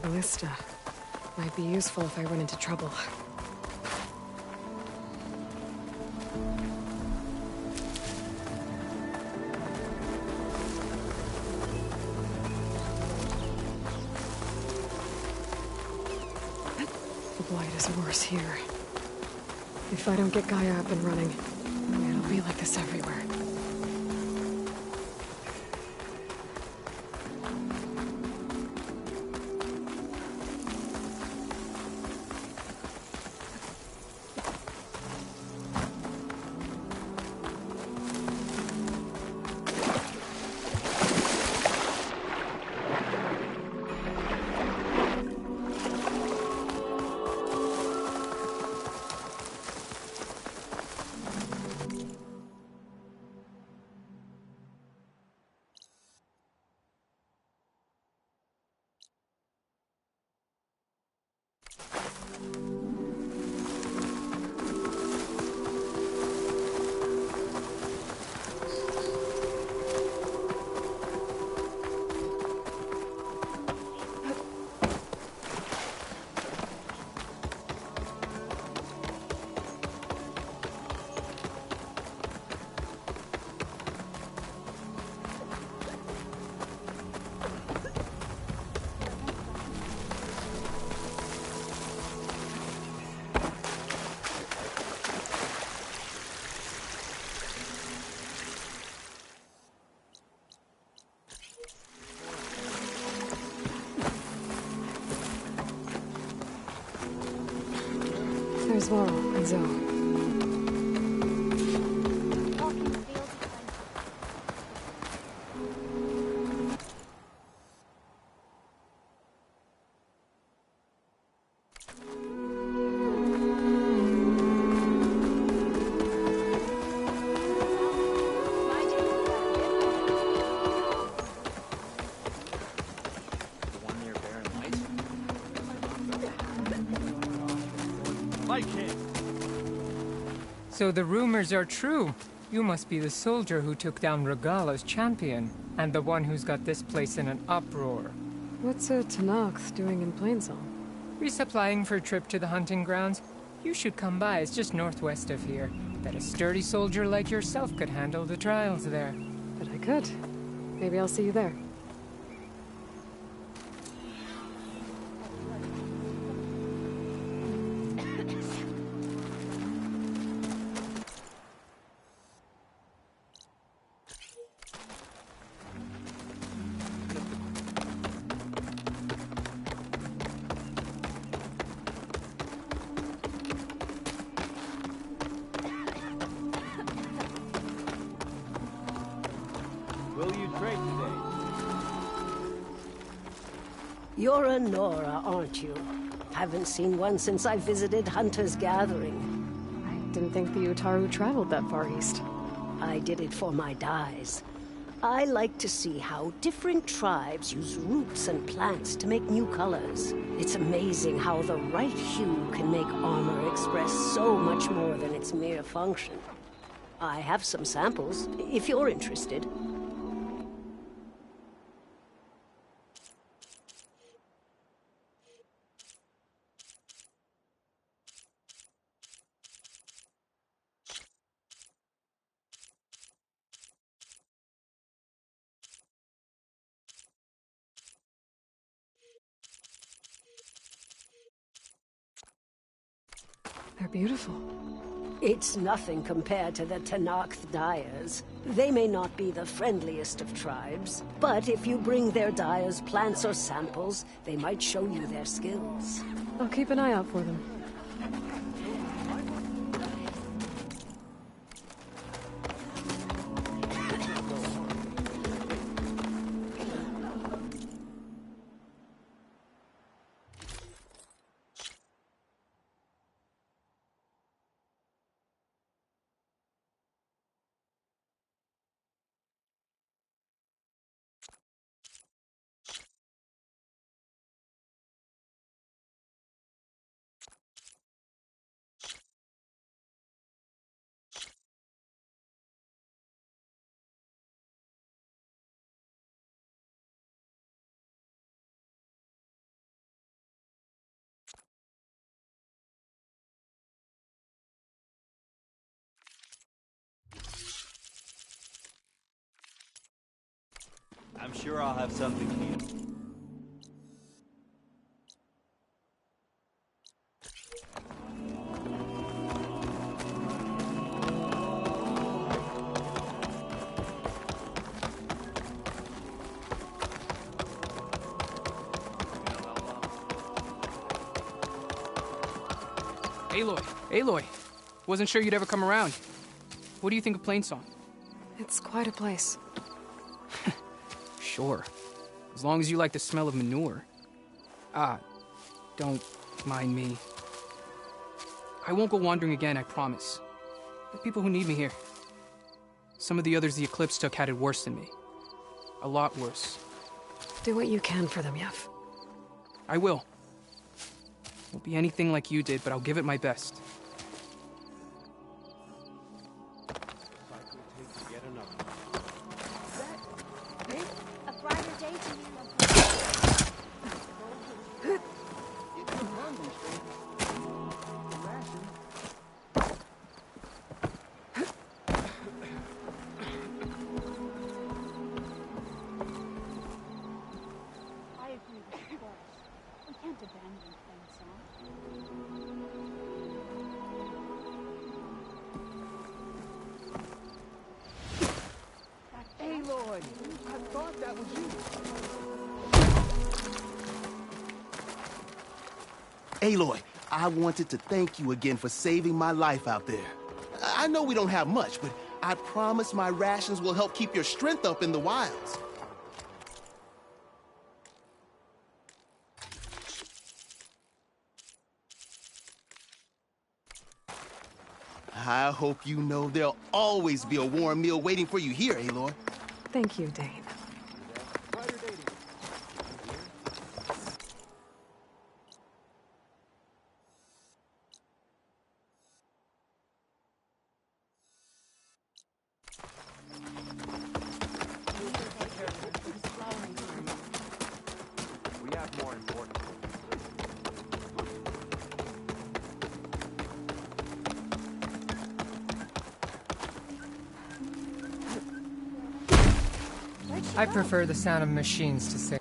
ballista. Might be useful if I run into trouble. The blight is worse here. If I don't get Gaia up and running, it'll be like this everywhere. There's Laurel and Zoe. So the rumors are true. You must be the soldier who took down Regala's champion, and the one who's got this place in an uproar. What's a Tenakth doing in Plainsong? Resupplying for a trip to the hunting grounds? You should come by, it's just northwest of here. Bet a sturdy soldier like yourself could handle the trials there. But I could. Maybe I'll see you there. Will you trade today? You're a Nora, aren't you? Haven't seen one since I visited Hunter's Gathering. I didn't think the Utaru traveled that far east. I did it for my dyes. I like to see how different tribes use roots and plants to make new colors. It's amazing how the right hue can make armor express so much more than its mere function. I have some samples, if you're interested. They're beautiful. It's nothing compared to the Tenakth dyers. They may not be the friendliest of tribes, but if you bring their dyers plants or samples, they might show you their skills. I'll keep an eye out for them. I'm sure I'll have something for you. Aloy, Aloy. Wasn't sure you'd ever come around. What do you think of Plainsong? It's quite a place. Sure. As long as you like the smell of manure. Ah, don't mind me. I won't go wandering again, I promise. The people who need me here. Some of the others the Eclipse took had it worse than me. A lot worse. Do what you can for them, Yev. I will. Won't be anything like you did, but I'll give it my best. A brighter day to you. I agree with you, boss. We can't abandon Plainsong. Aloy, I thought that was you. Aloy, I wanted to thank you again for saving my life out there. I know we don't have much, but I promise my rations will help keep your strength up in the wilds. I hope you know there'll always be a warm meal waiting for you here, Aloy. Thank you, Dane. Brighter day to you. We have more important things. I prefer the sound of machines to sing.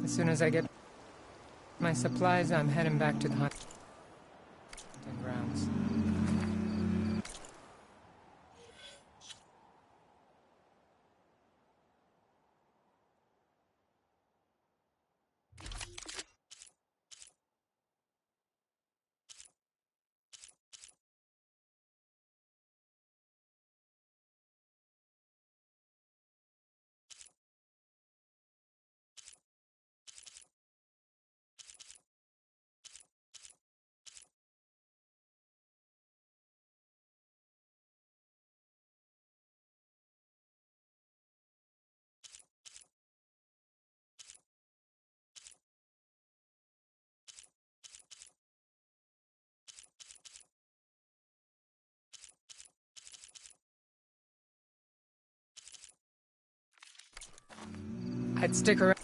As soon as I get my supplies, I'm heading back to the hunting grounds. I'd stick around.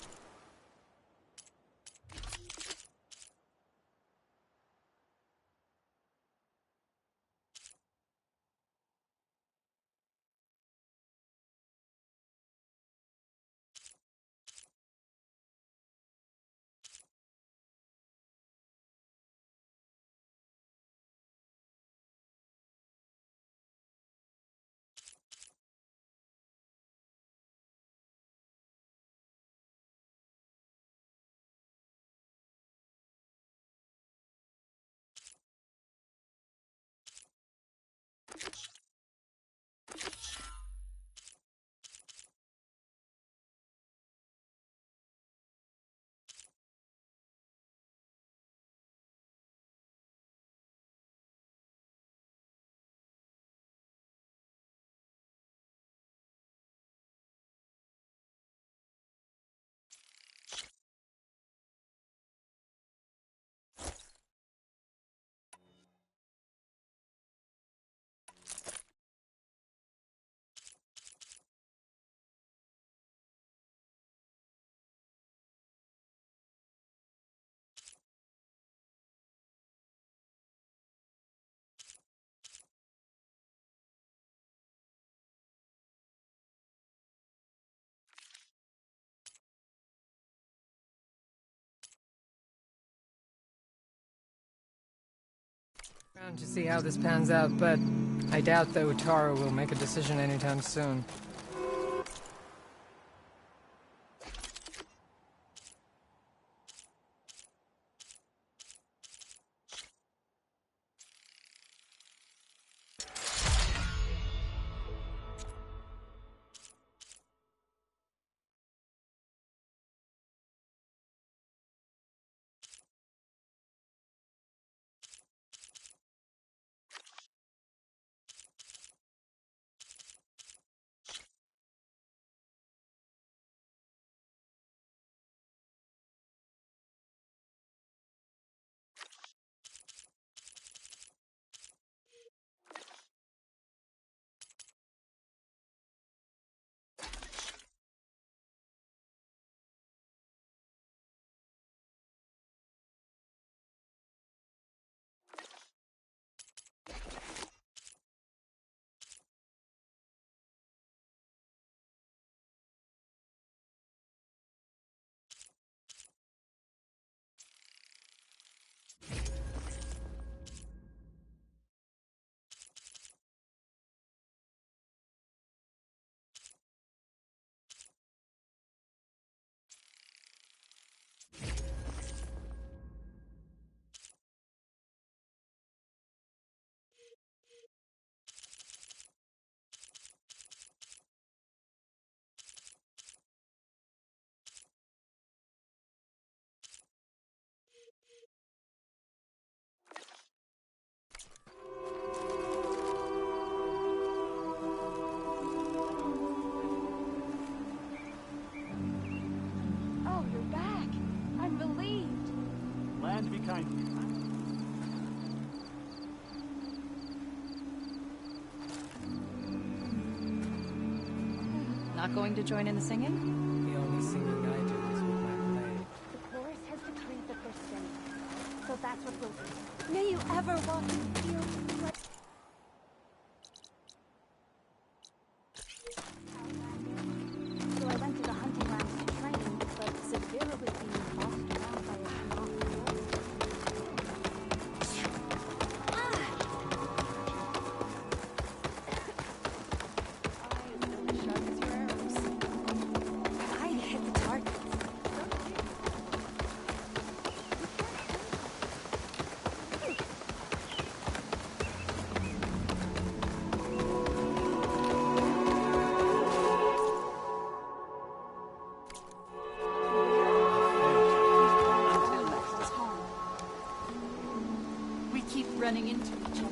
Around to see how this pans out, but I doubt that Utaro will make a decision anytime soon. Oh, you're back. I'm relieved. Land be kind to you. Not going to join in the singing? The only singing I do is with my blade. The chorus has decreed that they're singing. So that's what we'll do. May you ever walk in fields like... So I went to the hunting grounds to train, but Severa was being bossed around by a mob. Sharp as your arrows. I hit the target. Until next time. We keep running into each other.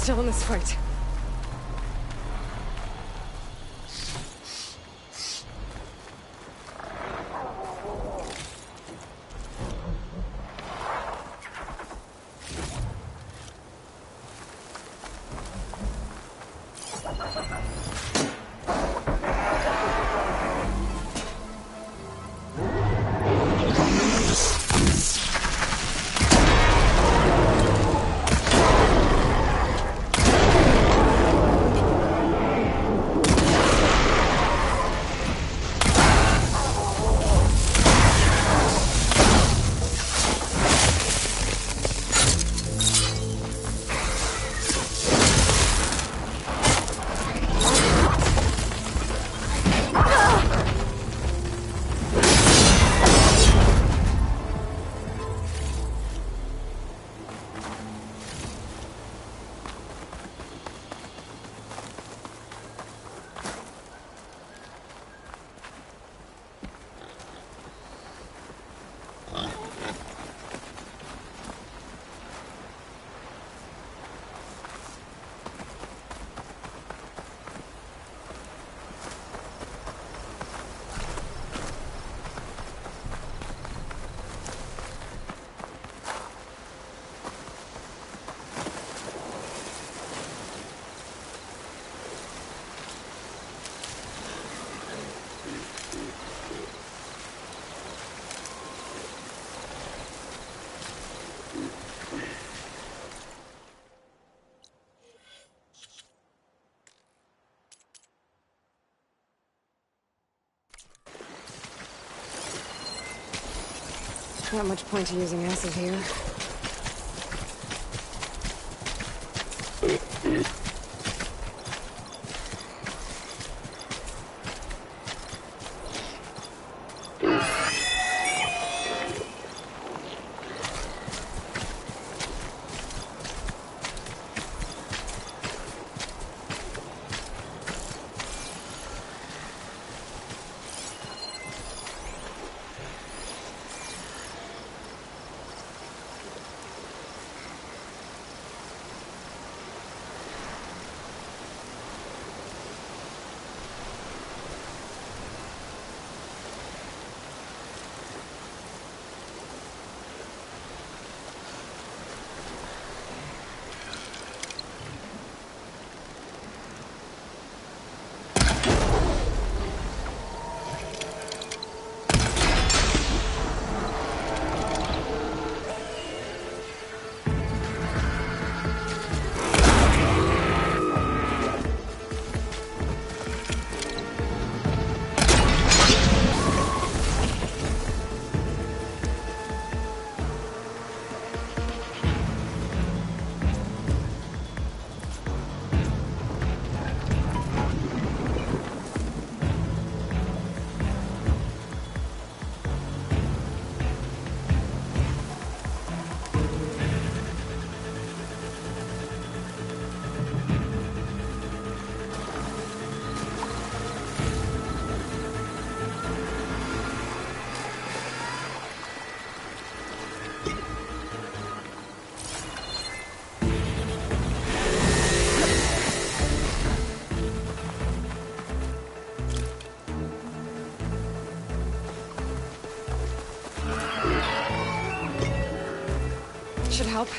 still in this fight. Not much point to using acid here. Should help.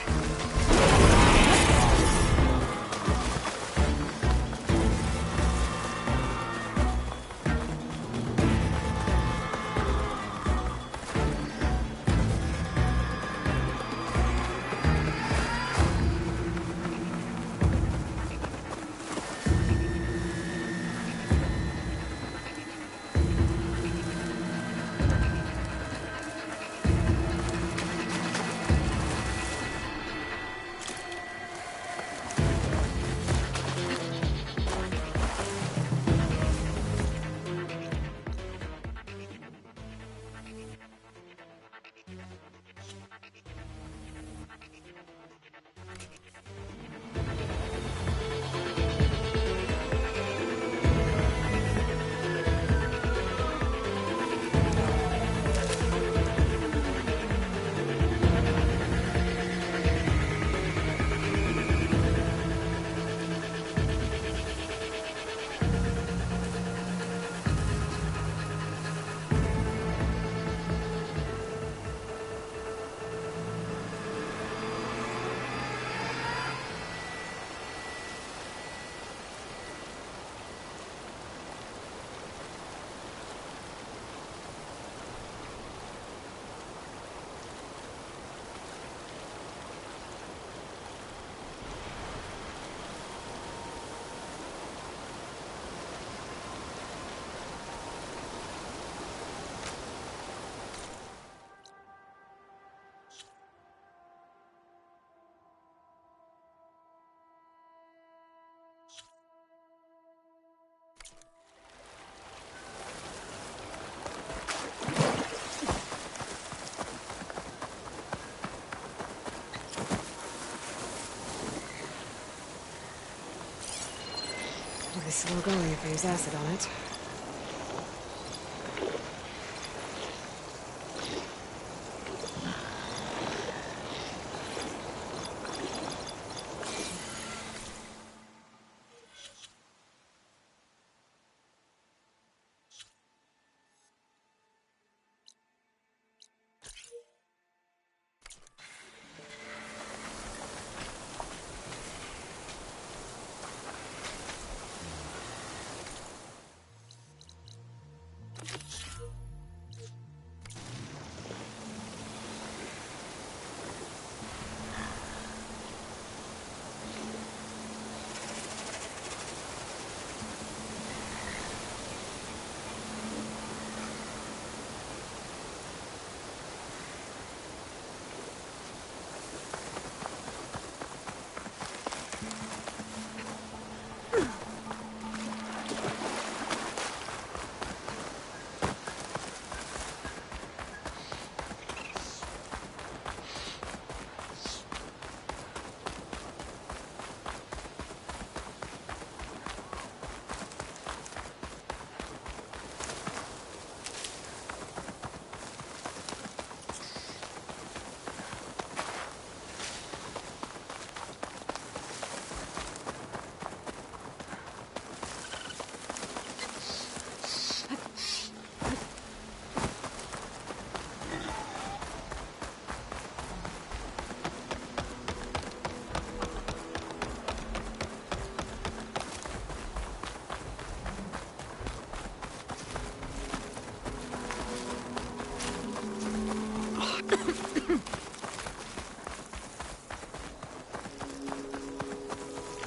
Be slow going if I use acid on it.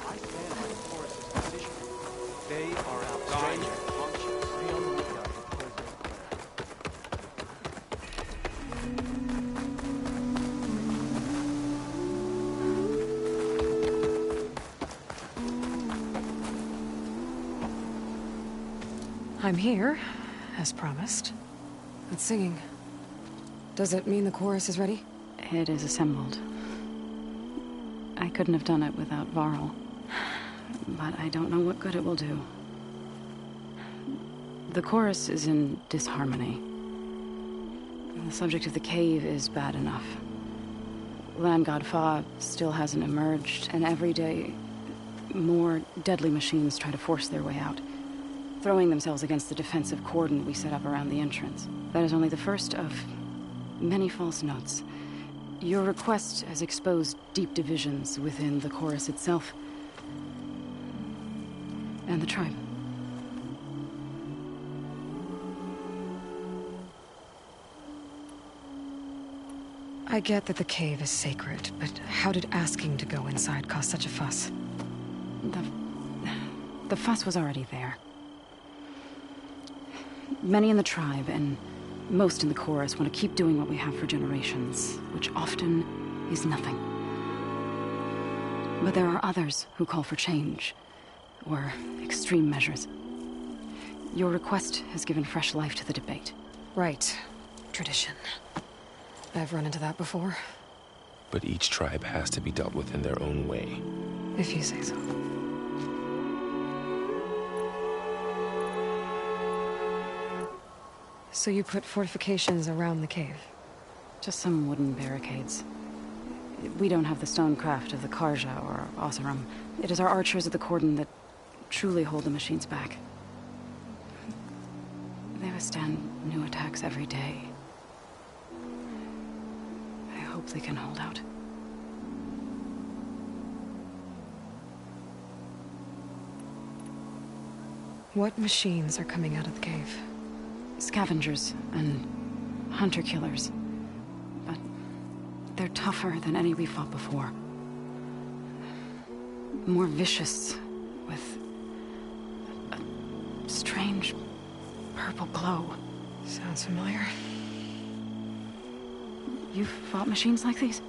I stand by the forest's position. They are outside their functions. Be on the lookout for further. I'm here, as promised. It's singing. Does it mean the chorus is ready? It is assembled. I couldn't have done it without Varl. But I don't know what good it will do. The chorus is in disharmony. The subject of the cave is bad enough. Land God Fa still hasn't emerged, and every day, more deadly machines try to force their way out, throwing themselves against the defensive cordon we set up around the entrance. That is only the first of many false notes. Your request has exposed deep divisions within the chorus itself and the tribe. I get that the cave is sacred, but how did asking to go inside cause such a fuss? The fuss was already there. Many in the tribe, and most in the chorus, want to keep doing what we have for generations, which often is nothing. But there are others who call for change, or extreme measures. Your request has given fresh life to the debate. Right. Tradition. I've run into that before. But each tribe has to be dealt with in their own way. If you say so. So you put fortifications around the cave? Just some wooden barricades. We don't have the stonecraft of the Karja or Oseram. It is our archers of the cordon that truly hold the machines back. They withstand new attacks every day. I hope they can hold out. What machines are coming out of the cave? Scavengers and hunter-killers. But they're tougher than any we fought before. More vicious, with a strange purple glow. Sounds familiar. You've fought machines like these?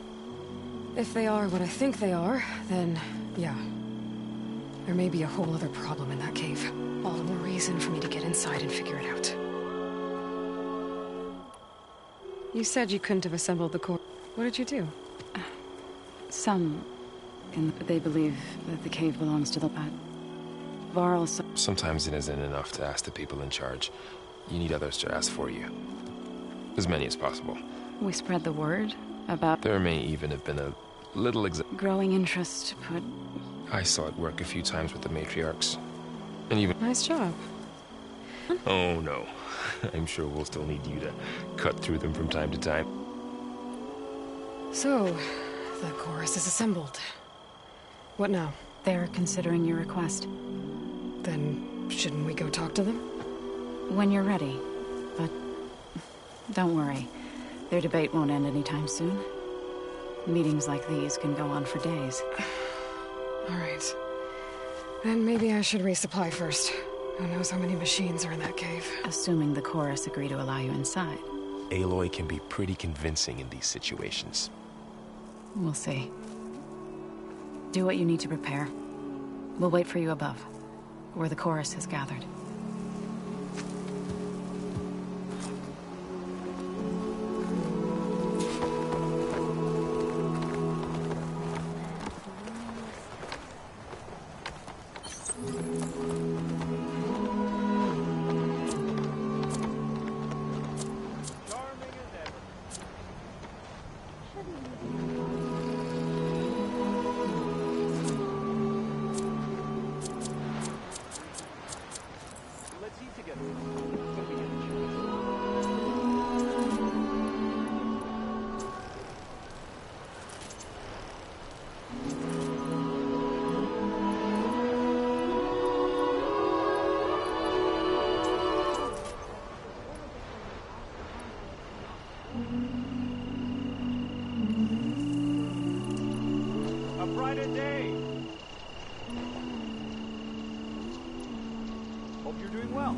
If they are what I think they are, then yeah. There may be a whole other problem in that cave. All the more reason for me to get inside and figure it out. You said you couldn't have assembled the core. What did you do? Some they believe that the cave belongs to the... Varl... Sometimes it isn't enough to ask the people in charge. You need others to ask for you. As many as possible. We spread the word about... There may even have been a little growing interest to put... I saw it work a few times with the matriarchs. And even... Nice job. Oh, no. I'm sure we'll still need you to cut through them from time to time. So, the chorus is assembled. What now? They're considering your request. Then, shouldn't we go talk to them? When you're ready. But don't worry. Their debate won't end anytime soon. Meetings like these can go on for days. All right. Then maybe I should resupply first. Who knows how many machines are in that cave? Assuming the chorus agree to allow you inside. Aloy can be pretty convincing in these situations. We'll see. Do what you need to prepare. We'll wait for you above, where the chorus has gathered. Hope you're doing well.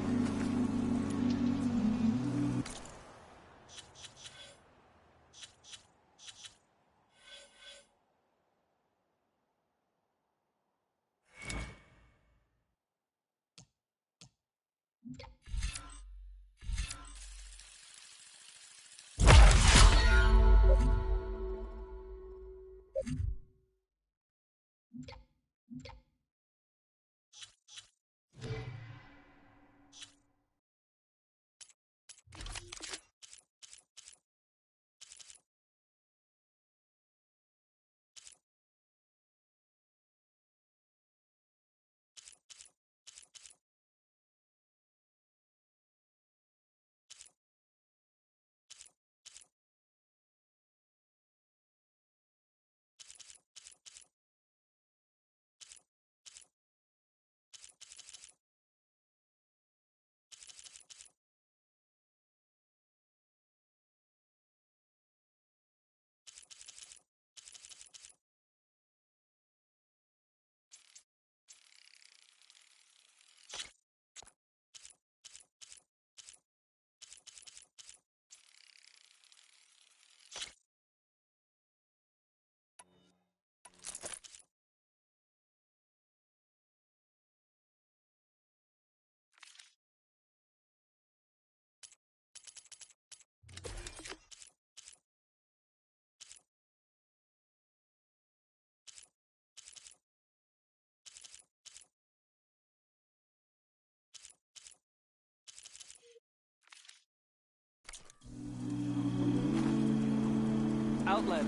Outlet.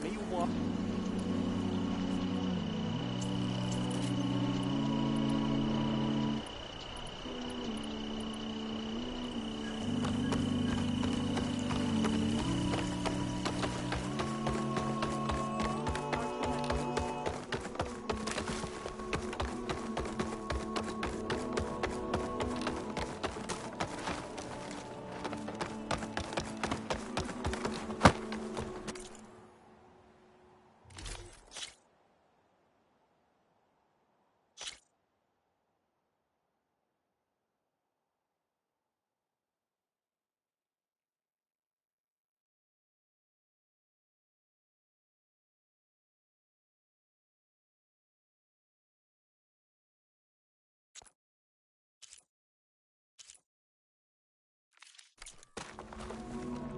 May you walk.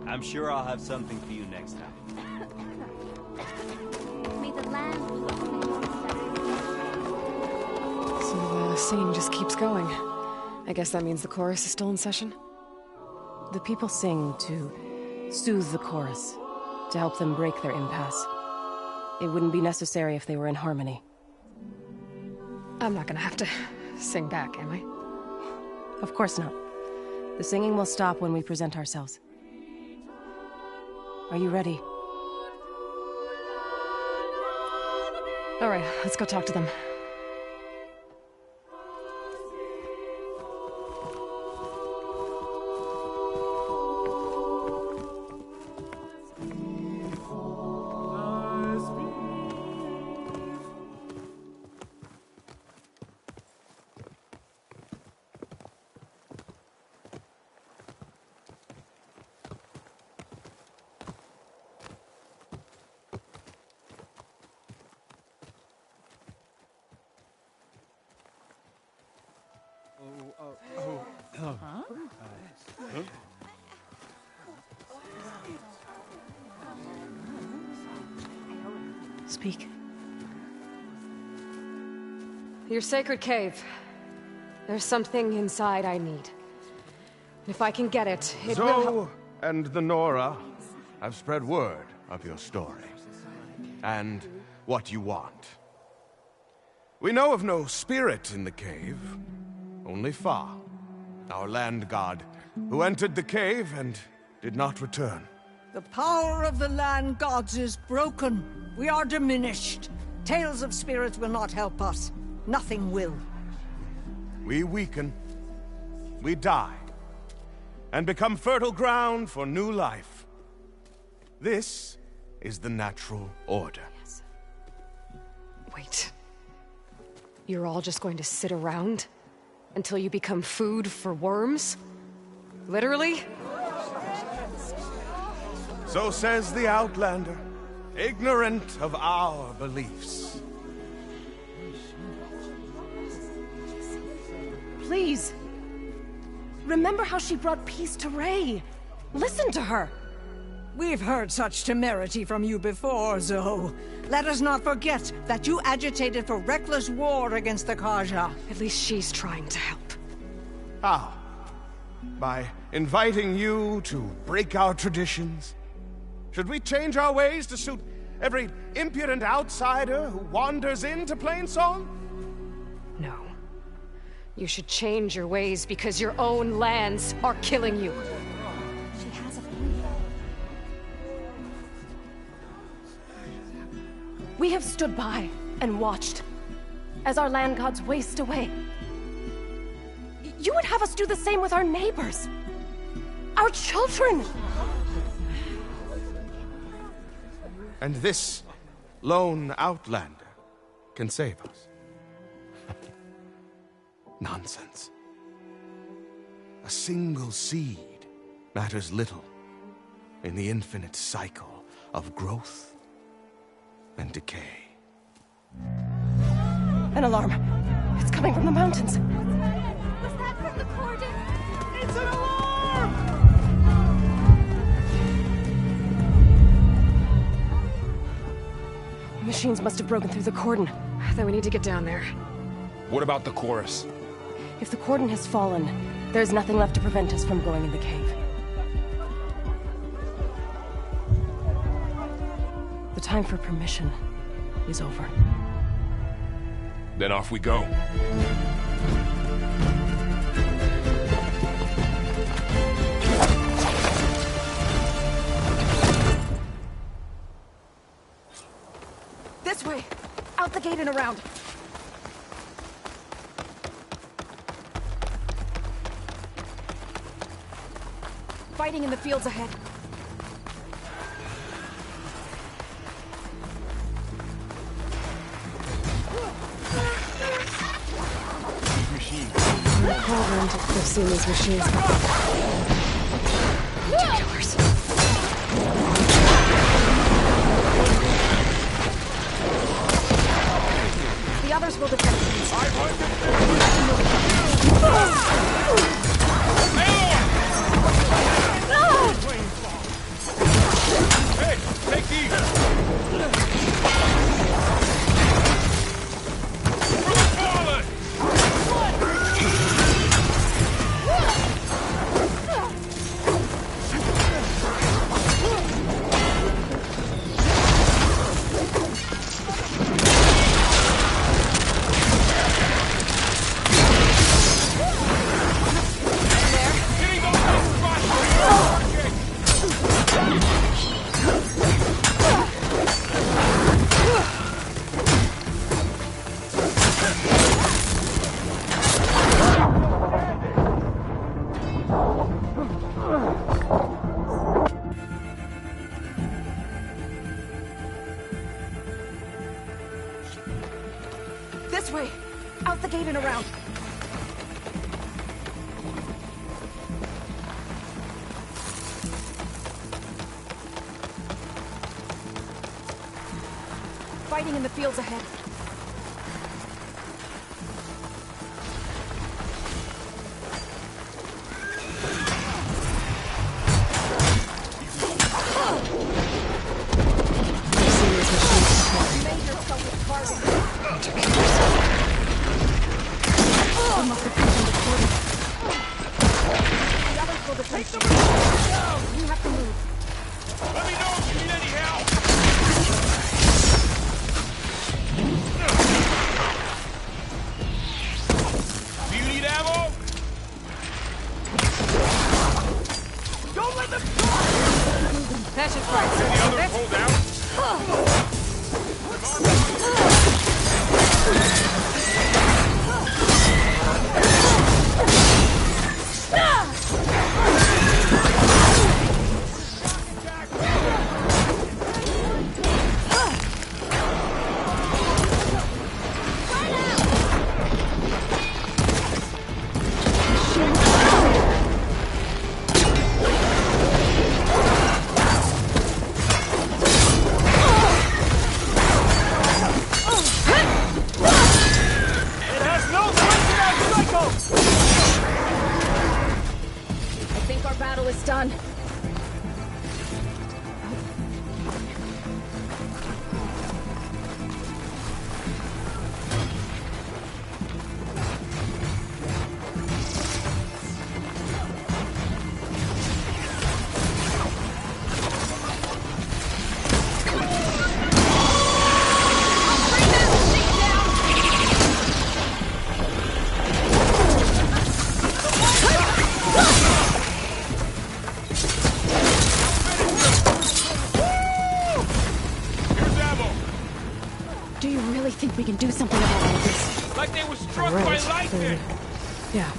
I'm sure I'll have something for you next time. May the land So the singing just keeps going. I guess that means the chorus is still in session? The people sing to soothe the chorus, to help them break their impasse. It wouldn't be necessary if they were in harmony. I'm not gonna have to sing back, am I? Of course not. The singing will stop when we present ourselves. Are you ready? All right, let's go talk to them. Speak. Your sacred cave. There's something inside I need. If I can get it, it will help. Zoe and the Nora have spread word of your story. And what you want. We know of no spirit in the cave. Only Fa, our land god, who entered the cave and did not return. The power of the land gods is broken. We are diminished. Tales of spirits will not help us. Nothing will. We weaken. We die. And become fertile ground for new life. This is the natural order. Yes. Wait. You're all just going to sit around until you become food for worms? Literally? So says the Outlander, ignorant of our beliefs. Please. Remember how she brought peace to Ray. Listen to her. We've heard such temerity from you before, Zoe. Let us not forget that you agitated for reckless war against the Carja. At least she's trying to help. How? By inviting you to break our traditions? Should we change our ways to suit every impudent outsider who wanders into Plainsong? No. You should change your ways because your own lands are killing you. She has a point. We have stood by and watched as our land gods waste away. You would have us do the same with our neighbors, our children. And this lone outlander can save us. Nonsense. A single seed matters little in the infinite cycle of growth and decay. An alarm. It's coming from the mountains. Was that from the Cordon? It's an alarm! The machines must have broken through the cordon. Then we need to get down there. What about the chorus? If the cordon has fallen, there's nothing left to prevent us from going in the cave. The time for permission is over. Then off we go. This way! Out the gate and around! Fighting in the fields ahead. I've seen these machines before. Ridiculous. The others will defend these. Hey, take these! Forward! This way! Out the gate and around! Fighting in the fields ahead. We can do something about all this. Like they were struck by lightning! Yeah.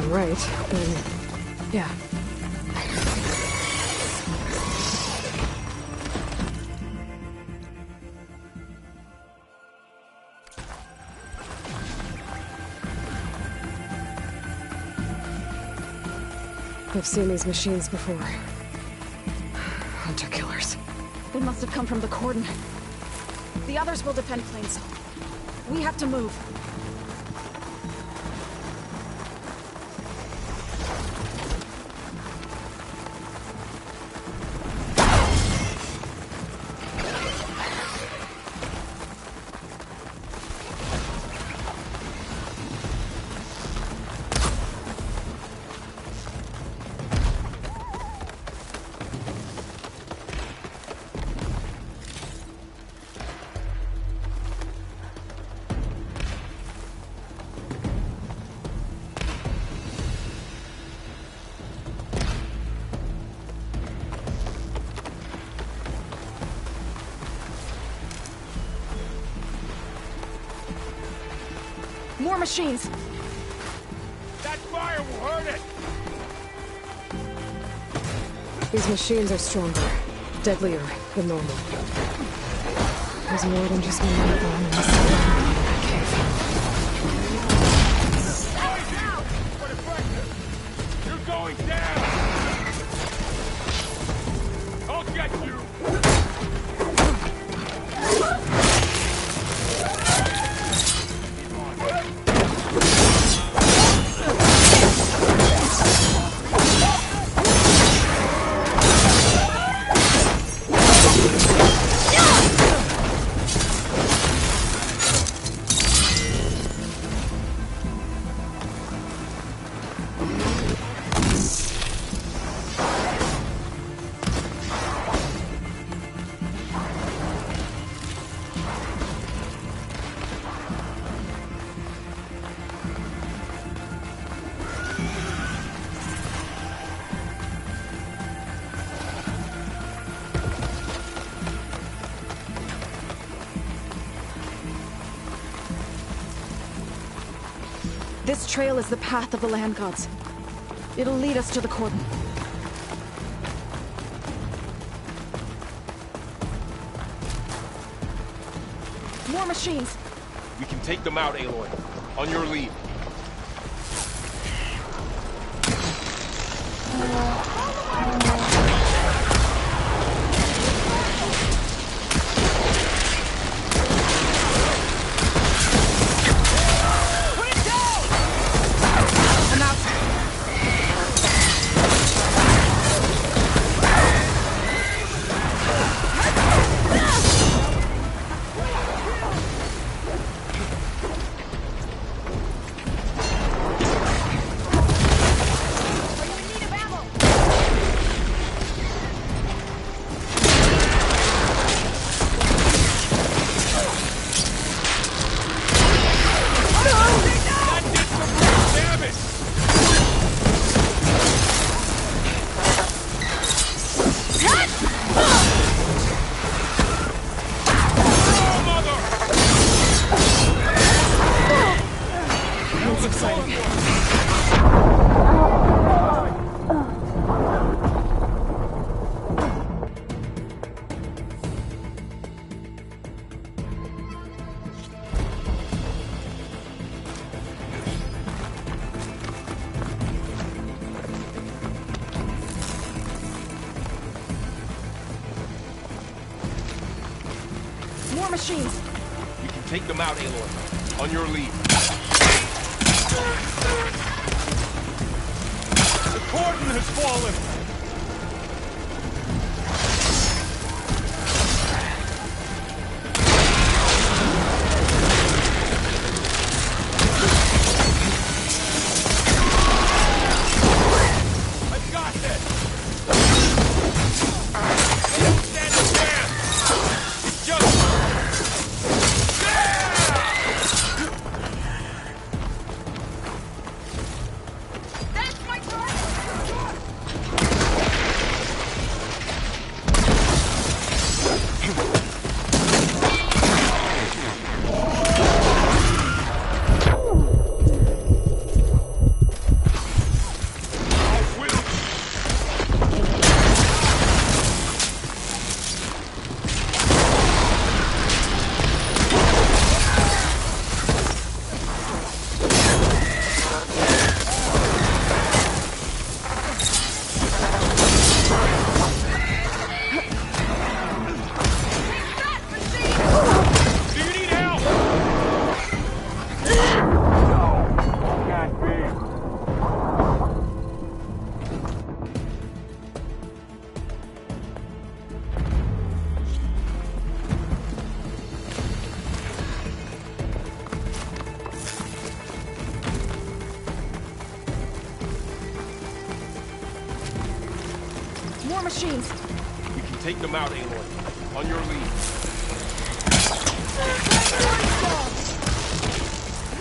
Right, then, yeah. I've seen these machines before. Hunter killers. They must have come from the cordon. The others will defend Plainsong. We have to move. More machines! That fire will hurt it! These machines are stronger, deadlier than normal. There's more than just me and the bomb in that cave. You're going down! I'll get you! This trail is the path of the land gods. It'll lead us to the cordon. More machines! We can take them out, Aloy. On your lead. More machines! We can take them out, Aloy. On your lead. The cordon has fallen! More machines! We can take them out, Aloy. On your lead.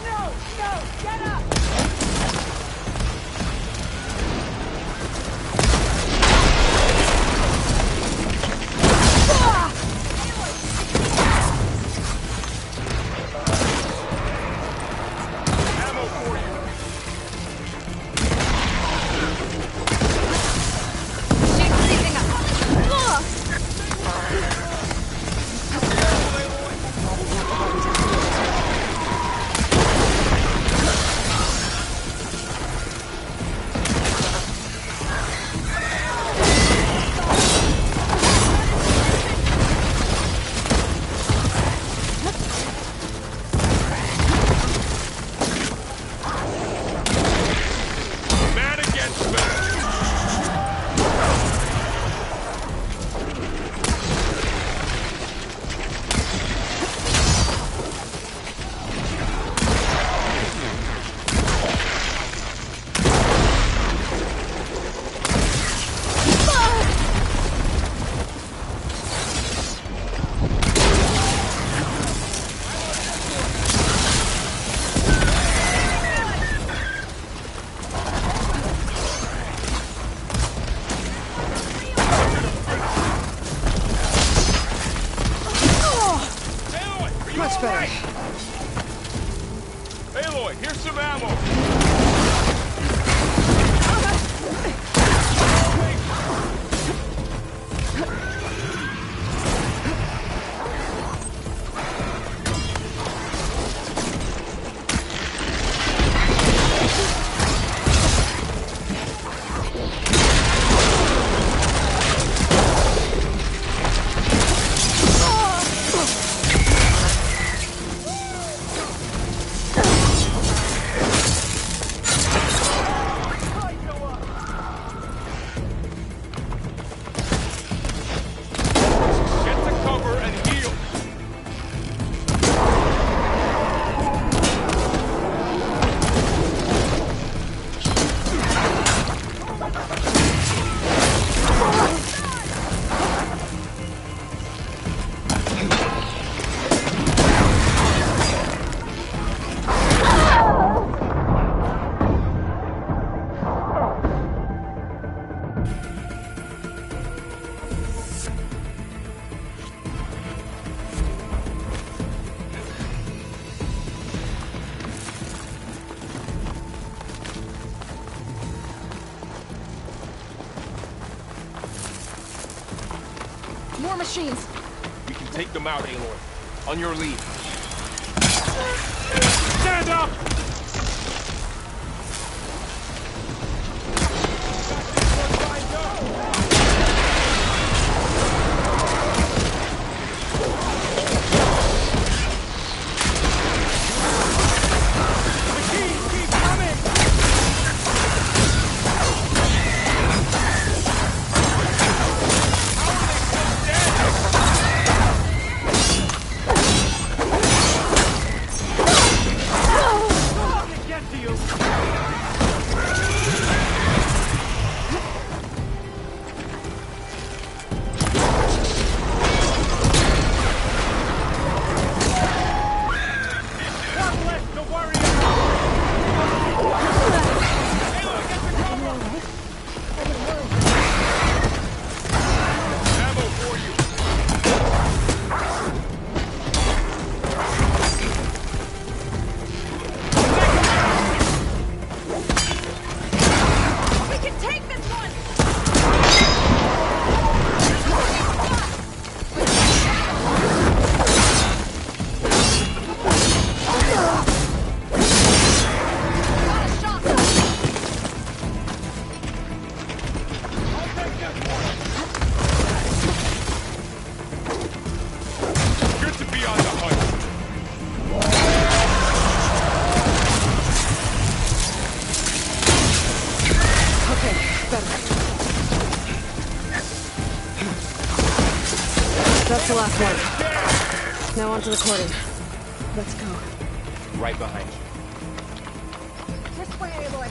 No! Get up! Much better. Aloy, here's some ammo! More machines. We can take them out, Aloy. On your lead. Stand up! That's the last one. Now onto the cordon. Let's go. Right behind you. This way, Aloy.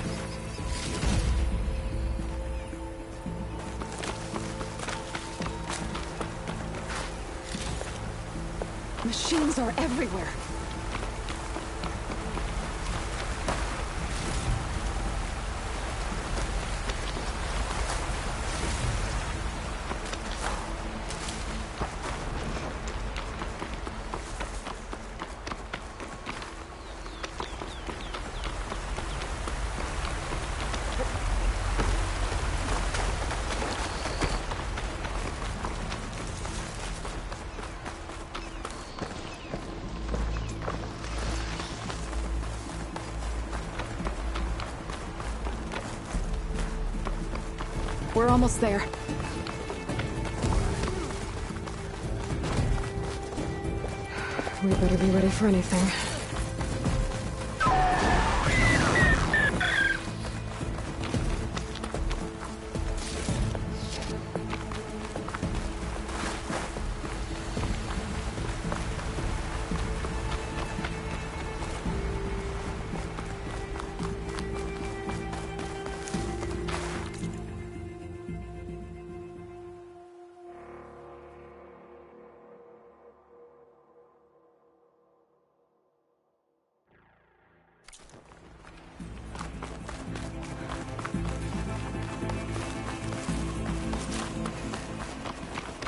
Machines are everywhere. We're almost there. We better be ready for anything.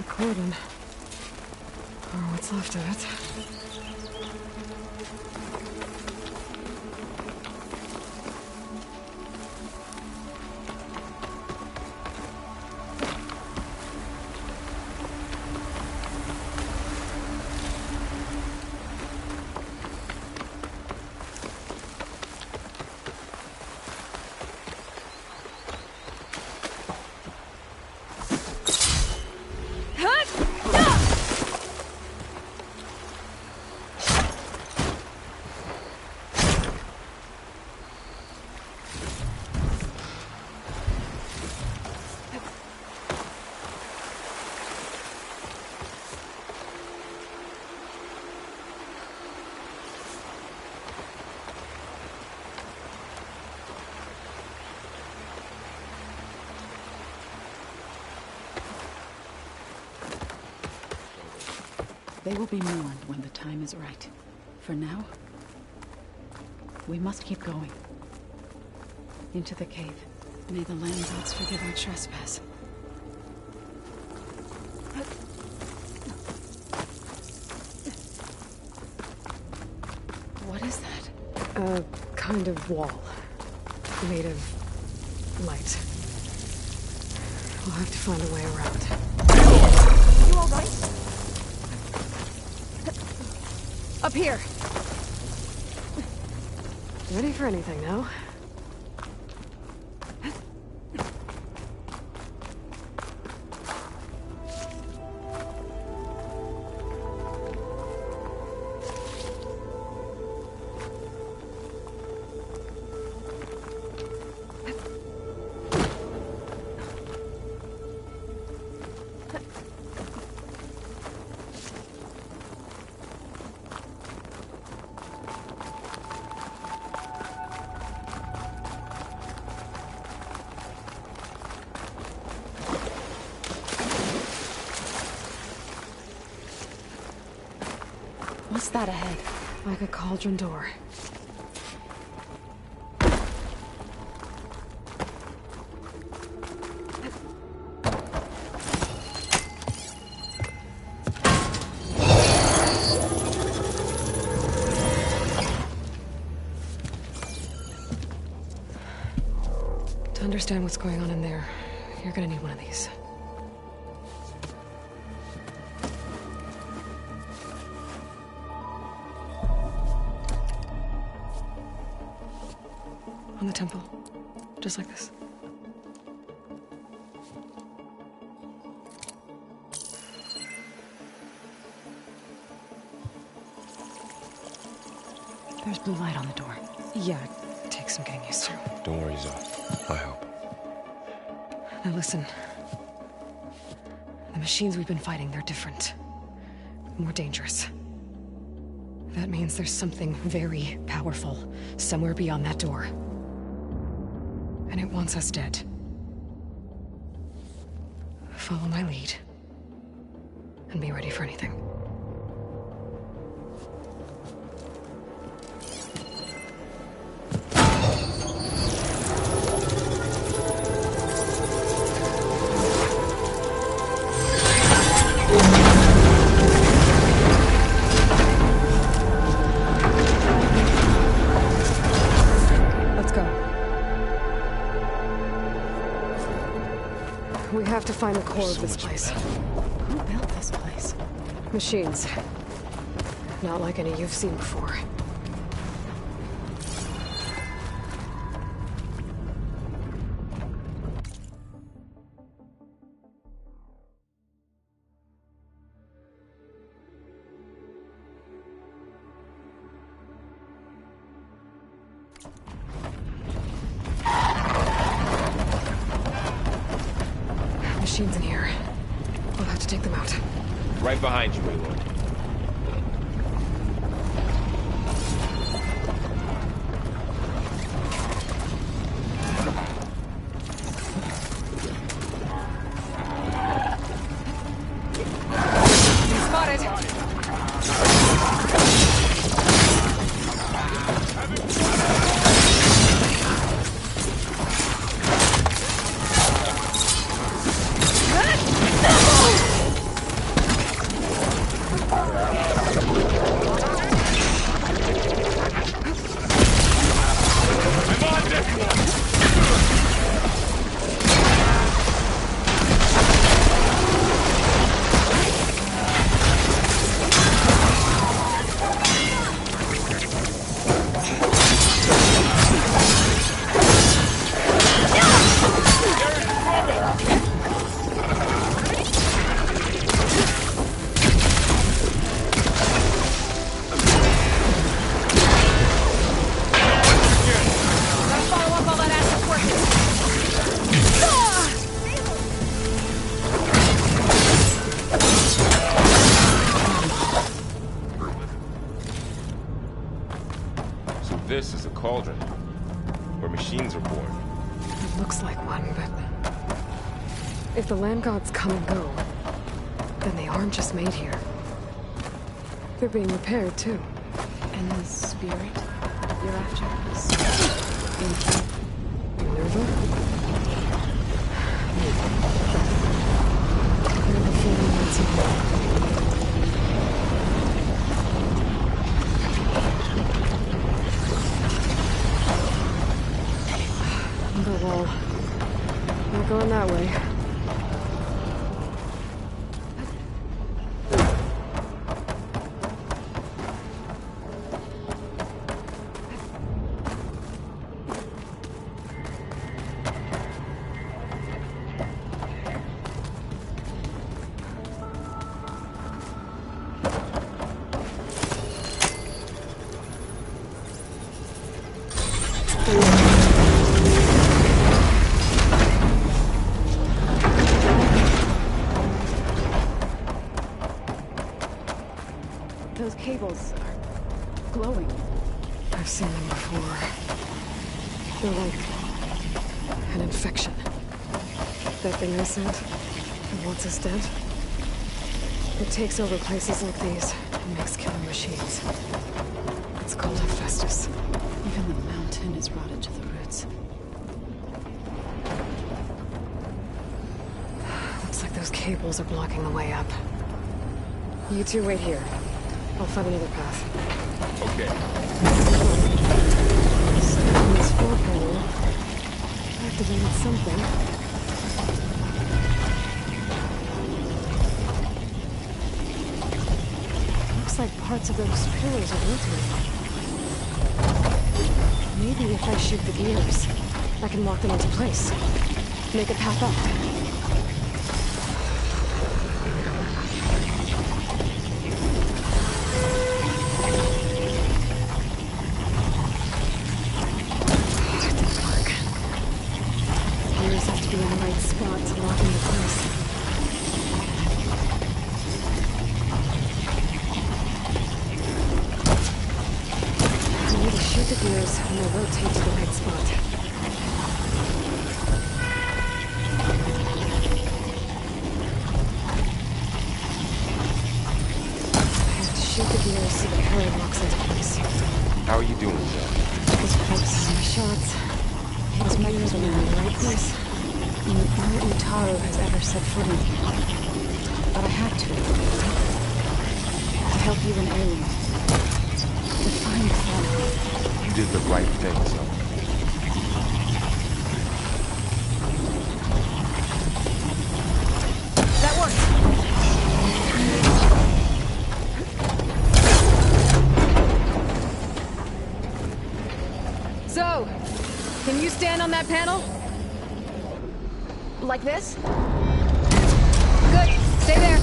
Cordon. Or what's left of it. They will be mourned when the time is right. For now, we must keep going. Into the cave. May the land gods forgive our trespass. What is that? A kind of wall. Made of light. We'll have to find a way around. You all right? Up here! Ready for anything now? What's that ahead? Like a cauldron door. To understand what's going on in there, you're gonna need one of these. On the temple. Just like this. There's blue light on the door. Yeah, it takes some getting used to. Don't worry, Zoe. I help. Now listen. The machines we've been fighting, they're different. More dangerous. That means there's something very powerful somewhere beyond that door. And it wants us dead. Follow my lead. And be ready for anything. We have to find the core of this place. Who built this place? Machines. Not like any you've seen before. Machines in here. We'll have to take them out. Right behind you, Aloy. This is a cauldron, where machines are born. It looks like one, but... if the land gods come and go, then they aren't just made here. they're being repaired, too. And the spirit you're after is in Minerva? Minerva fully wants you. The wall. Not going that way. Those cables are glowing. I've seen them before. They're like an infection. That thing I sent, that wants us dead. It takes over places like these and makes killing machines. It's called Hephaestus. Even the mountain is rotted to the roots. Looks like those cables are blocking the way up. You two wait here. I'll find another path. Okay. Starting this floor panel. Activated something. Looks like parts of those pillars are rotating. Maybe if I shoot the gears, I can lock them into place. Make a path up. Gears and they'll rotate to the right spot. I have to shoot the gears so the pillar locks into place. How are you doing, Joe? Just practicing my shots. His gears are in the right place. No Utaru has ever set foot in here. But I had to help you in Alien. To find the fire. You did the right thing, son. That worked! So, can you stand on that panel? Like this? Good. Stay there.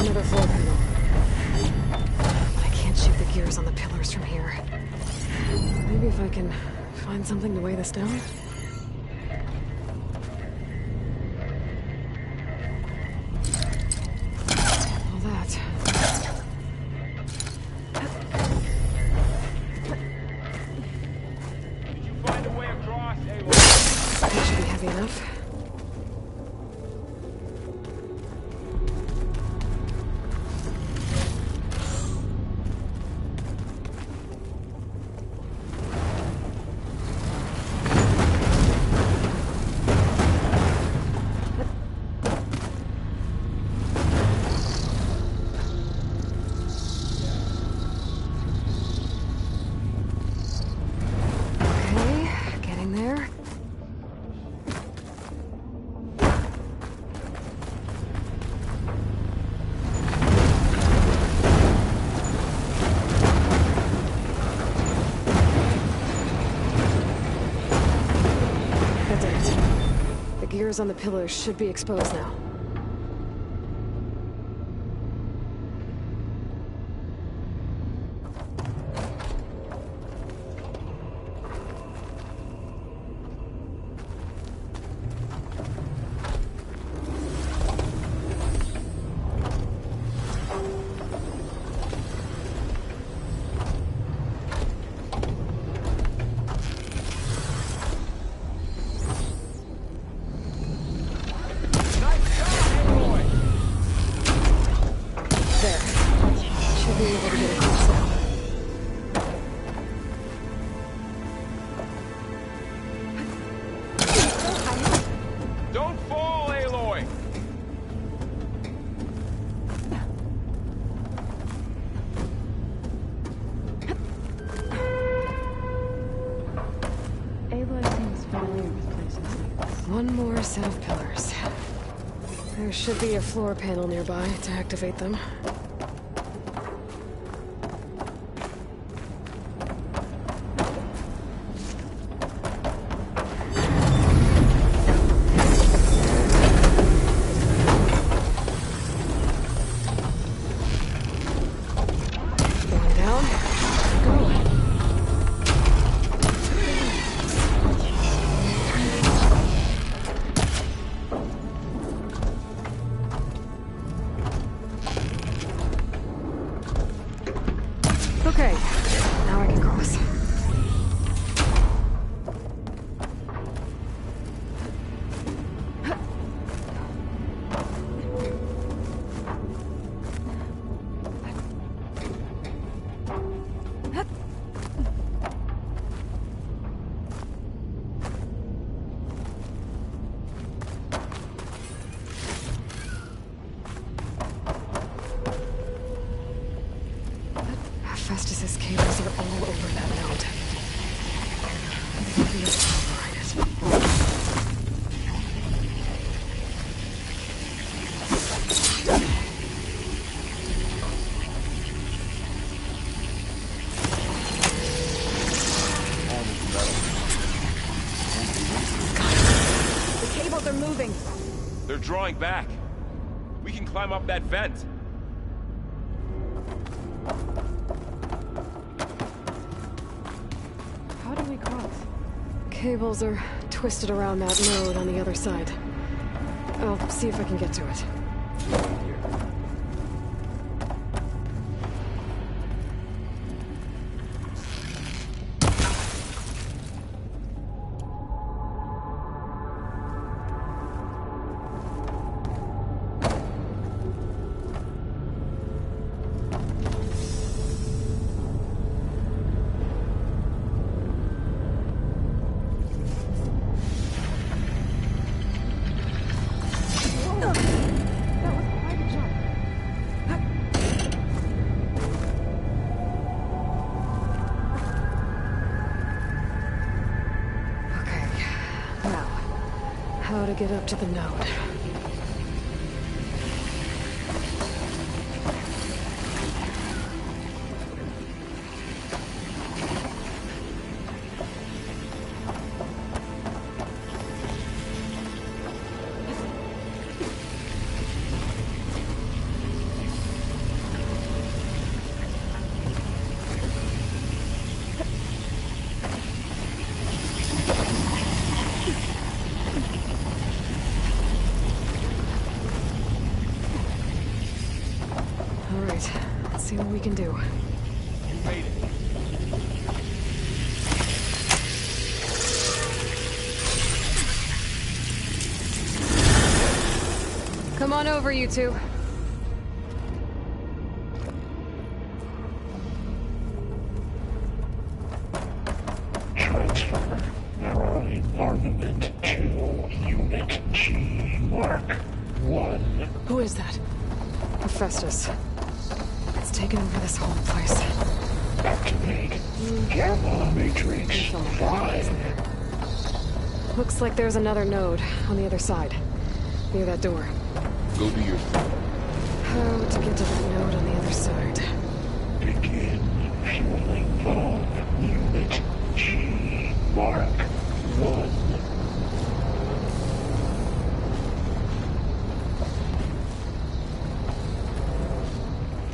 Another floor panel. But I can't shoot the gears on the pillars from here. Maybe if I can find something to weigh this down? All that. Did you find a way across, Aloy? That should be heavy enough. gears on the pillars should be exposed now. Don't fall, Aloy! Aloy seems familiar with places like this. One more set of pillars. There should be a floor panel nearby to activate them. Okay, now I can cross. Festus's cables are all over that node. They won't be able to override it. The cables are moving. They're drawing back. We can climb up that vent. How do we cross? Cables are twisted around that node on the other side. I'll see if I can get to it. How to get up to the node. Let's see what we can do. You made it. Come on over, you two. Transfer Prime Armament to Unit G Mark 1. Who is that? Festus. It's taken over this whole place. Activate Gamma Matrix 5. Looks like there's another node on the other side, near that door. Go do your thing. How to get to that node on the other side? Begin fueling bomb. Unit G Mark 1.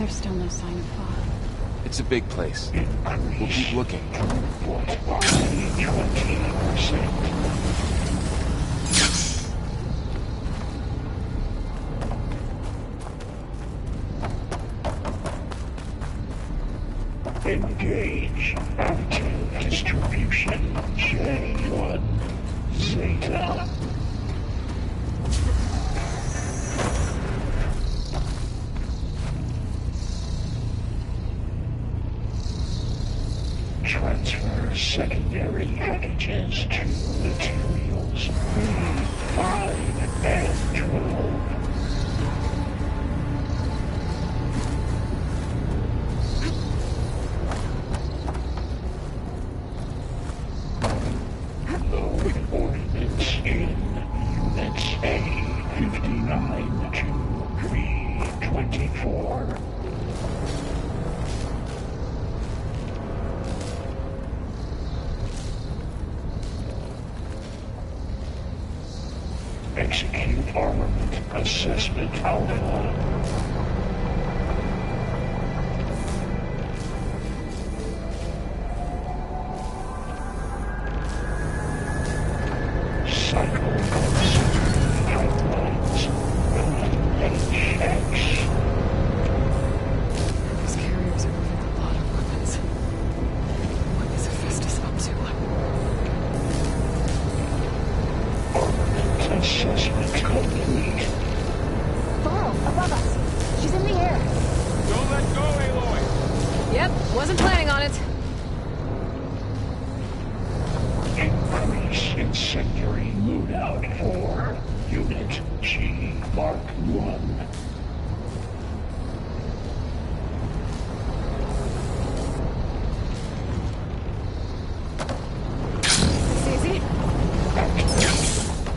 There's still no sign of Fa. It's a big place. We'll keep looking. Engage. Active distribution. J1. Zeta. Transfer secondary packages to materials. 5 and 12. Load ordnance in units A59 to B24. Execute armament assessment alpha. Cycle concept outlines. HX. These carriers are moving a lot of weapons. What is Hephaestus up to? Armament assessment complete. Varl, above us. She's in the air. Don't let go, Aloy! Yep, wasn't planning on it. Increase incendiary loadout for Unit G Mark 1. Easy.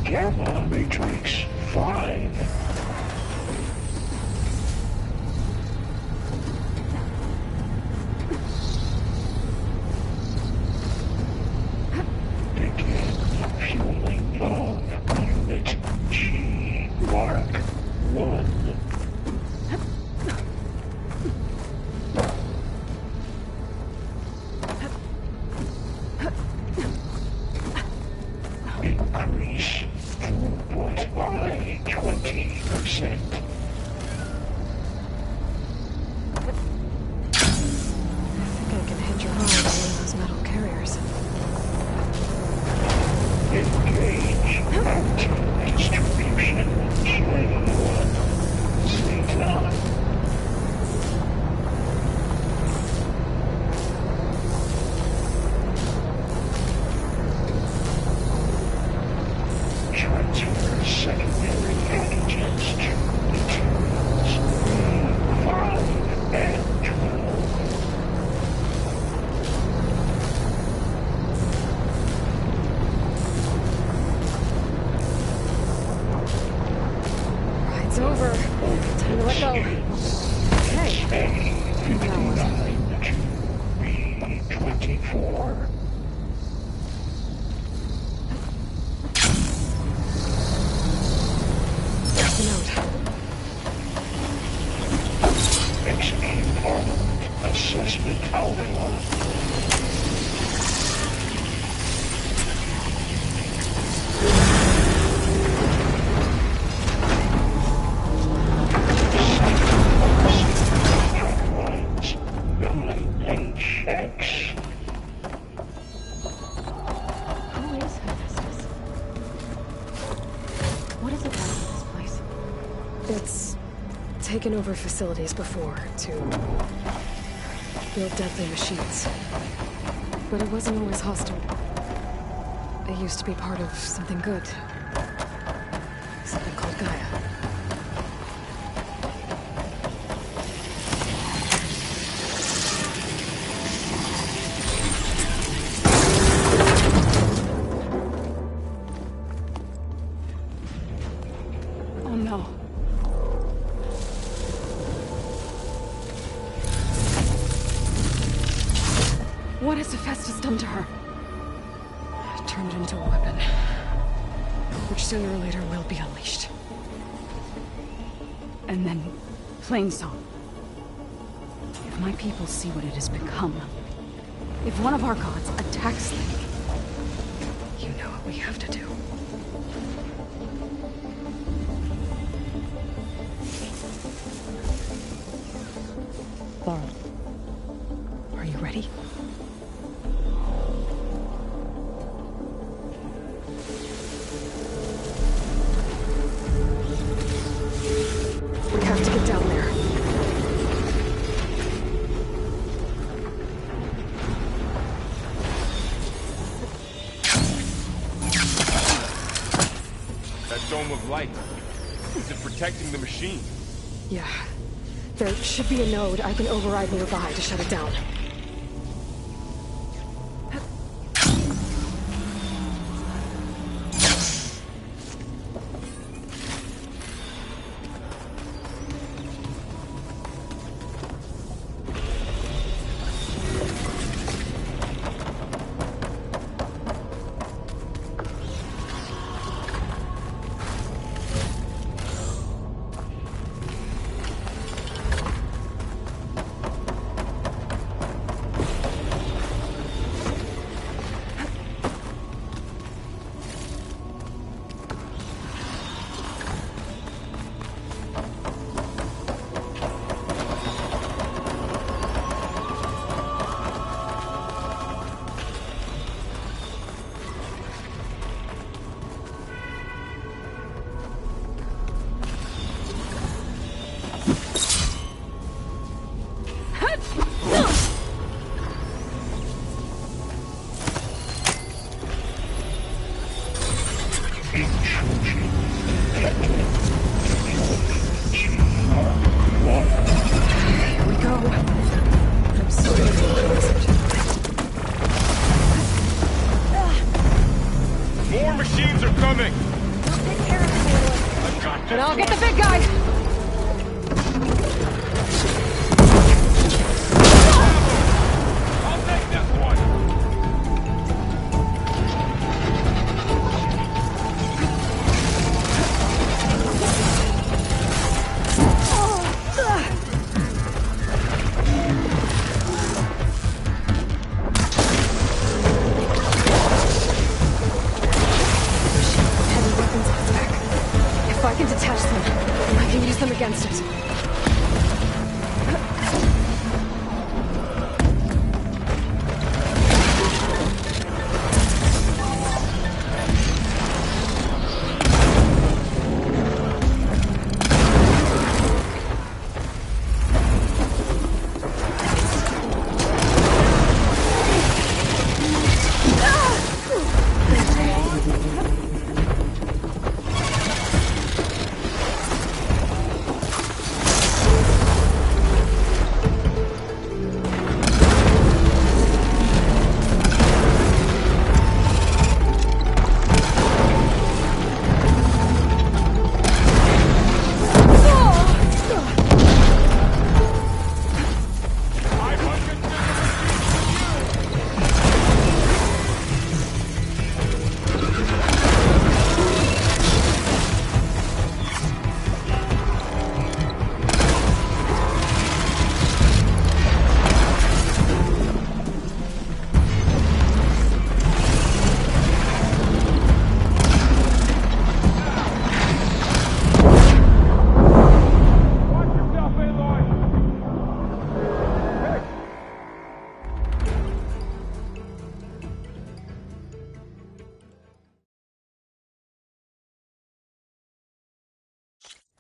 Gamma Matrix 5. Begin fueling of Unit G Mark 1. Increase throughput by 20%. I think I can hit your arm with one of those metal carriers. Engage active distribution. J1 Zeta. Transfer secondary packages to materials. 5 and 12. Ride's over. Time to let go. Okay. A59 to B24. There's the note. Execute armament assessment alpha. Outlines 9HX. Who is Hephaestus? What is it like in this place? It's taken over facilities before to build deadly machines. But it wasn't always hostile. It used to be part of something good. Something called Gaia. Oh no. What has Hephaestus done to her? Turned it into a weapon. Which sooner or later will be unleashed. And then Plainsong. my people see what it has become, if one of our gods attacks them... You know what we have to do. Laurel, are you ready? We have to get down there. That dome of light. Is it protecting the machine? Yeah. There should be a node I can override nearby to shut it down. More machines are coming! And I'll get the big guy! I'll take this one! Heavy weapons on its back. If I can detach them, I can use them against it.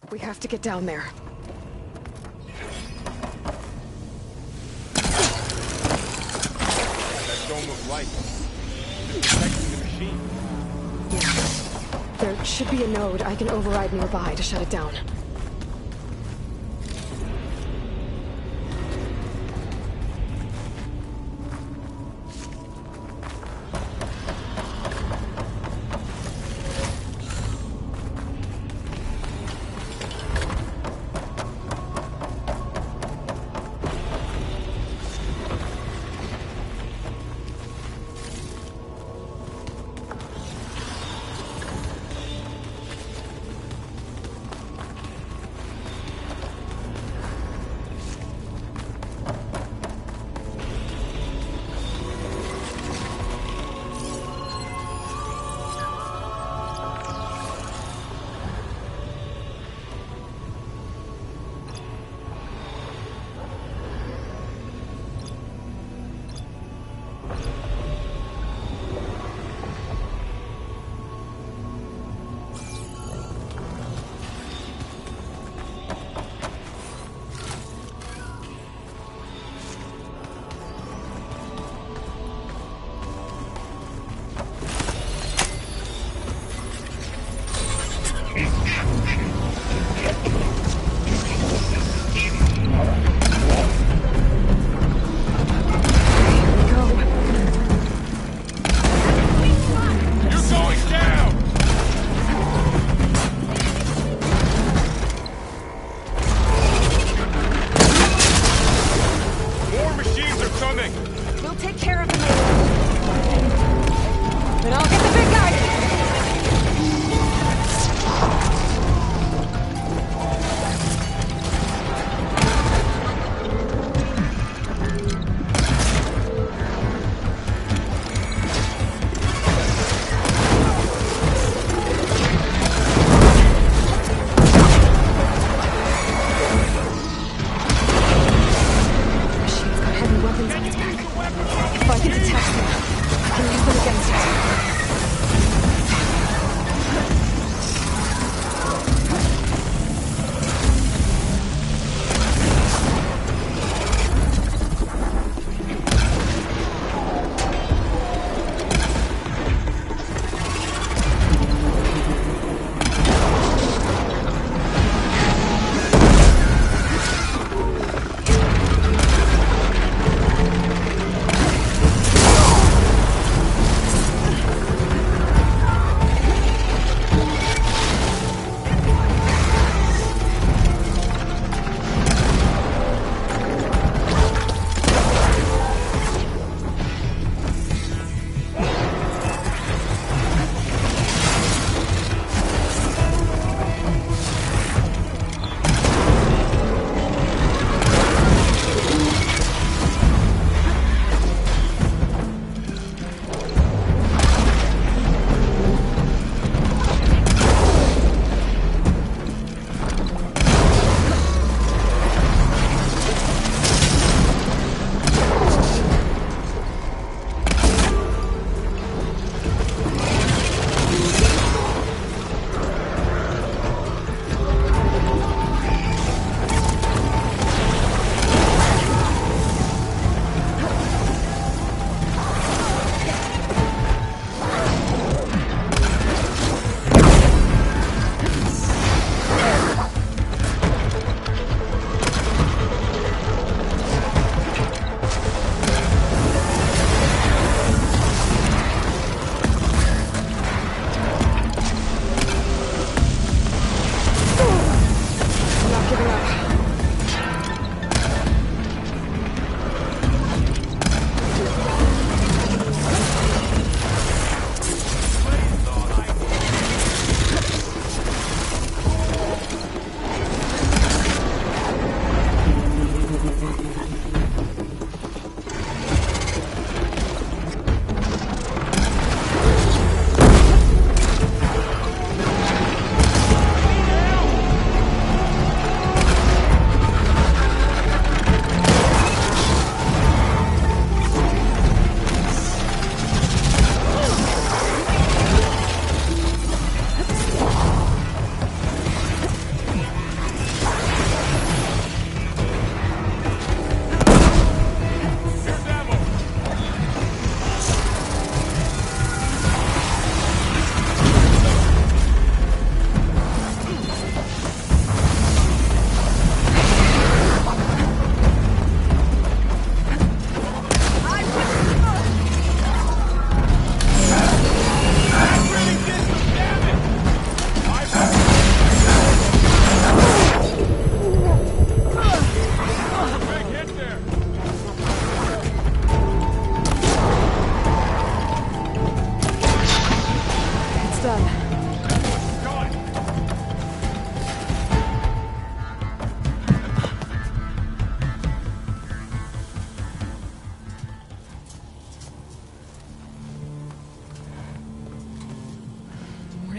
We have to get down there. That dome of light. It's protecting the machine. Yeah. There should be a node I can override nearby to shut it down.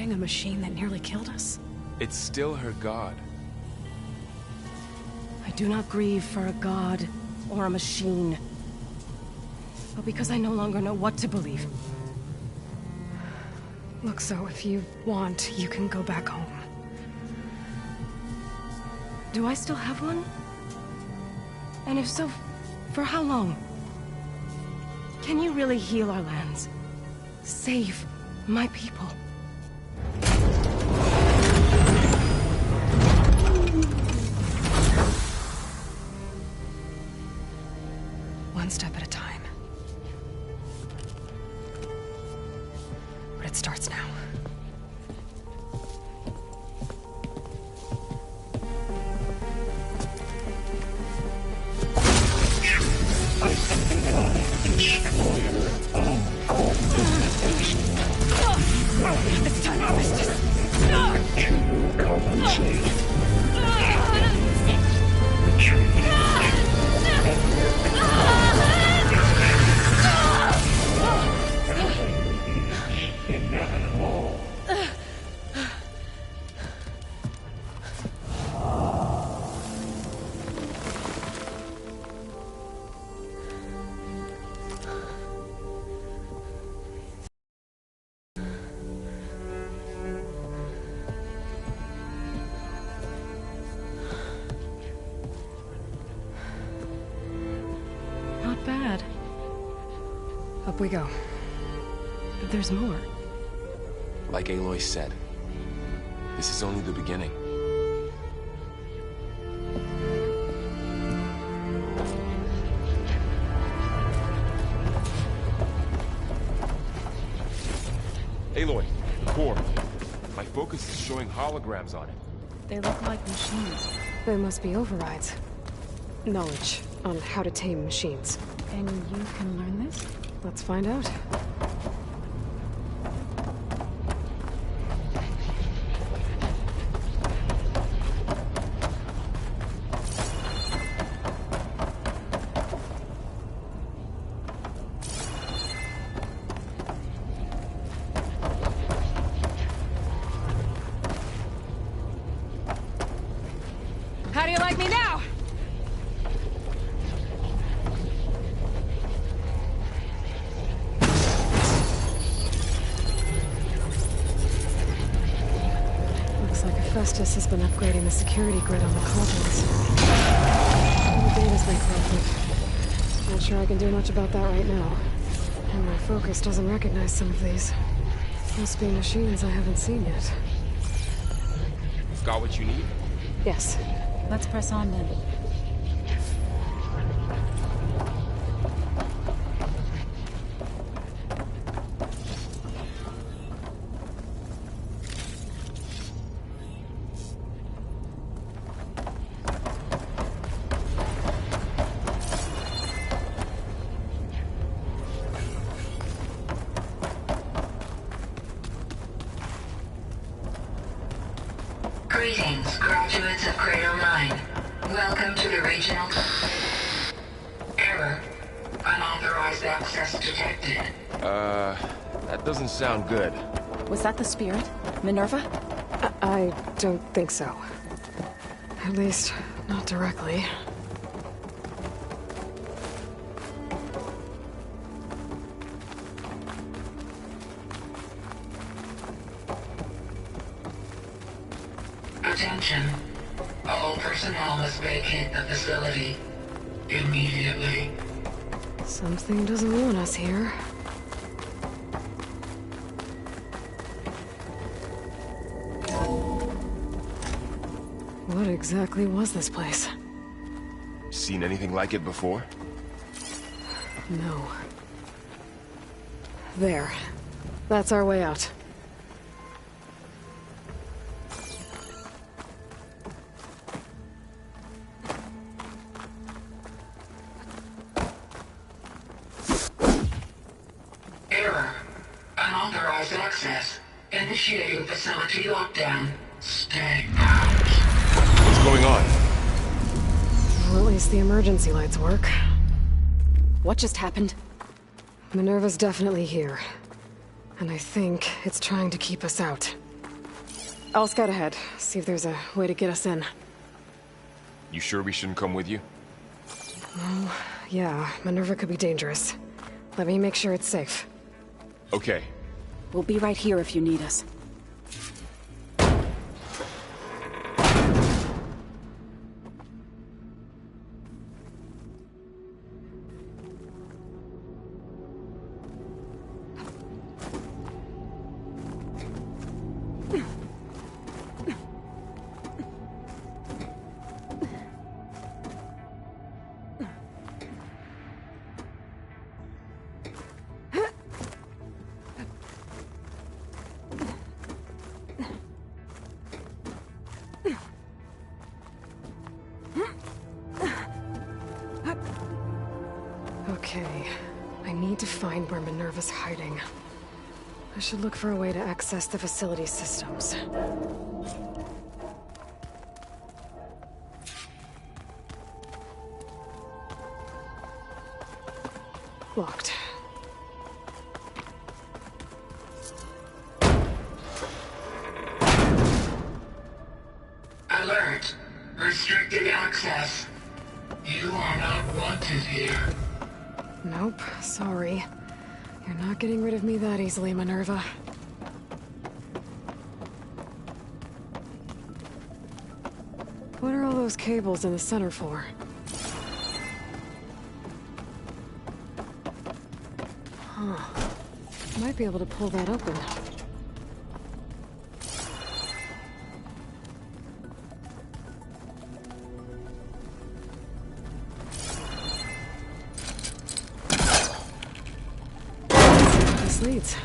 fighting a machine that nearly killed us? It's still her god. I do not grieve for a god or a machine, but because I no longer know what to believe. Look, so if you want, you can go back home. Do I still have one? And if so, for how long? Can you really heal our lands? Save my people? One step at a time. But it starts now. It's time to compensate. Inevitable. Not bad. Up we go. But there's more. Like Aloy said, this is only the beginning. Aloy, core. My focus is showing holograms on it. They look like machines. There must be overrides. Knowledge on how to tame machines. And you can learn this? Let's find out. How do you like me now? Looks like Hephaestus has been upgrading the security grid on the cauldrons. The data's been corrupted. Not sure I can do much about that right now. And my focus doesn't recognize some of these. Must be machines I haven't seen yet. Got what you need? Yes. Let's press on then. Greetings, graduates of Cradle 9. Welcome to the regional... Error. Unauthorized access detected. That doesn't sound good. Was that the spirit? Minerva? I don't think so. At least, not directly. Attention. All personnel must vacate the facility immediately. Something doesn't want us here. What exactly was this place? Seen anything like it before? No. There. That's our way out. Error. Unauthorized access. Initiating facility lockdown. Stay out. What's going on? Well, at least the emergency lights work. What just happened? Minerva's definitely here. And I think it's trying to keep us out. I'll scout ahead, see if there's a way to get us in. You sure we shouldn't come with you? Oh, yeah, Minerva could be dangerous. Let me make sure it's safe. Okay. We'll be right here if you need us. Okay, I need to find where Minerva's hiding. I should look for a way to access the facility systems. Locked. Alert! Restricted access. You are not wanted here. Nope, sorry. You're not getting rid of me that easily, Minerva. What are all those cables in the center for? Huh. Might be able to pull that open. This leads.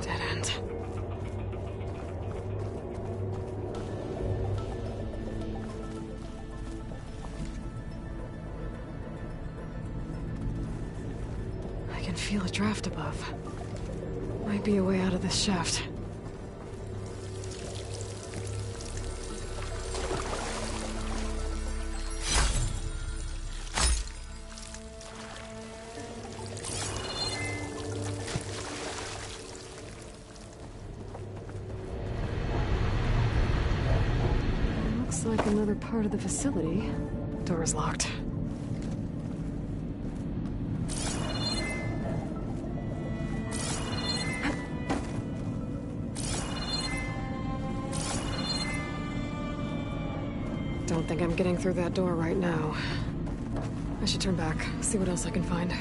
Dead end. I can feel a draft above. Might be a way out of this shaft. Looks like another part of the facility. Door's locked. Don't think I'm getting through that door right now. I should turn back, see what else I can find.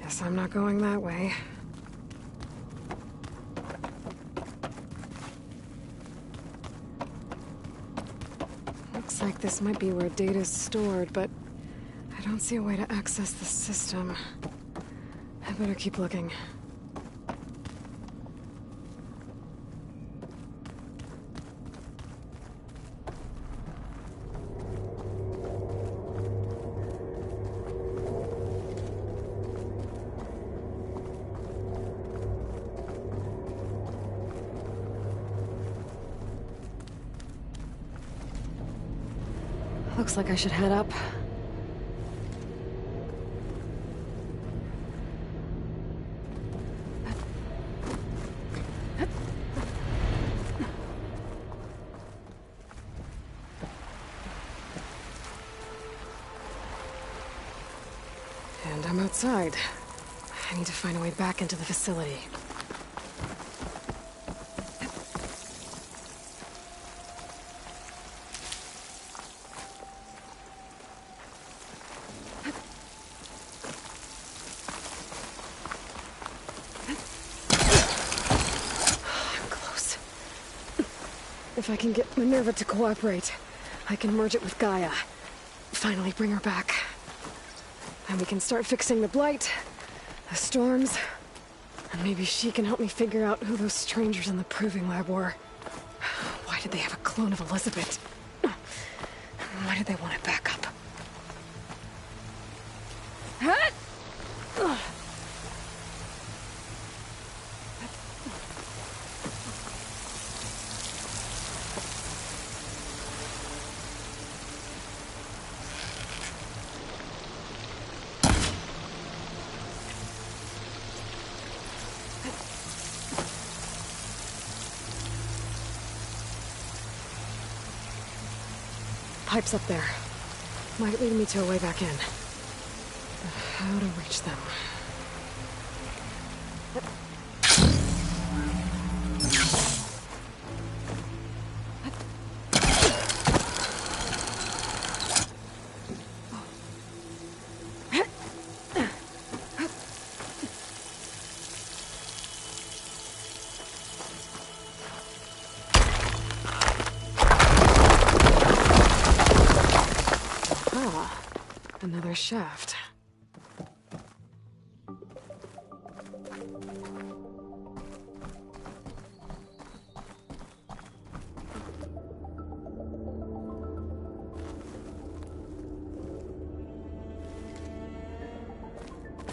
Guess I'm not going that way. Looks like this might be where data's stored, but I don't see a way to access the system. I better keep looking. Looks like I should head up. And I'm outside. I need to find a way back into the facility. I'm close. If I can get Minerva to cooperate, I can merge it with Gaia. Finally bring her back. And we can start fixing the Blight, the storms, and maybe she can help me figure out who those strangers in the Proving Lab were. Why did they have a clone of Elizabeth? Why did they want it back up? Pipes up there. Might lead me to a way back in. But how to reach them? Another shaft.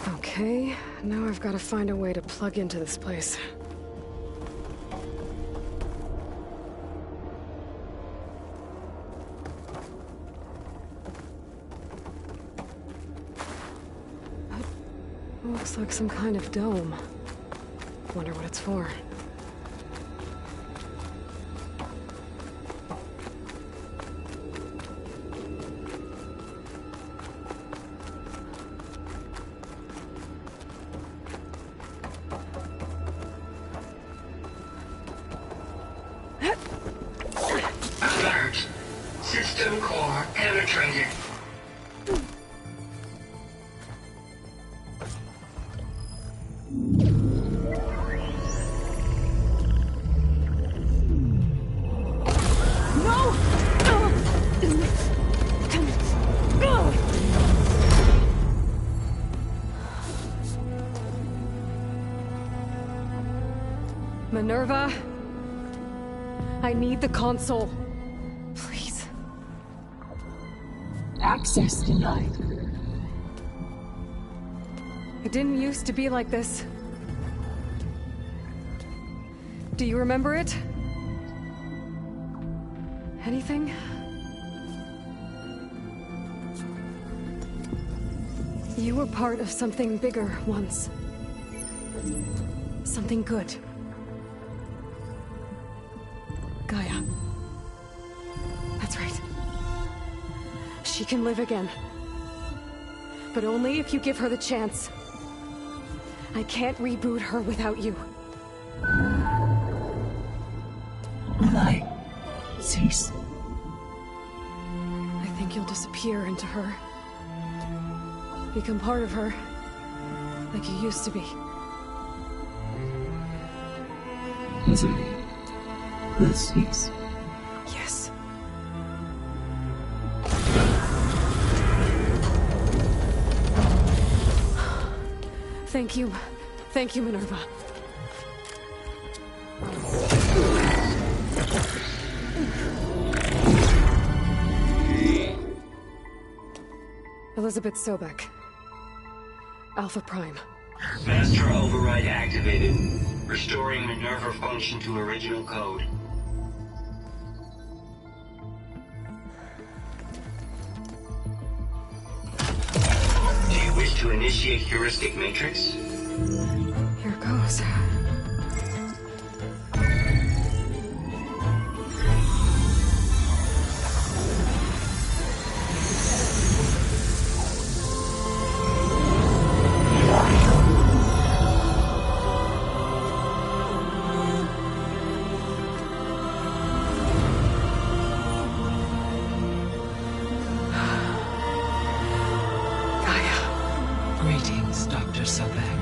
Okay, now I've got to find a way to plug into this place. Looks like some kind of dome. Wonder what it's for. Alert! System core penetrated. Minerva, I need the console. Please. Access denied. It didn't used to be like this. Do you remember it? Anything? You were part of something bigger once. Something good. Gaia. That's right. She can live again. But only if you give her the chance. I can't reboot her without you. Lie. Cease. I think you'll disappear into her. Become part of her. Like you used to be. Misery. The cease. Yes. Thank you. Thank you, Minerva. Elizabeth Sobek. Alpha Prime. Master override activated. Restoring Minerva function to original code. Do you wish to initiate heuristic matrix? Here goes. Greetings, Dr. Sobek.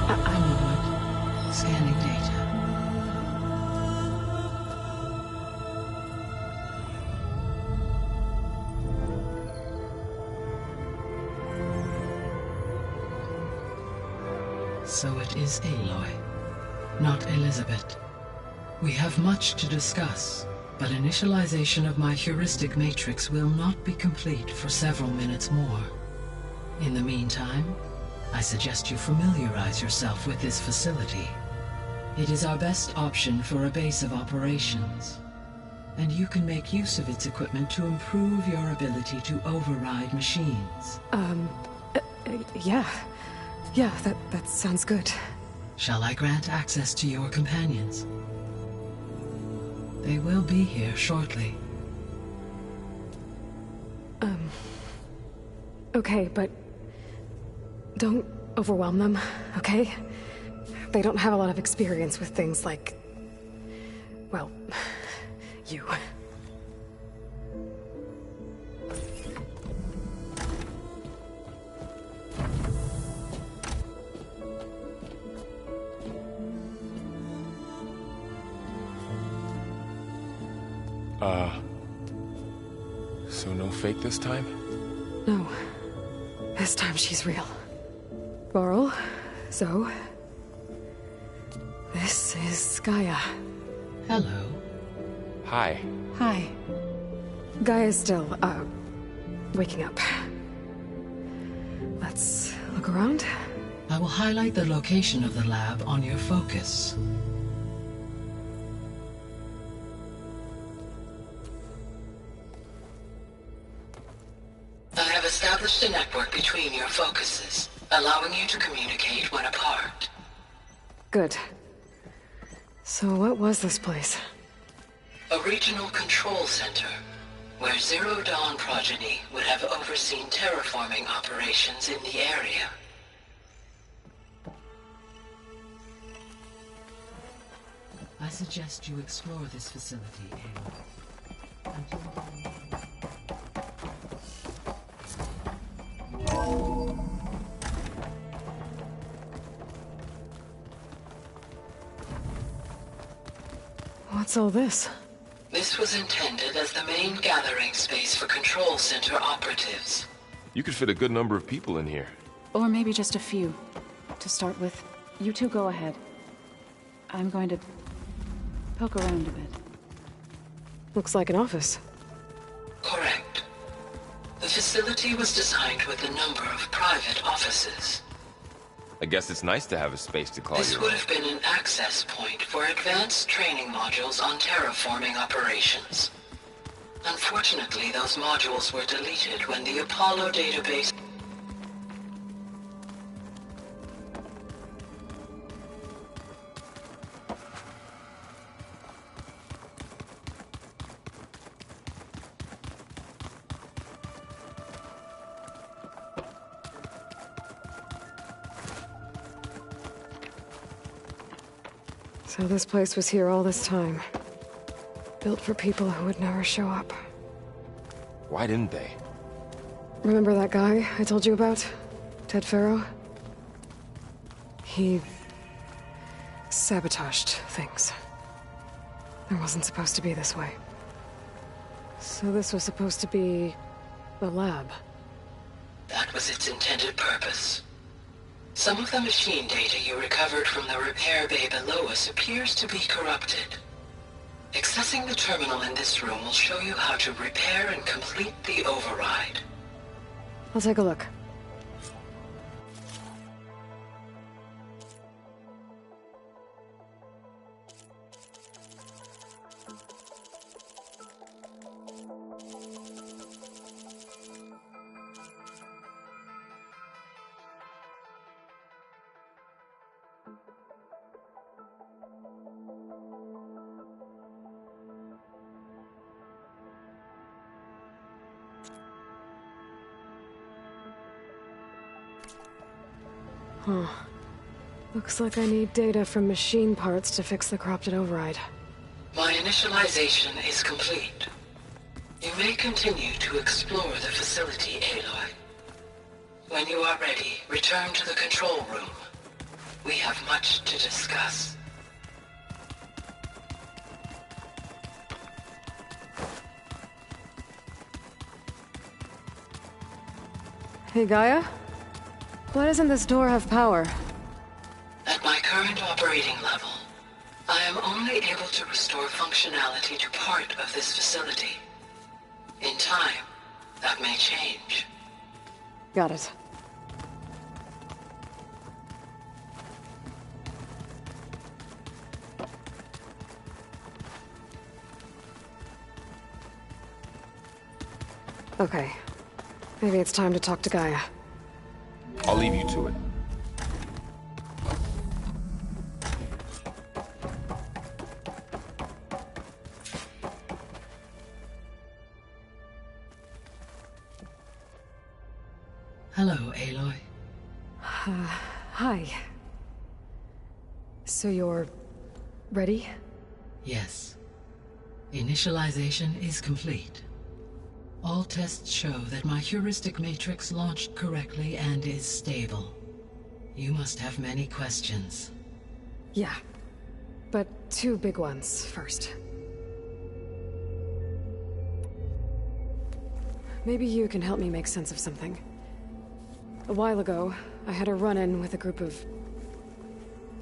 A moment. Scanning data. So it is Aloy, not Elizabeth. We have much to discuss, but initialization of my heuristic matrix will not be complete for several minutes more. In the meantime, I suggest you familiarize yourself with this facility. It is our best option for a base of operations, and you can make use of its equipment to improve your ability to override machines. Yeah. Yeah, that sounds good. Shall I grant access to your companions? They will be here shortly. Okay, but don't overwhelm them, okay? They don't have a lot of experience with things like, well, you. So no fake this time? No. This time she's real. Varl, Zoe. This is Gaia. Hello. Hi. Hi. Gaia's still, waking up. Let's look around. I will highlight the location of the lab on your focus. I have established a network between your focuses, allowing you to communicate when apart. Good. So what was this place? A regional control center, where Zero Dawn progeny would have overseen terraforming operations in the area. I suggest you explore this facility, Aloy. What's all this? This was intended as the main gathering space for control center operatives. You could fit a good number of people in here. Or maybe just a few. To start with, you two go ahead. I'm going to poke around a bit. Looks like an office. Correct. The facility was designed with a number of private offices. I guess it's nice to have a space to call This your would own. have been an access point for advanced training modules on terraforming operations. Unfortunately, those modules were deleted when the Apollo database... So this place was here all this time. Built for people who would never show up. Why didn't they? Remember that guy I told you about? Ted Faro? He sabotaged things. It wasn't supposed to be this way. So this was supposed to be the lab. That was its intended purpose. Some of the machine data you recovered from the repair bay below us appears to be corrupted. Accessing the terminal in this room will show you how to repair and complete the override. I'll take a look. Huh. Looks like I need data from machine parts to fix the corrupted override. My initialization is complete. You may continue to explore the facility, Aloy. When you are ready, return to the control room. We have much to discuss. Hey, Gaia? Why doesn't this door have power? At my current operating level, I am only able to restore functionality to part of this facility. In time, that may change. Got it. Okay. Maybe it's time to talk to Gaia. I'll leave you to it. Hello, Aloy. Hi. So you're... ready? Yes. Initialization is complete. All tests show that my heuristic matrix launched correctly and is stable. You must have many questions. Yeah. But 2 big ones first. Maybe you can help me make sense of something. A while ago, I had a run-in with a group of...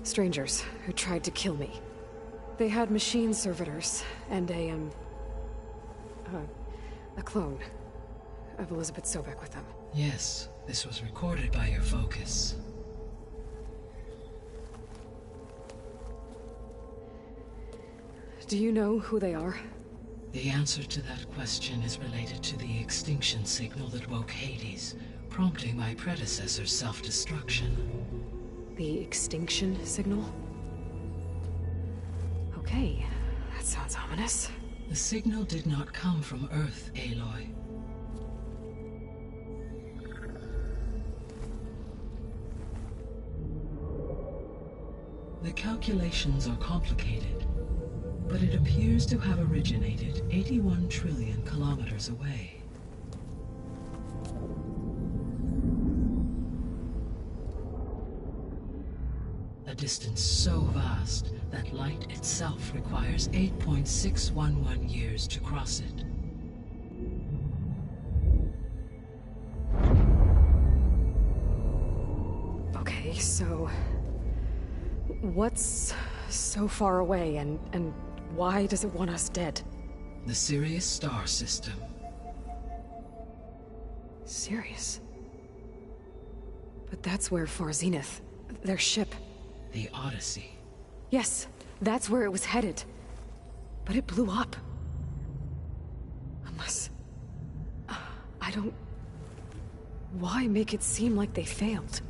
strangers who tried to kill me. They had machine servitors and a clone of Elizabeth Sobek with them. Yes, this was recorded by your focus. Do you know who they are? The answer to that question is related to the extinction signal that woke Hades, prompting my predecessor's self-destruction. The extinction signal? Okay, that sounds ominous. The signal did not come from Earth, Aloy. The calculations are complicated, but it appears to have originated 81 trillion kilometers away. A distance so vast that light itself requires 8.611 years to cross it. Okay, so... what's so far away, and why does it want us dead? The Sirius star system. Sirius? But that's where Far Zenith, their ship... The Odyssey. Yes, that's where it was headed. But it blew up. Unless... I don't... Why make it seem like they failed?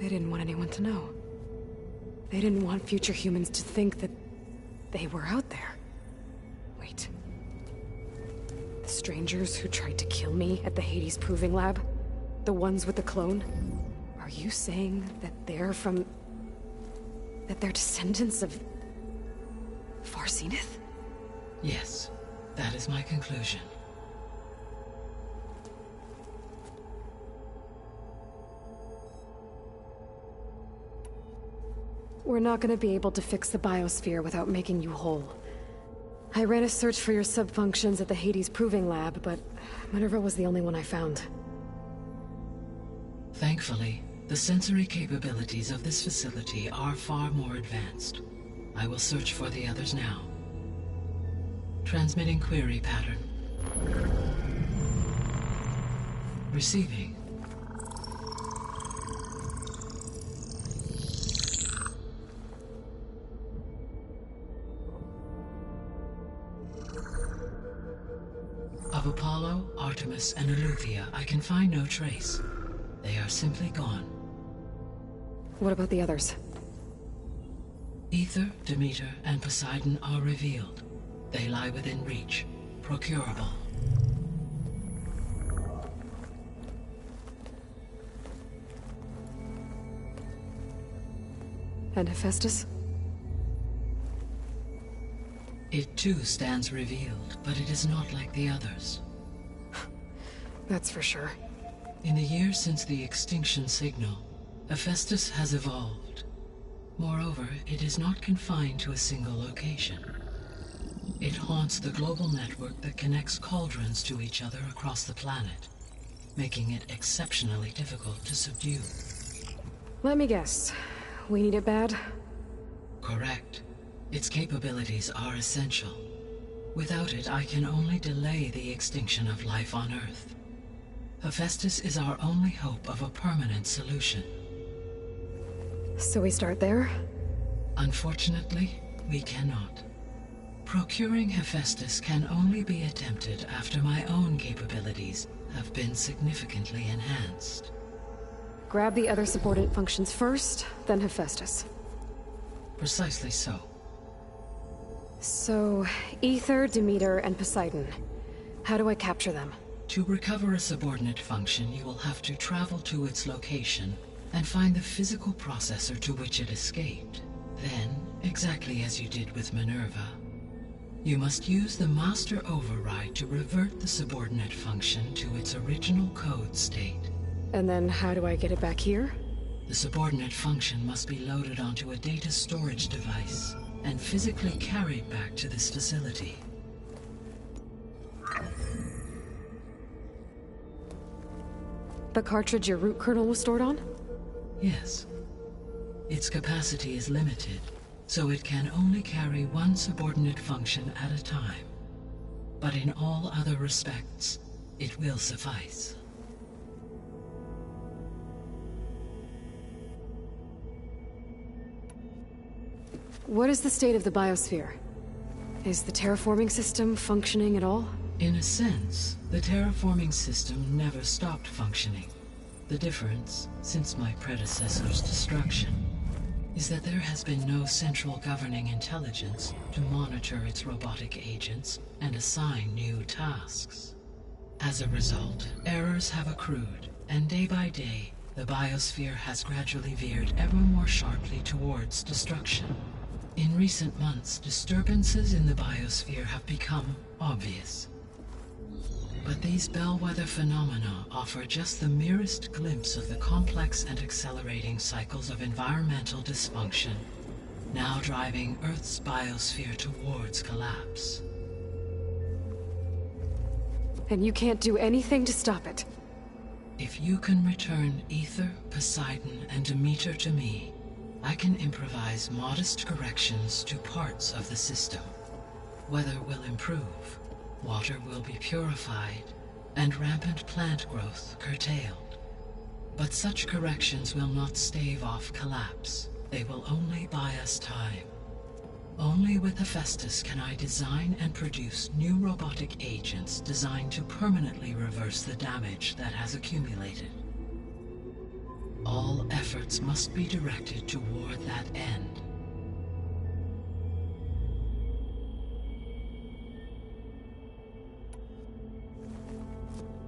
They didn't want anyone to know. They didn't want future humans to think that they were out there. Wait. The strangers who tried to kill me at the Hades Proving Lab? The ones with the clone? Are you saying that they're from... that they're descendants of... Far Zenith? Yes, that is my conclusion. We're not gonna be able to fix the biosphere without making you whole. I ran a search for your subfunctions at the Hades Proving Lab, but Minerva was the only one I found. Thankfully, the sensory capabilities of this facility are far more advanced. I will search for the others now. Transmitting query pattern. Receiving. Of Apollo, Artemis, and Eleuthia, I can find no trace. They are simply gone. What about the others? Aether, Demeter, and Poseidon are revealed. They lie within reach, procurable. And Hephaestus? It too stands revealed, but it is not like the others. That's for sure. In the years since the extinction signal, Hephaestus has evolved. Moreover, it is not confined to a single location. It haunts the global network that connects cauldrons to each other across the planet, making it exceptionally difficult to subdue. Let me guess. We need it bad? Correct. Its capabilities are essential. Without it, I can only delay the extinction of life on Earth. Hephaestus is our only hope of a permanent solution. So we start there? Unfortunately, we cannot. Procuring Hephaestus can only be attempted after my own capabilities have been significantly enhanced. Grab the other subordinate functions first, then Hephaestus. Precisely so. So, Aether, Demeter, and Poseidon. How do I capture them? To recover a subordinate function, you will have to travel to its location and find the physical processor to which it escaped. Then, exactly as you did with Minerva, you must use the master override to revert the subordinate function to its original code state. And then how do I get it back here? The subordinate function must be loaded onto a data storage device and physically carried back to this facility. The cartridge your root kernel was stored on? Yes. Its capacity is limited, so it can only carry one subordinate function at a time. But in all other respects, it will suffice. What is the state of the biosphere? Is the terraforming system functioning at all? In a sense, the terraforming system never stopped functioning. The difference, since my predecessor's destruction, is that there has been no central governing intelligence to monitor its robotic agents and assign new tasks. As a result, errors have accrued, and day by day, the biosphere has gradually veered ever more sharply towards destruction. In recent months, disturbances in the biosphere have become obvious. But these bellwether phenomena offer just the merest glimpse of the complex and accelerating cycles of environmental dysfunction, now driving Earth's biosphere towards collapse. And you can't do anything to stop it? If you can return Aether, Poseidon, and Demeter to me, I can improvise modest corrections to parts of the system. Weather will improve, water will be purified, and rampant plant growth curtailed. But such corrections will not stave off collapse. They will only buy us time. Only with Hephaestus can I design and produce new robotic agents designed to permanently reverse the damage that has accumulated. All efforts must be directed toward that end.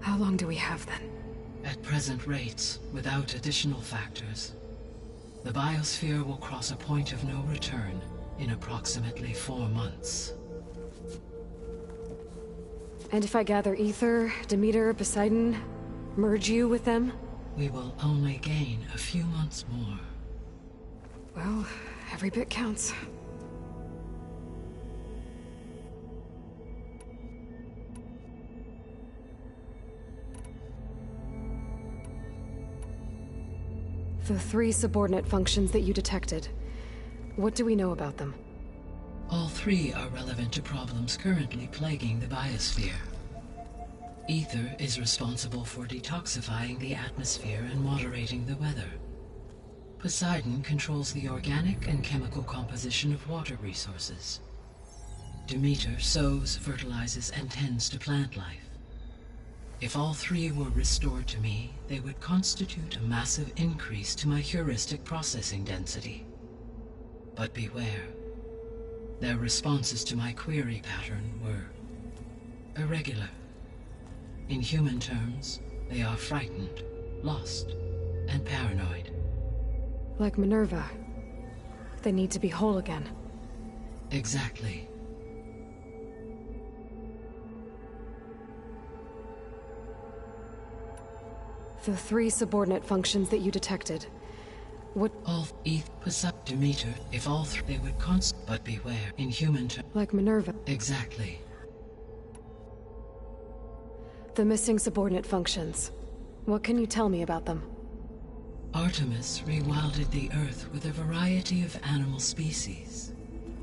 How long do we have then? At present rates, without additional factors, the biosphere will cross a point of no return in approximately 4 months. And if I gather Aether, Demeter, Poseidon, merge you with them? We will only gain a few months more. Well, every bit counts. The 3 subordinate functions that you detected. What do we know about them? All 3 are relevant to problems currently plaguing the biosphere. Aether is responsible for detoxifying the atmosphere and moderating the weather. Poseidon controls the organic and chemical composition of water resources. Demeter sows, fertilizes, and tends to plant life. If all 3 were restored to me, they would constitute a massive increase to my heuristic processing density. But beware. Their responses to my query pattern were irregular. In human terms, they are frightened, lost, and paranoid. Like Minerva. They need to be whole again. Exactly. The 3 subordinate functions that you detected. What... All was up Demeter. If all 3 they would but beware. In human terms. Like Minerva. Exactly. The missing subordinate functions. What can you tell me about them? Artemis rewilded the Earth with a variety of animal species.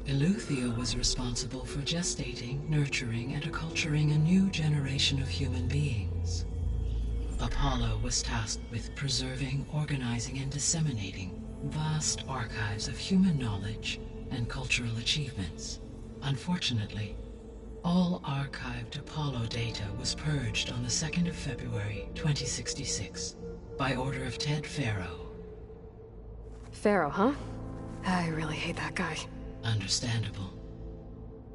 Eleuthia was responsible for gestating, nurturing, and acculturating a new generation of human beings. Apollo was tasked with preserving, organizing, and disseminating vast archives of human knowledge and cultural achievements. Unfortunately, all archived Apollo data was purged on the 2nd of February, 2066, by order of Ted Faro. Faro, huh? I really hate that guy. Understandable.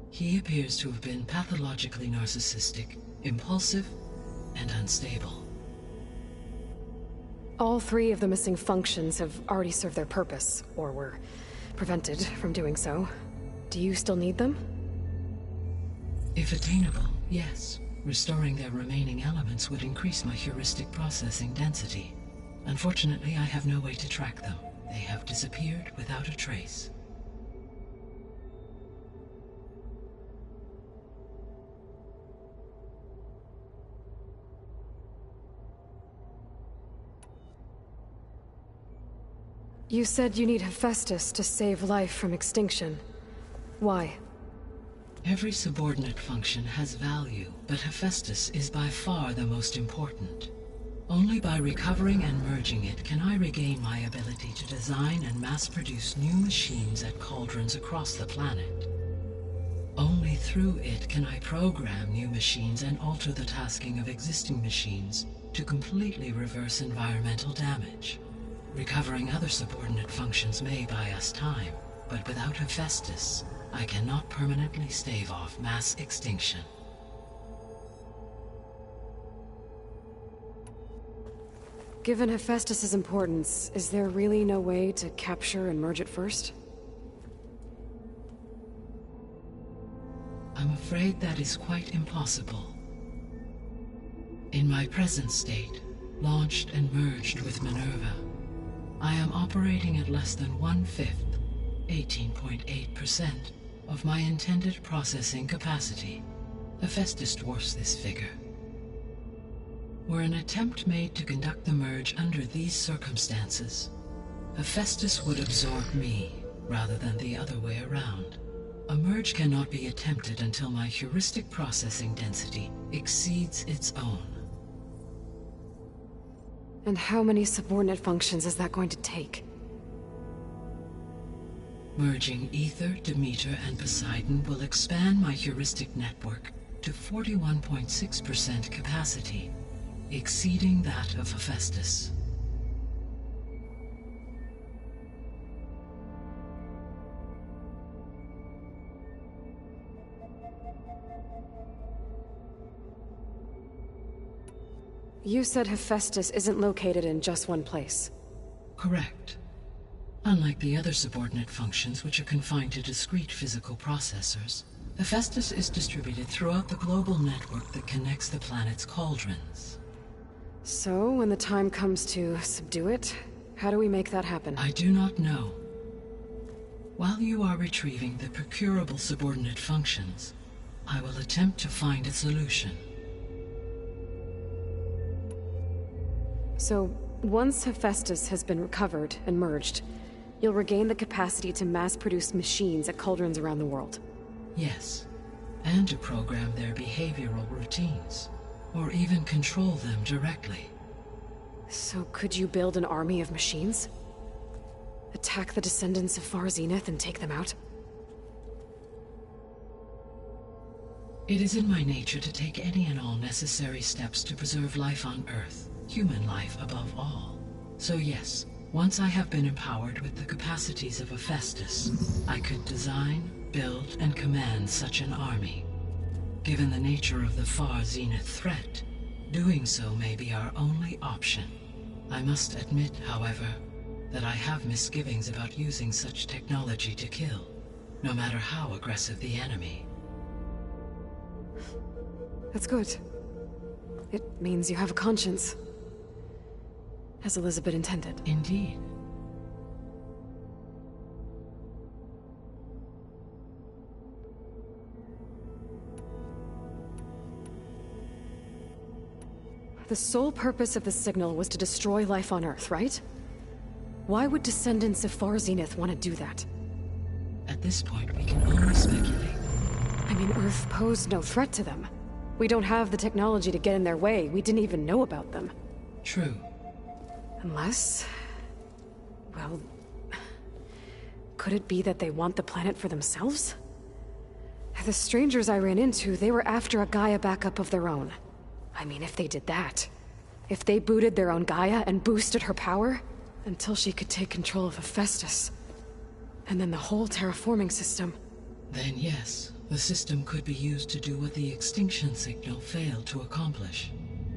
He appears to have been pathologically narcissistic, impulsive, and unstable. All 3 of the missing functions have already served their purpose, or were prevented from doing so. Do you still need them? If attainable, yes. Restoring their remaining elements would increase my heuristic processing density. Unfortunately, I have no way to track them. They have disappeared without a trace. You said you need Hephaestus to save life from extinction. Why? Every subordinate function has value, but Hephaestus is by far the most important. Only by recovering and merging it can I regain my ability to design and mass-produce new machines at cauldrons across the planet. Only through it can I program new machines and alter the tasking of existing machines to completely reverse environmental damage. Recovering other subordinate functions may buy us time, but without Hephaestus, I cannot permanently stave off mass extinction. Given Hephaestus's importance, is there really no way to capture and merge it first? I'm afraid that is quite impossible. In my present state, launched and merged with Minerva, I am operating at less than 1/5, 18.8%, of my intended processing capacity. Hephaestus dwarfs this figure. Were an attempt made to conduct the merge under these circumstances, Hephaestus would absorb me, rather than the other way around. A merge cannot be attempted until my heuristic processing density exceeds its own. And how many subordinate functions is that going to take? Merging Ether, Demeter, and Poseidon will expand my heuristic network to 41.6% capacity, exceeding that of Hephaestus. You said Hephaestus isn't located in just one place. Correct. Unlike the other subordinate functions, which are confined to discrete physical processors, Hephaestus is distributed throughout the global network that connects the planet's cauldrons. So, when the time comes to subdue it, how do we make that happen? I do not know. While you are retrieving the procurable subordinate functions, I will attempt to find a solution. So, once Hephaestus has been recovered and merged, you'll regain the capacity to mass-produce machines at cauldrons around the world. Yes, and to program their behavioral routines, or even control them directly. So could you build an army of machines? Attack the descendants of Far Zenith and take them out? It is in my nature to take any and all necessary steps to preserve life on Earth, human life above all. So yes, once I have been empowered with the capacities of Hephaestus, I could design, build, and command such an army. Given the nature of the Far Zenith threat, doing so may be our only option. I must admit, however, that I have misgivings about using such technology to kill, no matter how aggressive the enemy. That's good. It means you have a conscience. As Elizabeth intended. Indeed. The sole purpose of the signal was to destroy life on Earth, right? Why would descendants of Far Zenith want to do that? At this point, we can only speculate. I mean, Earth posed no threat to them. We don't have the technology to get in their way. We didn't even know about them. True. Unless... well... could it be that they want the planet for themselves? The strangers I ran into, they were after a Gaia backup of their own. I mean, if they did that... if they booted their own Gaia and boosted her power... until she could take control of Hephaestus. And then the whole terraforming system. Then yes, the system could be used to do what the extinction signal failed to accomplish.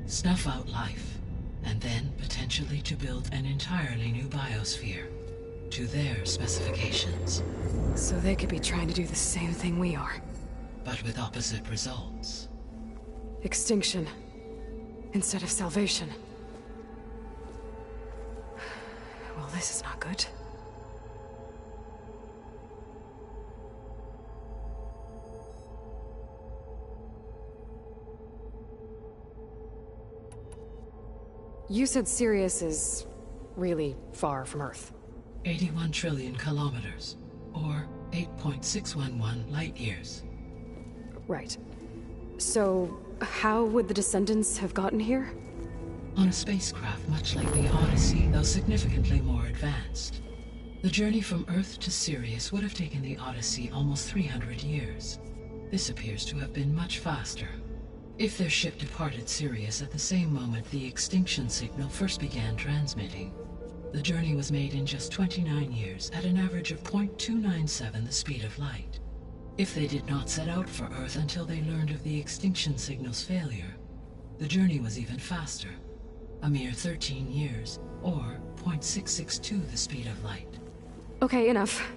Snuff out life, and then potentially to build an entirely new biosphere. To their specifications. So they could be trying to do the same thing we are. But with opposite results. Extinction. Instead of salvation. Well, this is not good. You said Sirius is really far from Earth. 81 trillion kilometers, or 8.611 light years. Right. So, how would the Descendants have gotten here? On a spacecraft much like the Odyssey, though significantly more advanced. The journey from Earth to Sirius would have taken the Odyssey almost 300 years. This appears to have been much faster. If their ship departed Sirius at the same moment the extinction signal first began transmitting, the journey was made in just 29 years at an average of 0.297 the speed of light. If they did not set out for Earth until they learned of the extinction signal's failure, the journey was even faster. A mere 13 years, or 0.662 the speed of light. Okay, enough.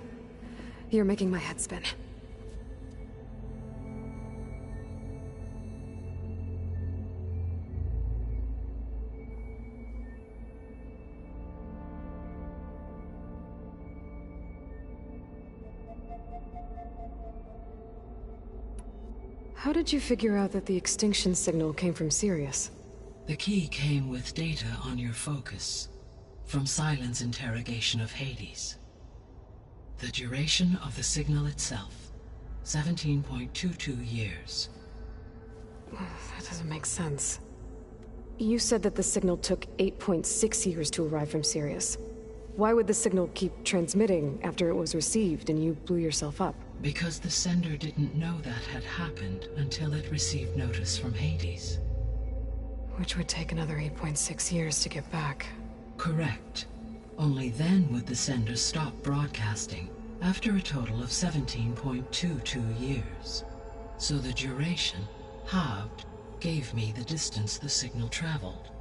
You're making my head spin. How did you figure out that the extinction signal came from Sirius? The key came with data on your focus, from Silent's interrogation of Hades. The duration of the signal itself, 17.22 years. That doesn't make sense. You said that the signal took 8.6 years to arrive from Sirius. Why would the signal keep transmitting after it was received and you blew yourself up? Because the sender didn't know that had happened until it received notice from Hades. Which would take another 8.6 years to get back. Correct. Only then would the sender stop broadcasting, after a total of 17.22 years. So the duration, halved, gave me the distance the signal traveled.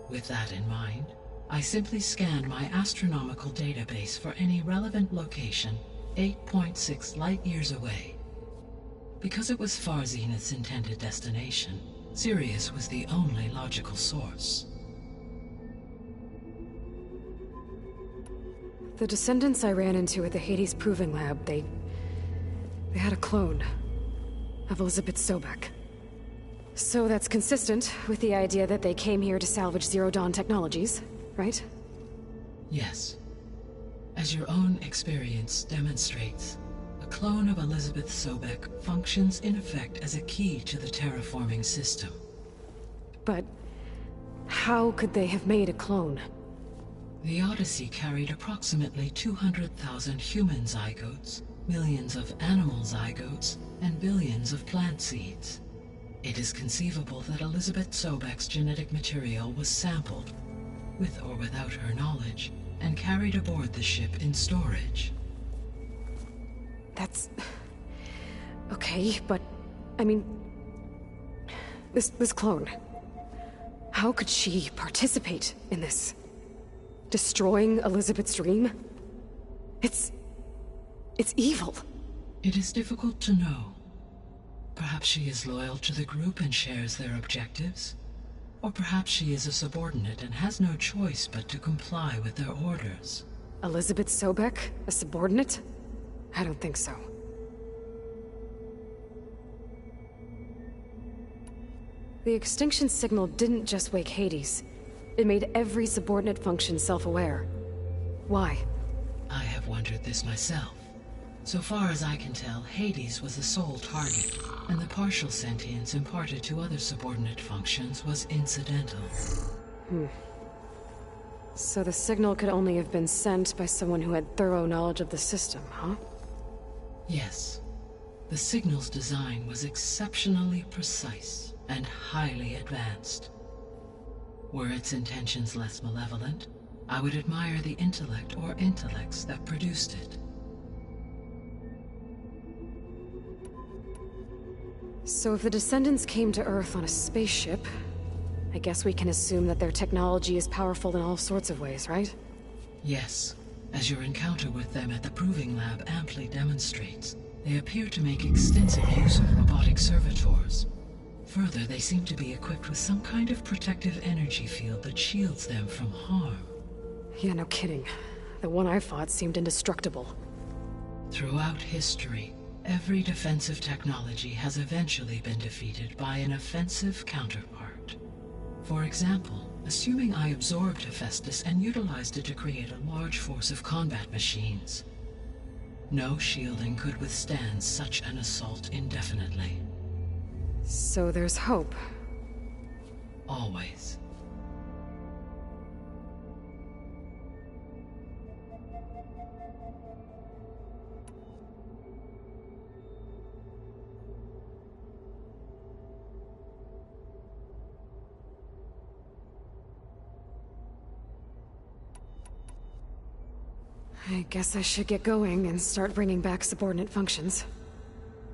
With that in mind, I simply scanned my astronomical database for any relevant location 8.6 light-years away. Because it was Far Zenith's intended destination, Sirius was the only logical source. The Descendants I ran into at the Hades Proving Lab, they had a clone of Elizabeth Sobek. So that's consistent with the idea that they came here to salvage Zero Dawn technologies, right? Yes. As your own experience demonstrates, a clone of Elizabeth Sobek functions in effect as a key to the terraforming system. But how could they have made a clone? The Odyssey carried approximately 200,000 human zygotes, millions of animal zygotes, and billions of plant seeds. It is conceivable that Elizabeth Sobek's genetic material was sampled, with or without her knowledge, and carried aboard the ship in storage. That's... okay, but... I mean... This clone... how could she participate in this? Destroying Elizabeth's dream? It's evil. It is difficult to know. Perhaps she is loyal to the group and shares their objectives. Or perhaps she is a subordinate and has no choice but to comply with their orders. Elizabeth Sobek? A subordinate? I don't think so. The extinction signal didn't just wake Hades. It made every subordinate function self-aware. Why? I have wondered this myself. So far as I can tell, Hades was the sole target, and the partial sentience imparted to other subordinate functions was incidental. So the signal could only have been sent by someone who had thorough knowledge of the system, huh? Yes. The signal's design was exceptionally precise and highly advanced. Were its intentions less malevolent, I would admire the intellect or intellects that produced it. So if the Descendants came to Earth on a spaceship, I guess we can assume that their technology is powerful in all sorts of ways, right? Yes. As your encounter with them at the Proving Lab amply demonstrates, they appear to make extensive use of robotic servitors. Further, they seem to be equipped with some kind of protective energy field that shields them from harm. Yeah, no kidding. The one I fought seemed indestructible. Throughout history, every defensive technology has eventually been defeated by an offensive counterpart. For example, assuming I absorbed Hephaestus and utilized it to create a large force of combat machines. No shielding could withstand such an assault indefinitely. So there's hope. Always. I guess I should get going and start bringing back subordinate functions.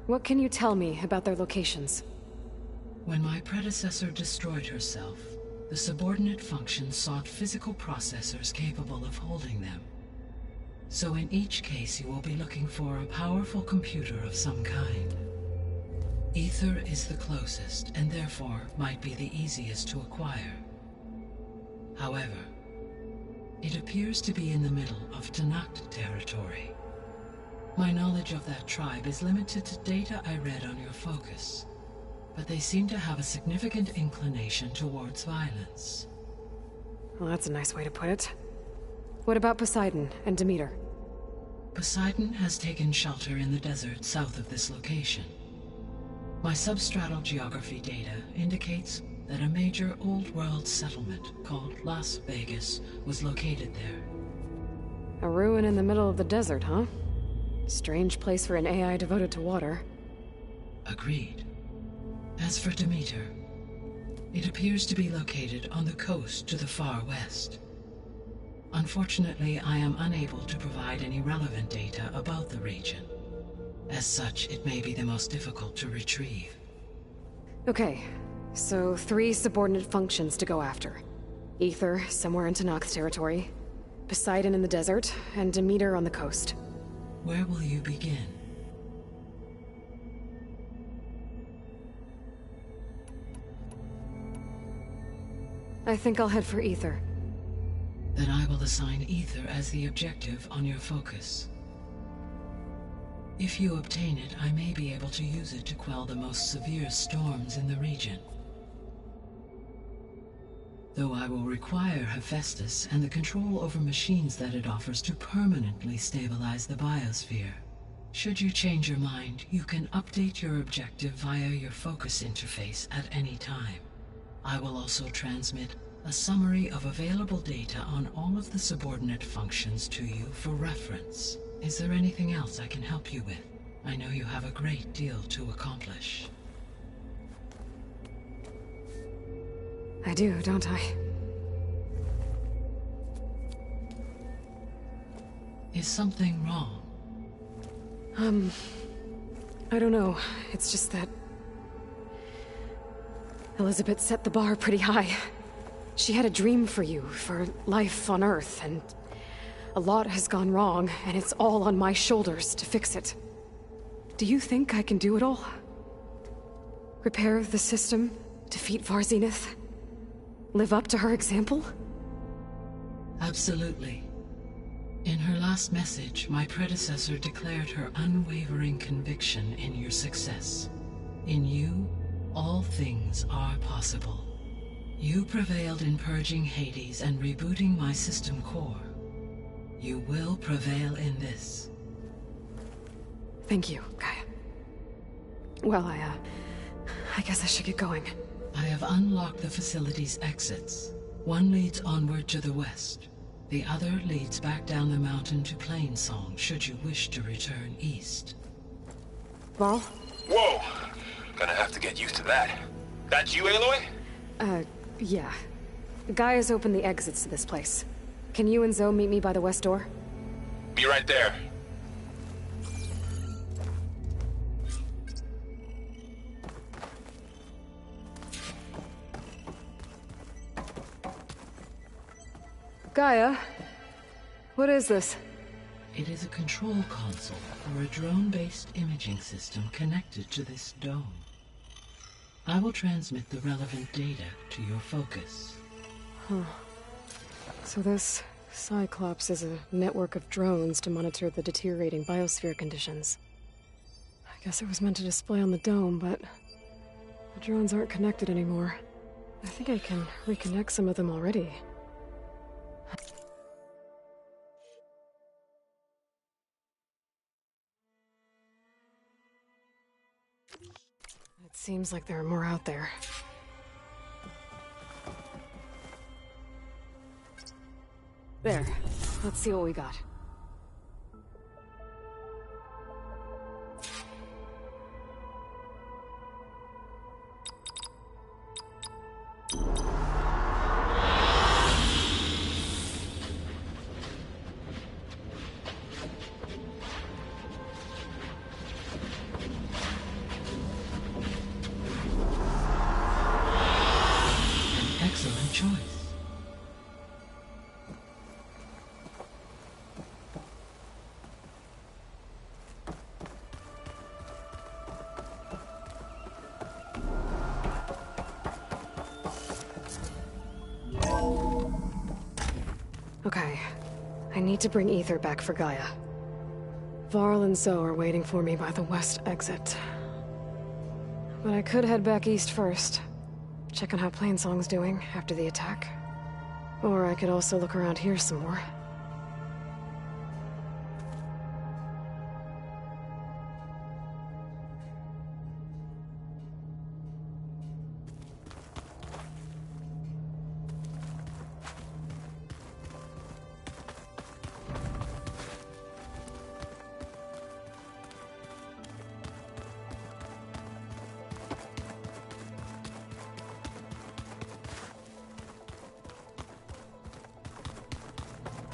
What can you tell me about their locations? When my predecessor destroyed herself, the subordinate functions sought physical processors capable of holding them. So in each case you will be looking for a powerful computer of some kind. Ether is the closest, and therefore might be the easiest to acquire. However, it appears to be in the middle of Tenakth territory. My knowledge of that tribe is limited to data I read on your focus, but they seem to have a significant inclination towards violence. Well, that's a nice way to put it. What about Poseidon and Demeter? Poseidon has taken shelter in the desert south of this location. My substratal geography data indicates that a major old-world settlement called Las Vegas was located there. A ruin in the middle of the desert, huh? Strange place for an AI devoted to water. Agreed. As for Demeter, it appears to be located on the coast to the far west. Unfortunately, I am unable to provide any relevant data about the region. As such, it may be the most difficult to retrieve. Okay, so 3 subordinate functions to go after. Ether, somewhere in Tenakth territory, Poseidon in the desert, and Demeter on the coast. Where will you begin? I think I'll head for Ether. Then I will assign Ether as the objective on your focus. If you obtain it, I may be able to use it to quell the most severe storms in the region. Though I will require Hephaestus and the control over machines that it offers to permanently stabilize the biosphere. Should you change your mind, you can update your objective via your focus interface at any time. I will also transmit a summary of available data on all of the subordinate functions to you for reference. Is there anything else I can help you with? I know you have a great deal to accomplish. I do, don't I? Is something wrong? I don't know. It's just that Elizabeth set the bar pretty high. She had a dream for you, for life on Earth, and a lot has gone wrong, and it's all on my shoulders to fix it. Do you think I can do it all? Repair the system? Defeat Var Zenith? live up to her example? Absolutely. In her last message, my predecessor declared her unwavering conviction in your success. In you, all things are possible. You prevailed in purging Hades and rebooting my system core. You will prevail in this. Thank you, Gaia. Well, I guess I should get going. I have unlocked the facility's exits. One leads onward to the west. The other leads back down the mountain to Plainsong, should you wish to return east. Varl? Whoa! Gonna have to get used to that. That's you, Aloy? Yeah. Gaia's opened the exits to this place. Can you and Zoe meet me by the west door? Be right there. Gaia, what is this? It is a control console for a drone-based imaging system connected to this dome. I will transmit the relevant data to your focus. Huh. So this Cyclops is a network of drones to monitor the deteriorating biosphere conditions. I guess it was meant to display on the dome, but the drones aren't connected anymore. I think I can reconnect some of them already. It seems like there are more out there. There. Let's see what we got. Excellent choice. Okay. I need to bring Ether back for Gaia. Varl and Zoe are waiting for me by the west exit. But I could head back east first. Check on how Plainsong's doing after the attack. Or I could also look around here some more.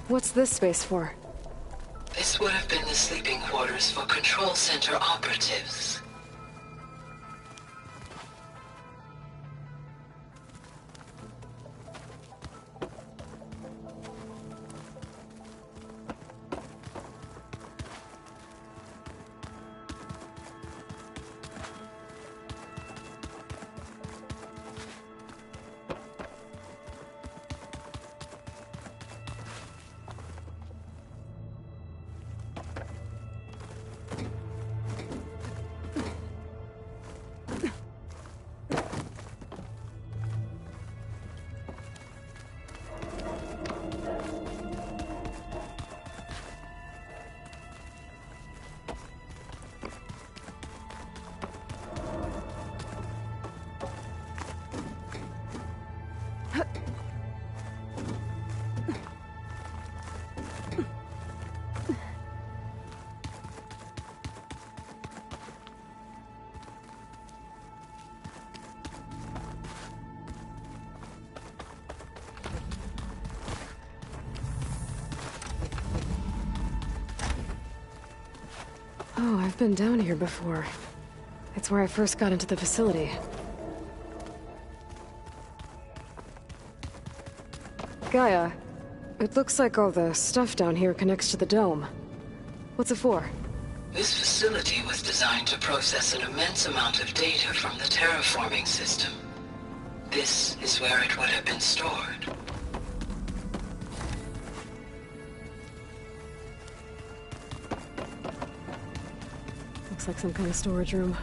What's this space for? This would have been the sleeping quarters for Control Center operatives. Oh, I've been down here before. It's where I first got into the facility. Gaia, it looks like all the stuff down here connects to the dome. What's it for? This facility was designed to process an immense amount of data from the terraforming system. This is where it would have been stored. Looks like some kind of storage room.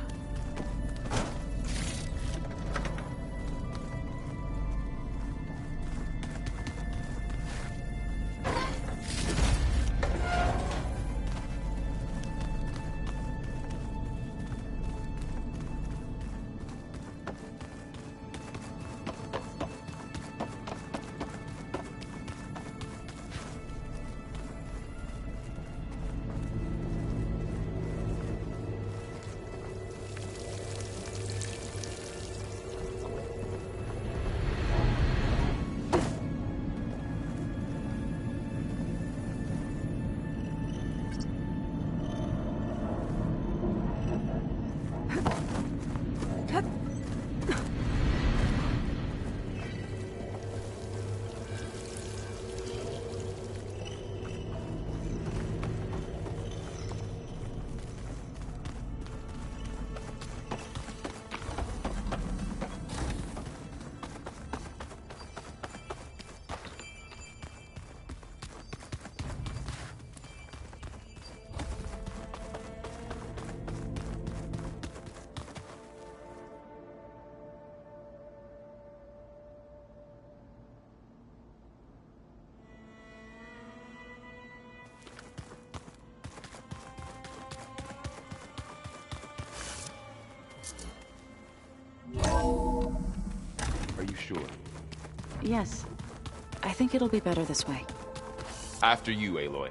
Are you sure? Yes. I think it'll be better this way. After you, Aloy.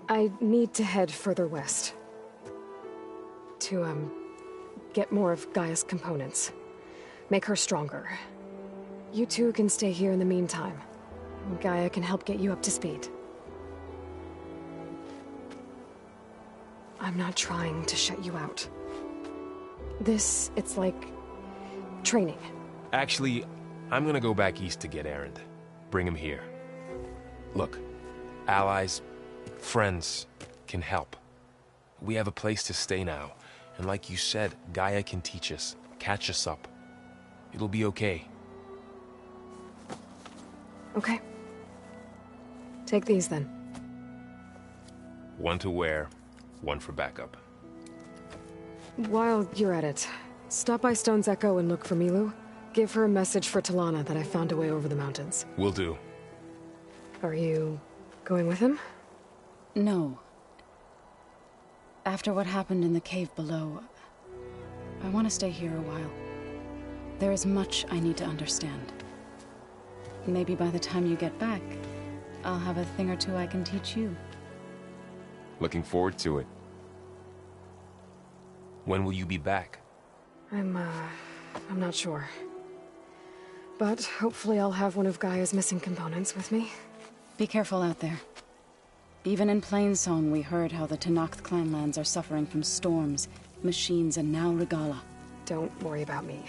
I need to head further west. To, get more of Gaia's components. Make her stronger. You two can stay here in the meantime. Gaia can help get you up to speed. I'm not trying to shut you out. It's like... training. Actually, I'm gonna go back east to get Erend. Bring him here. Look, allies, friends can help. We have a place to stay now. And like you said, Gaia can teach us, catch us up. It'll be okay. Okay. Take these then. One to wear, one for backup. While you're at it, stop by Stone's Echo and look for Milu. Give her a message for Talana that I found a way over the mountains. Will do. Are you going with him? No. After what happened in the cave below, I want to stay here a while. There is much I need to understand. Maybe by the time you get back, I'll have a thing or two I can teach you. Looking forward to it. When will you be back? I'm not sure. But hopefully I'll have one of Gaia's missing components with me. Be careful out there. Even in Plainsong, we heard how the Tenakth clanlands are suffering from storms, machines, and now Regalla. Don't worry about me.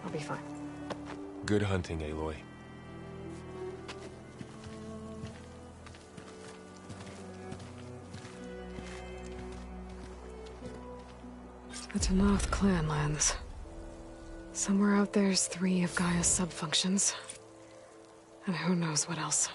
I'll be fine. Good hunting, Aloy. The Tenakth clanlands. Somewhere out there's 3 of Gaia's sub-functions. And who knows what else.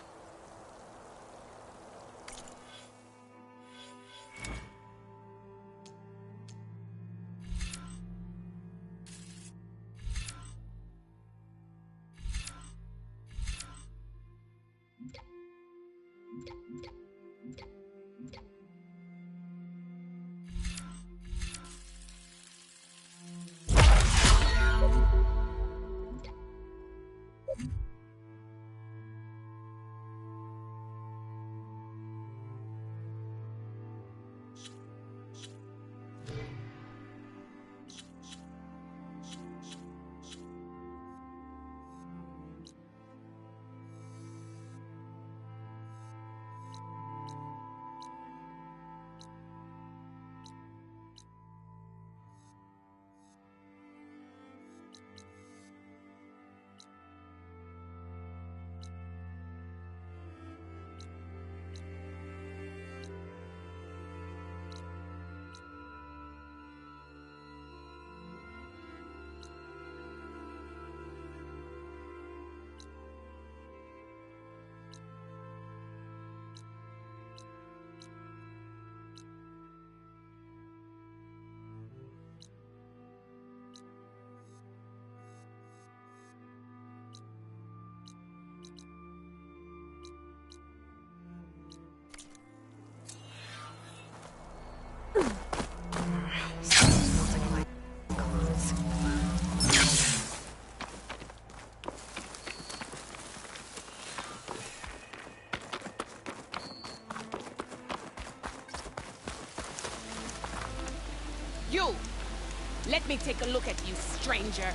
Let me take a look at you, stranger.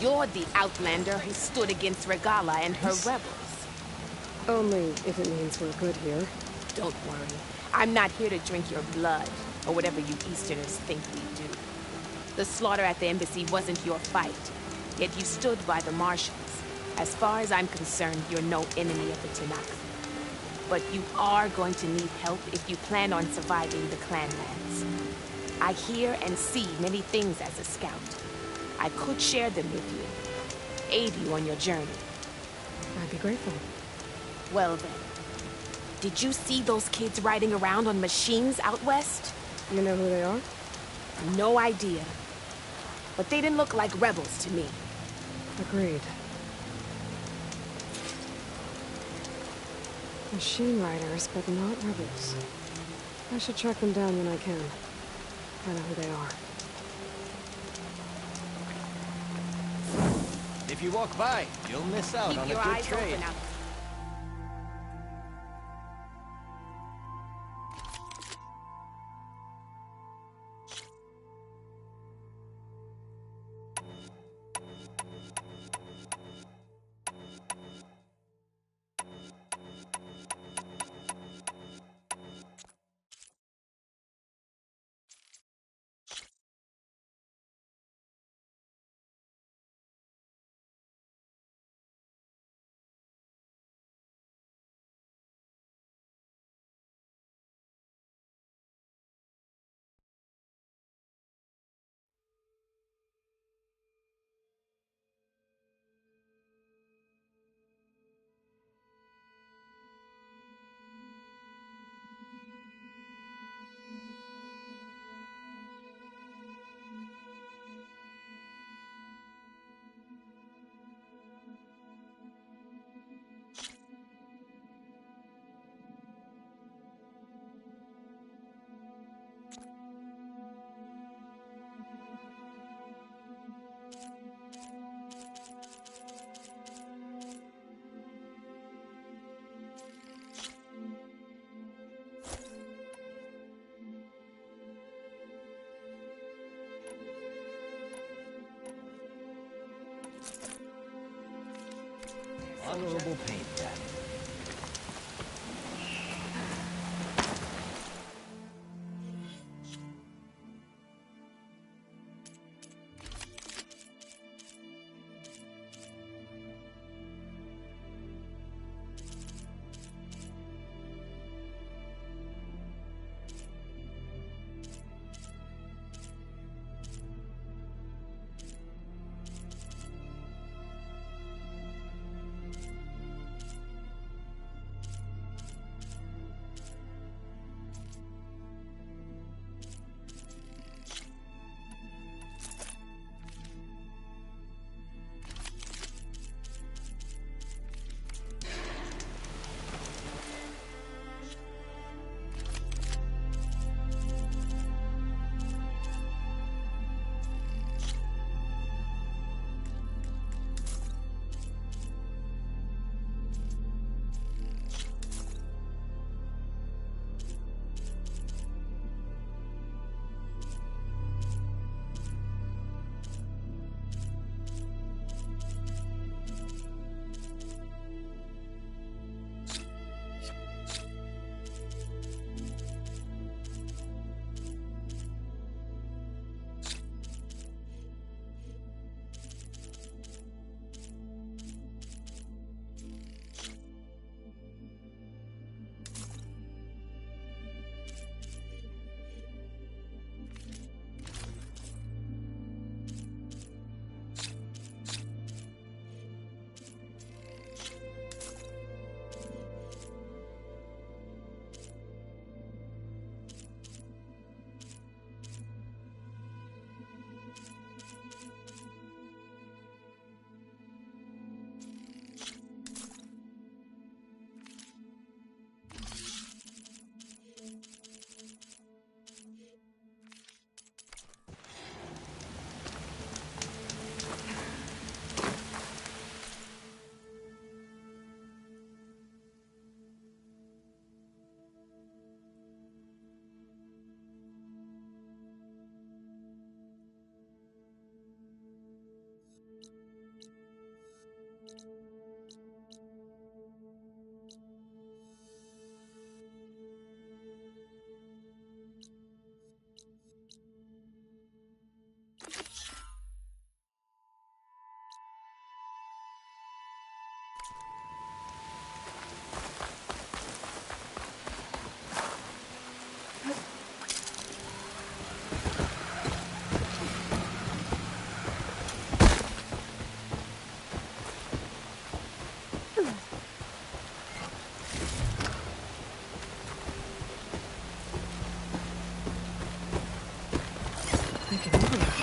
You're the outlander who stood against Regala and her rebels. Only if it means we're good here. Don't worry. I'm not here to drink your blood, or whatever you Easterners think we do. The slaughter at the embassy wasn't your fight, yet you stood by the marshals. As far as I'm concerned, you're no enemy of the Tenakth. But you are going to need help if you plan on surviving the clanlands. I hear and see many things as a scout. I could share them with you, aid you on your journey. I'd be grateful. Well then, did you see those kids riding around on machines out west? You know who they are? No idea. But they didn't look like rebels to me. Agreed. Machine riders, but not rebels. I should track them down when I can. I know who they are. If you walk by, you'll miss out on a Keep your good eyes trade. open out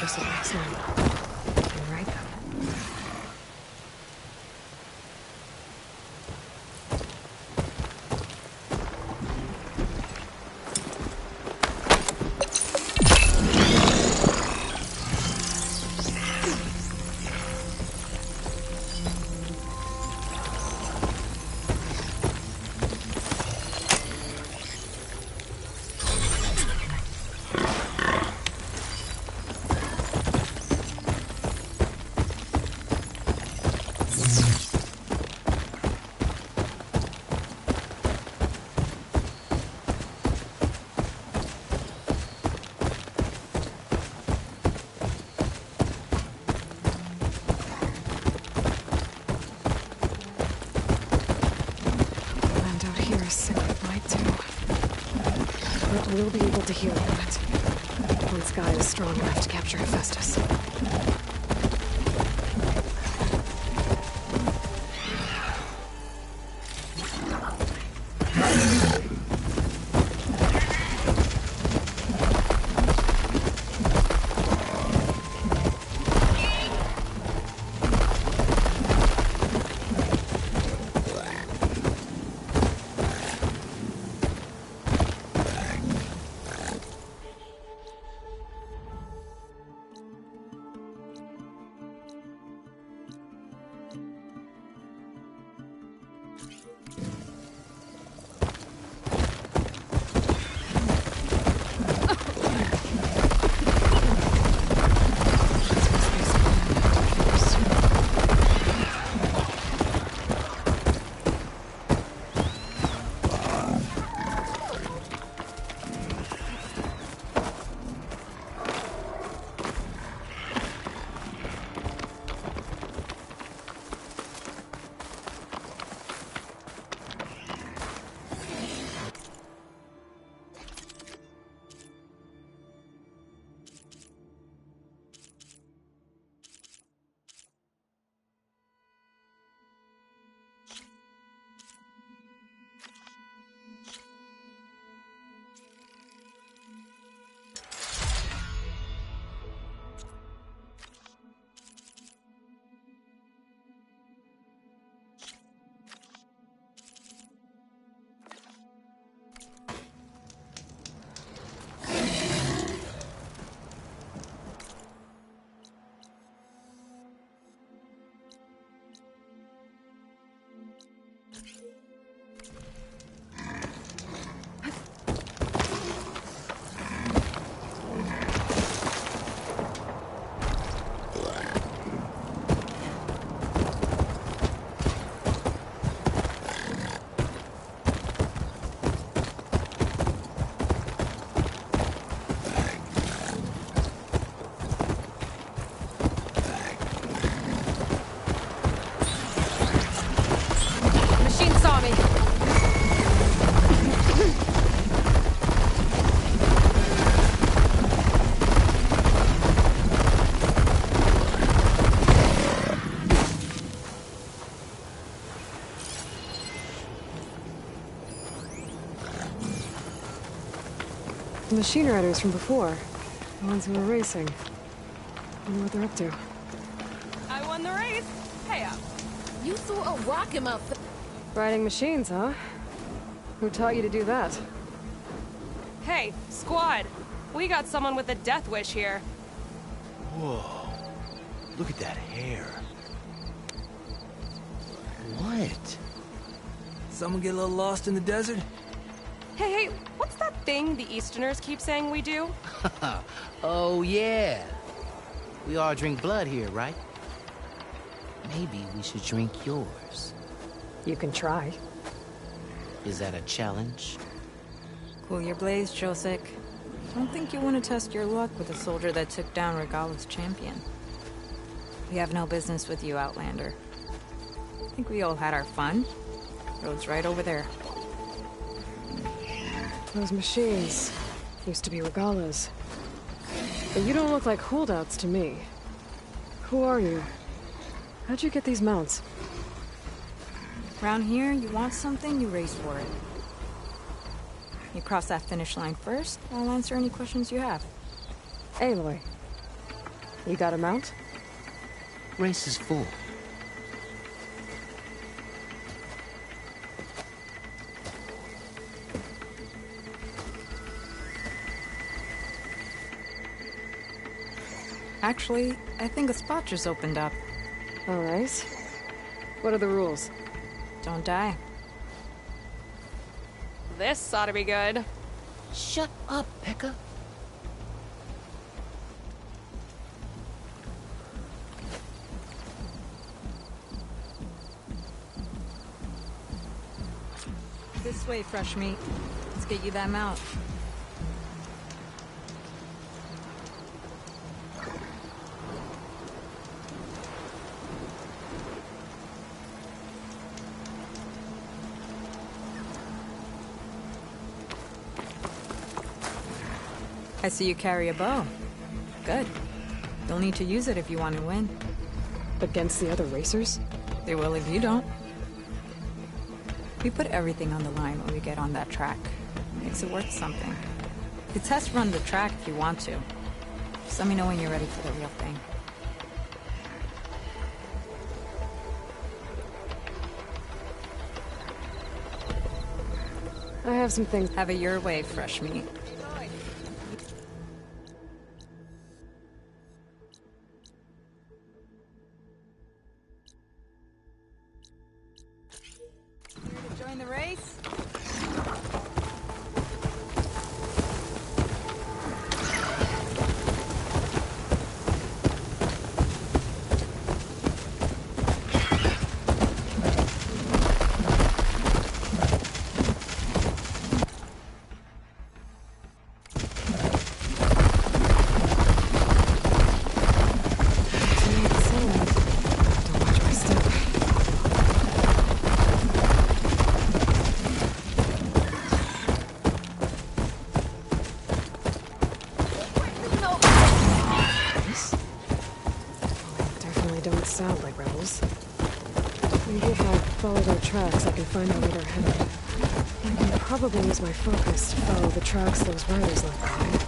Guess it makes now. You're right, though. We'll be able to heal from it. Once Gaia is strong enough to capture Hephaestus. The machine riders from before. The ones who were racing. Wonder what they're up to. I won the race. Hey up. You threw a rock in my face. Riding machines, huh? Who taught you to do that? Hey, squad. We got someone with a death wish here. Whoa. Look at that hair. What? Someone get a little lost in the desert? Hey, what's that thing the Easterners keep saying we do? Oh, yeah. We all drink blood here, right? Maybe we should drink yours. You can try. Is that a challenge? Cool your blaze, Josek. Don't think you want to test your luck with a soldier that took down Regala's champion. We have no business with you, Outlander. I think we all had our fun. Road's right over there. Those machines used to be Regala's. But you don't look like holdouts to me. Who are you? How'd you get these mounts? Around here, you want something, you race for it. You cross that finish line first, I'll answer any questions you have. Aloy. You got a mount? Race is full. Actually, I think a spot just opened up. All right. What are the rules? Don't die. This ought to be good. Shut up, Pekka. This way, fresh meat. Let's get you that mount. I see you carry a bow. Good. You'll need to use it if you want to win. Against the other racers? They will if you don't. We put everything on the line when we get on that track. Makes it worth something. You can test run the track if you want to. Just let me know when you're ready for the real thing. I have some things. Have it your way, fresh meat. Join the race? Sound like rebels. Maybe if I follow their tracks, I can find out where they're headed. I can probably use my focus to follow the tracks those riders left behind.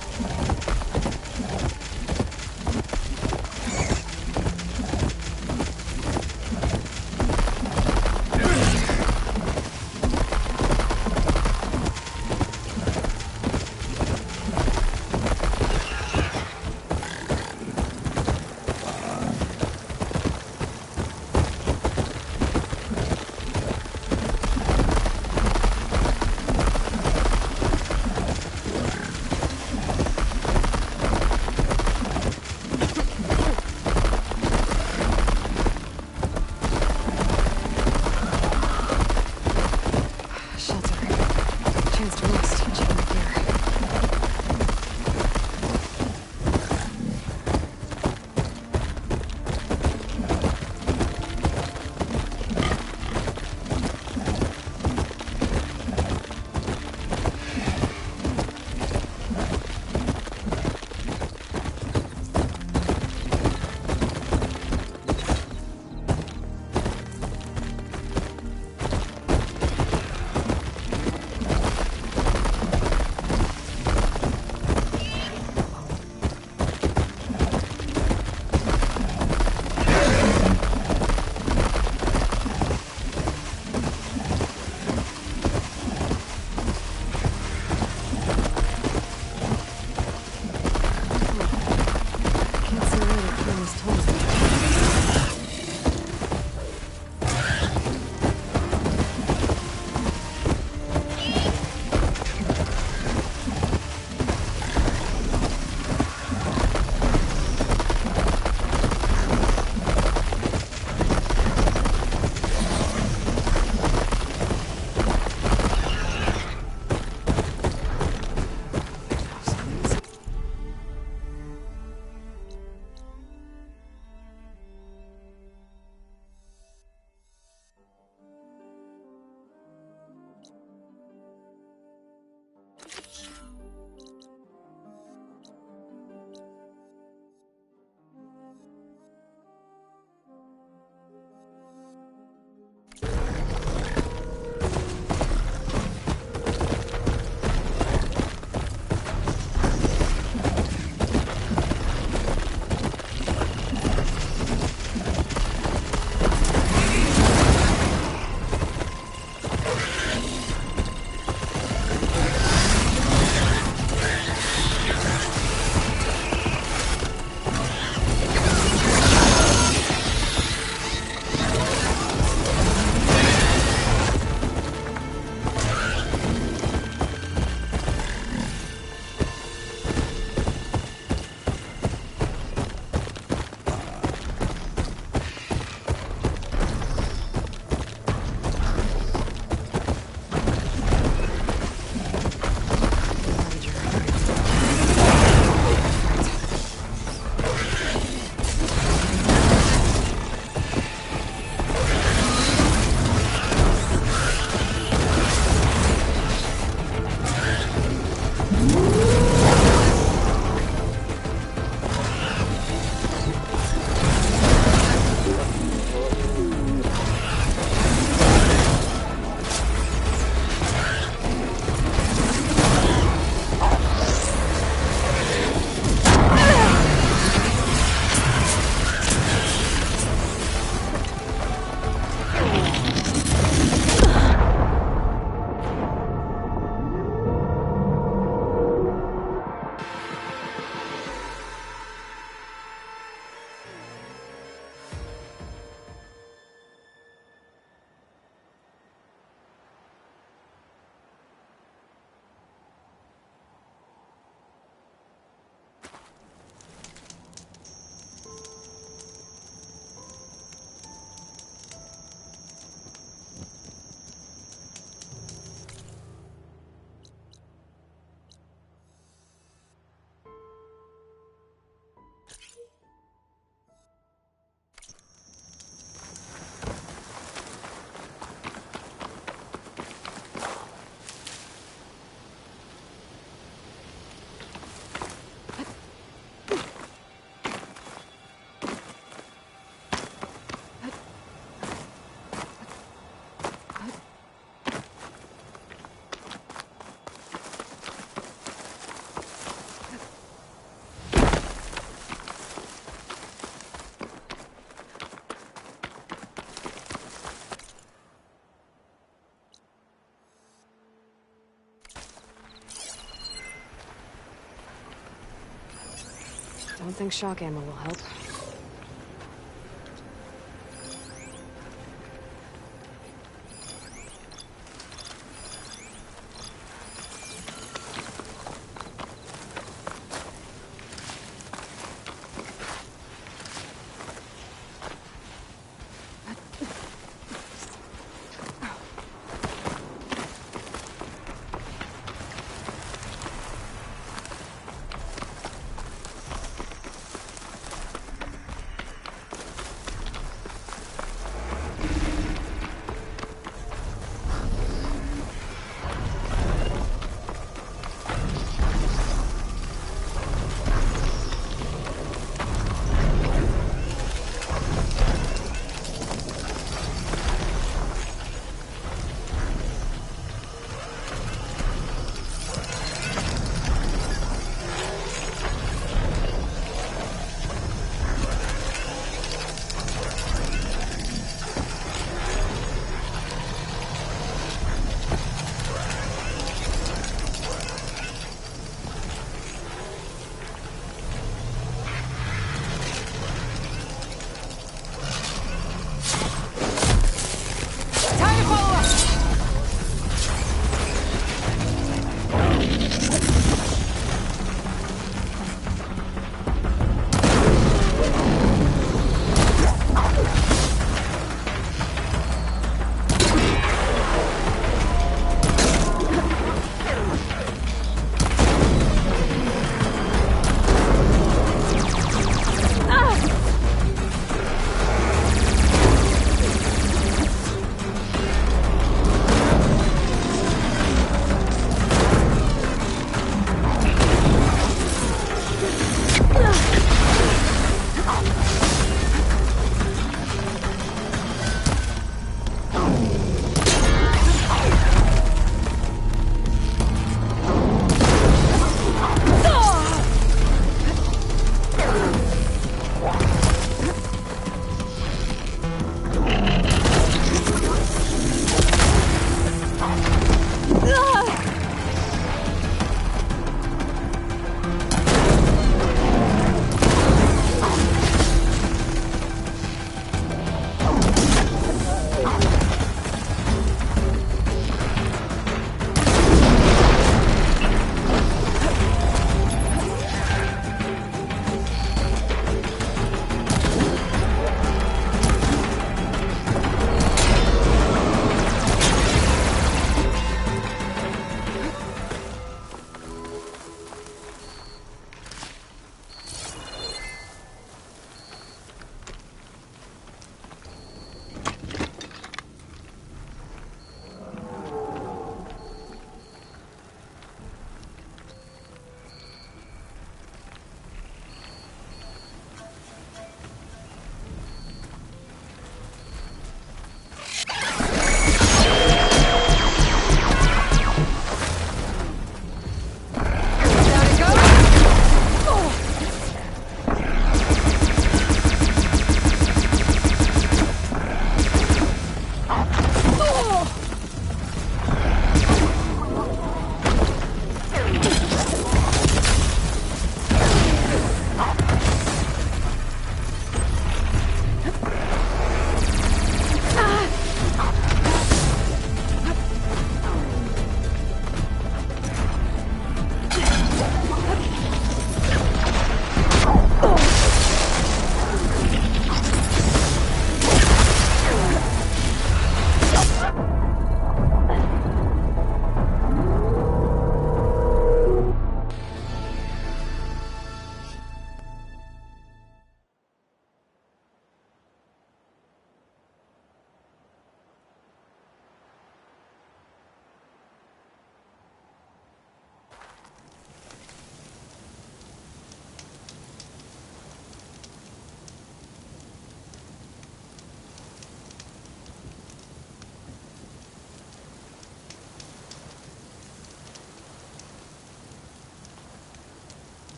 Don't think shock ammo will help.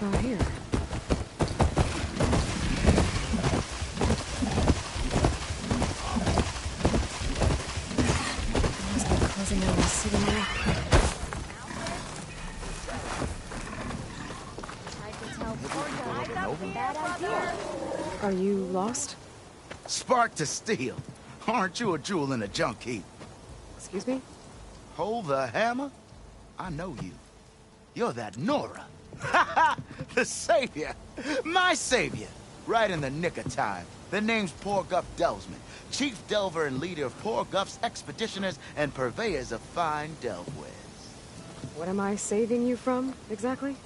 about here? Must be closing in on the city now. Are you lost? Spark to steel. Aren't you a jewel in a junk heap? Excuse me? Hold the hammer? I know you. You're that Nora. Ha ha! The savior! My savior! Right in the nick of time. The name's Porgup Delvesman, chief delver and leader of Porgup's expeditioners and purveyors of fine delvewares. What am I saving you from, exactly?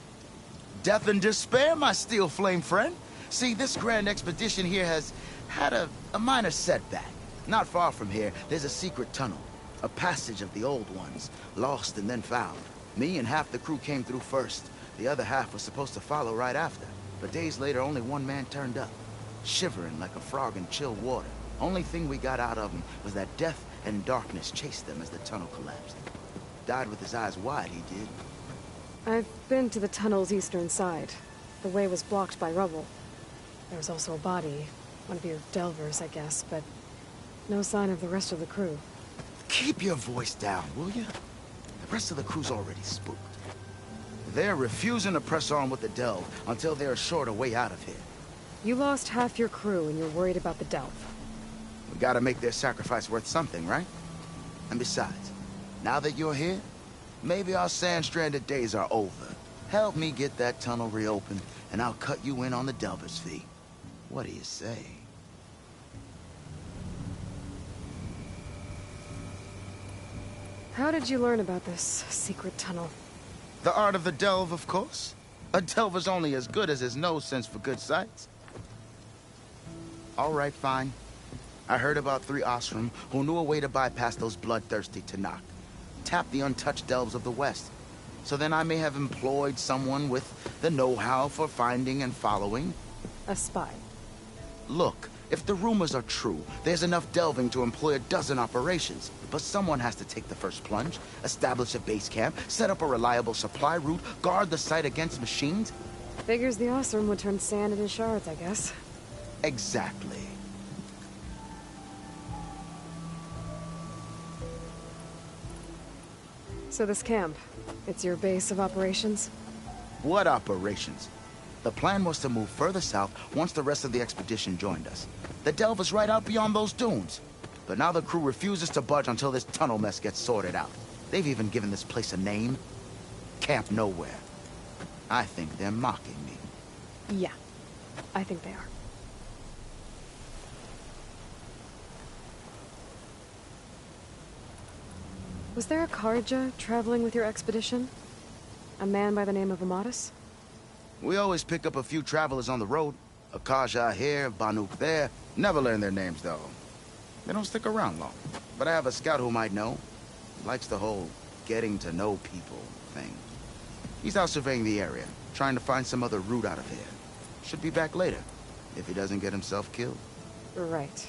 Death and despair, my steel flame friend. See, this grand expedition here has had a minor setback. Not far from here, there's a secret tunnel. A passage of the old ones, lost and then found. Me and half the crew came through first. The other half was supposed to follow right after. But days later, only one man turned up. Shivering like a frog in chill water. Only thing we got out of him was that death and darkness chased them as the tunnel collapsed. Died with his eyes wide, he did. I've been to the tunnel's eastern side. The way was blocked by rubble. There was also a body. One of your delvers, I guess, but no sign of the rest of the crew. Keep your voice down, will you? The rest of the crew's already spooked. They're refusing to press on with the delve until they're assured a way out of here. You lost half your crew and you're worried about the delve. We gotta make their sacrifice worth something, right? And besides, now that you're here, maybe our sand-stranded days are over. Help me get that tunnel reopened, and I'll cut you in on the delver's fee. What do you say? How did you learn about this secret tunnel? The art of the delve, of course. A delver's only as good as his nose sense for good sights. All right, fine. I heard about 3 Osram who knew a way to bypass those bloodthirsty Tanakh. Tap the untouched delves of the West. So then I may have employed someone with the know-how for finding and following. A spy. Look, if the rumors are true, there's enough delving to employ a dozen operations. But someone has to take the first plunge, establish a base camp, set up a reliable supply route, guard the site against machines. Figures the Osram would turn sand into shards, I guess. Exactly. So this camp, it's your base of operations? What operations? The plan was to move further south once the rest of the expedition joined us. The delve is right out beyond those dunes. But now the crew refuses to budge until this tunnel mess gets sorted out. They've even given this place a name. Camp Nowhere. I think they're mocking me. Yeah, I think they are. Was there a Karja traveling with your expedition? A man by the name of Amatus? We always pick up a few travelers on the road. A Karja here, Banuk there. Never learn their names, though. They don't stick around long. But I have a scout who might know. Likes the whole getting to know people thing. He's out surveying the area, trying to find some other route out of here. Should be back later, if he doesn't get himself killed. Right.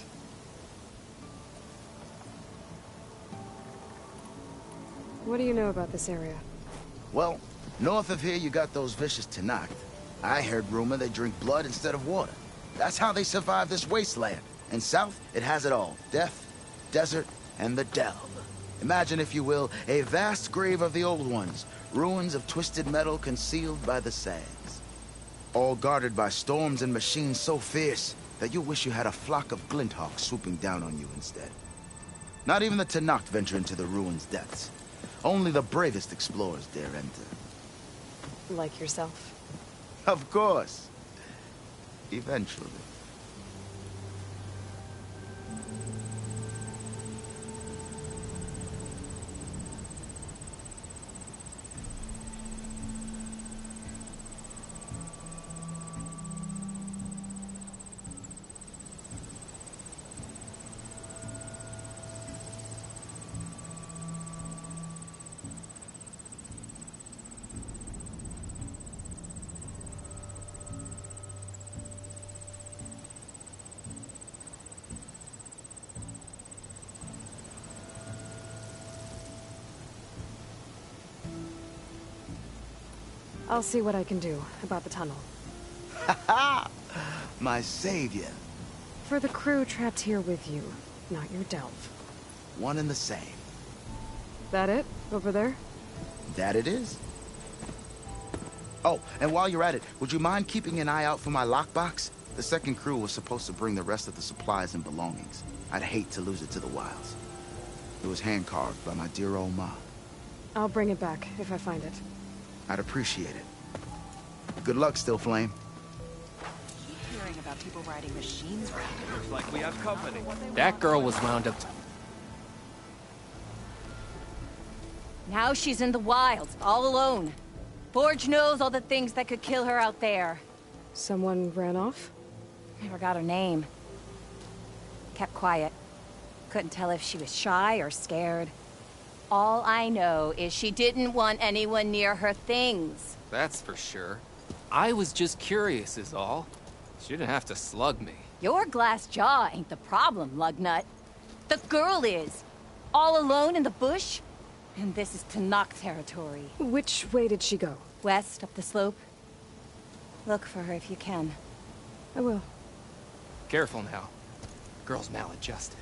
What do you know about this area? Well, north of here you got those vicious Tanakh. I heard rumor they drink blood instead of water. That's how they survive this wasteland. And south, it has it all. Death, desert, and the delve. Imagine, if you will, a vast grave of the old ones. Ruins of twisted metal concealed by the sands. All guarded by storms and machines so fierce that you wish you had a flock of glinthawks swooping down on you instead. Not even the Tanakh venture into the ruins' depths. Only the bravest explorers dare enter. Like yourself? Of course. Eventually. I'll see what I can do about the tunnel. Ha my savior. For the crew trapped here with you, not your delve. One and the same. That it? Over there? That it is. Oh, and while you're at it, would you mind keeping an eye out for my lockbox? The second crew was supposed to bring the rest of the supplies and belongings. I'd hate to lose it to the wilds. It was hand-carved by my dear old ma. I'll bring it back if I find it. I'd appreciate it. Good luck, Still Flame. Keep hearing about people riding machines around. Looks like we have company. That girl was wound up. Now she's in the wilds, all alone. Forge knows all the things that could kill her out there. Someone ran off? Never got her name. Kept quiet. Couldn't tell if she was shy or scared. All I know is she didn't want anyone near her things. That's for sure. I was just curious is all. She didn't have to slug me. Your glass jaw ain't the problem, Lugnut. The girl is. All alone in the bush. And this is Tenakth territory. Which way did she go? West, up the slope. Look for her if you can. I will. Careful now. Girl's maladjusted.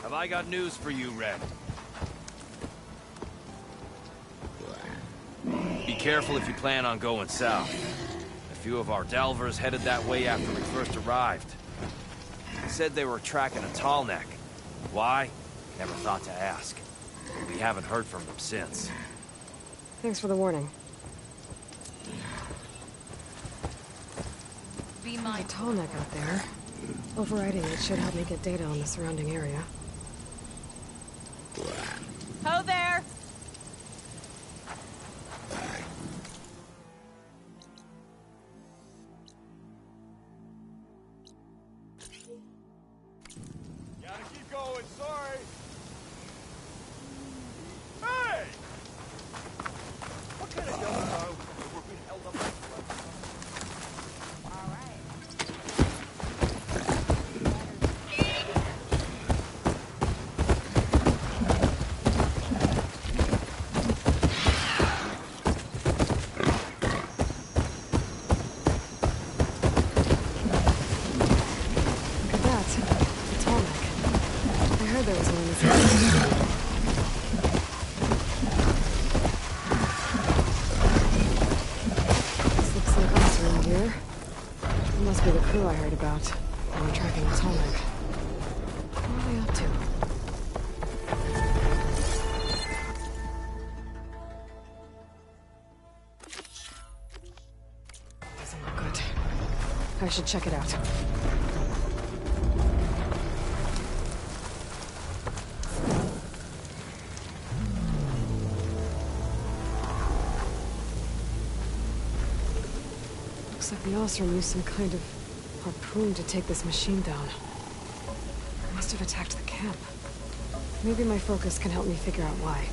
Have I got news for you, Red? Be careful if you plan on going south. A few of our delvers headed that way after we first arrived. They said they were tracking a tall neck. Why? Never thought to ask. We haven't heard from them since. Thanks for the warning. Be There's a tall neck out there. Overriding it should help me get data on the surrounding area. Ho there! Gotta keep going, sorry! Hey! What kind of yellow are we're being held up like I heard about. While tracking the tall neck. What are they up to? Doesn't look good. I should check it out. Looks like the Osram used some kind of harpoon to take this machine down. I must have attacked the camp. Maybe my focus can help me figure out why.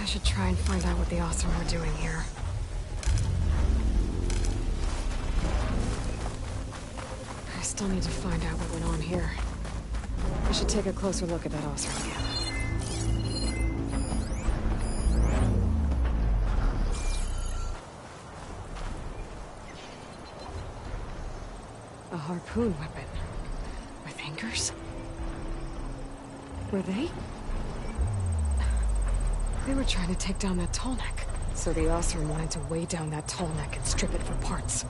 I should try and find out what the Osram were doing here. I still need to find out what went on here. I should take a closer look at that Osram camp. A harpoon weapon. With anchors? Were they? They were trying to take down that tall neck. So the Osram wanted to weigh down that tall neck and strip it for parts.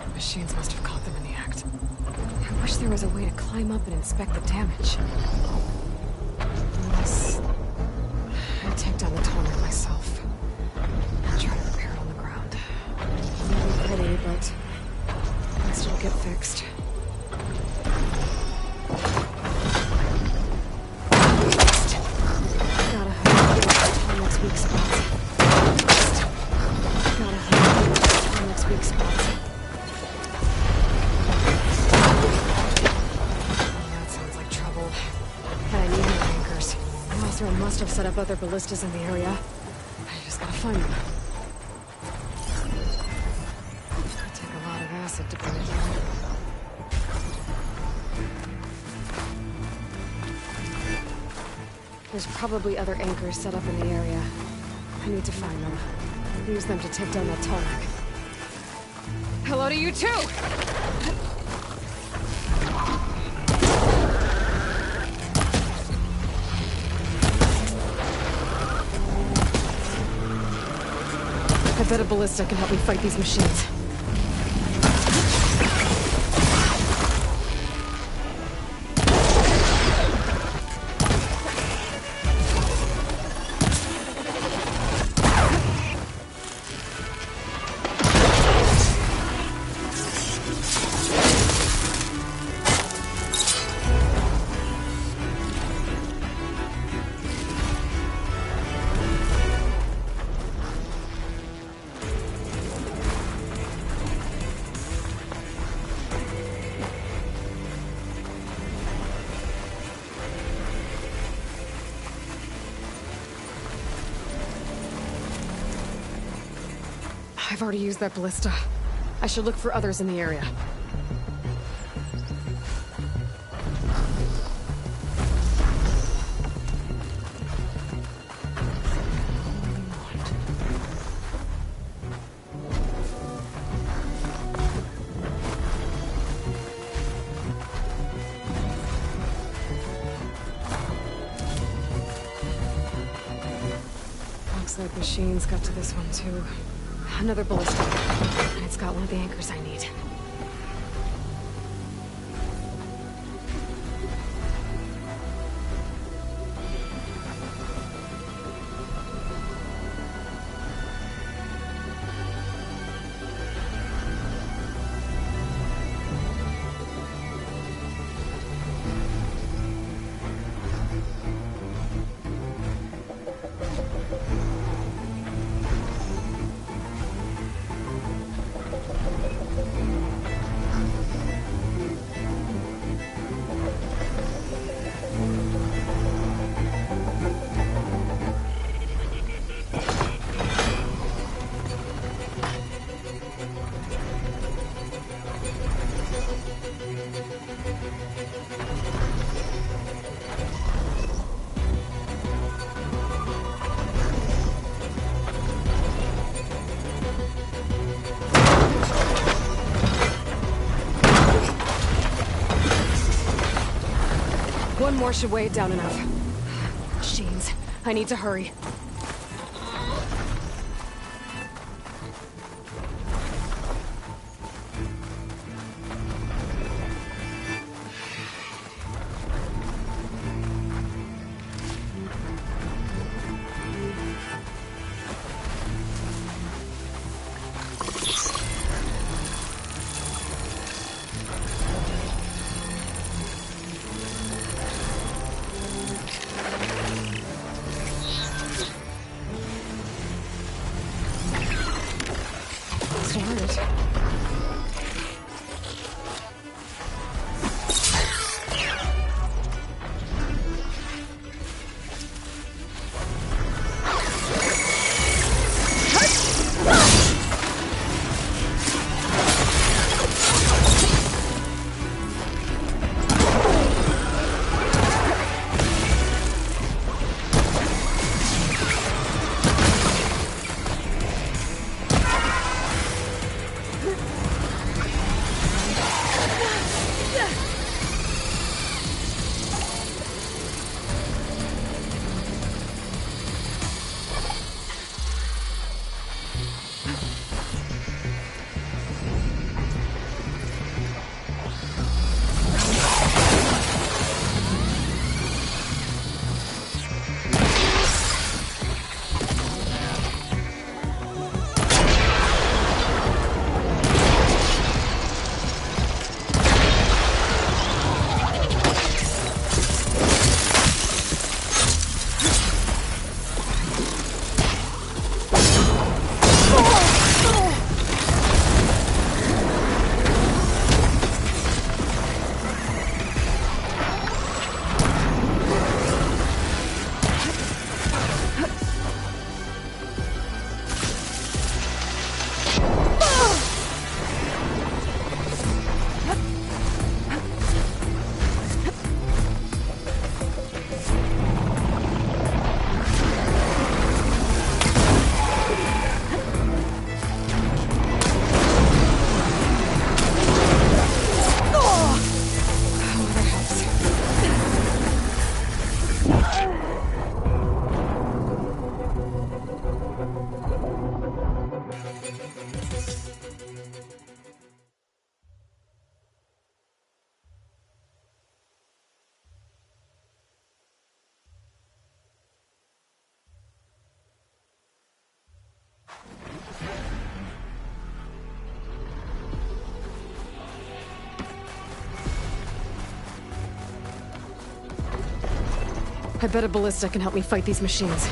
The machines must have caught them in the act. I wish there was a way to climb up and inspect the damage. Unless I take down the tall neck myself. I'll try to repair it on the ground. It won't be pretty, but it'll still get fixed. Gotta have the tall neck's weak spots. Gotta have the tall neck's weak spots. must have set up other ballistas in the area. I just gotta find them. It'll take a lot of acid to bring it down. There's probably other anchors set up in the area. I need to find them. Use them to take down that Tallneck. Hello to you too! I bet a ballista can help me fight these machines. I've already used that ballista. I should look for others in the area. Looks like machines got to this one too. Another ballista. And it's got one of the anchors I need. One more should weigh it down enough. Machines. I need to hurry. I bet a ballista can help me fight these machines.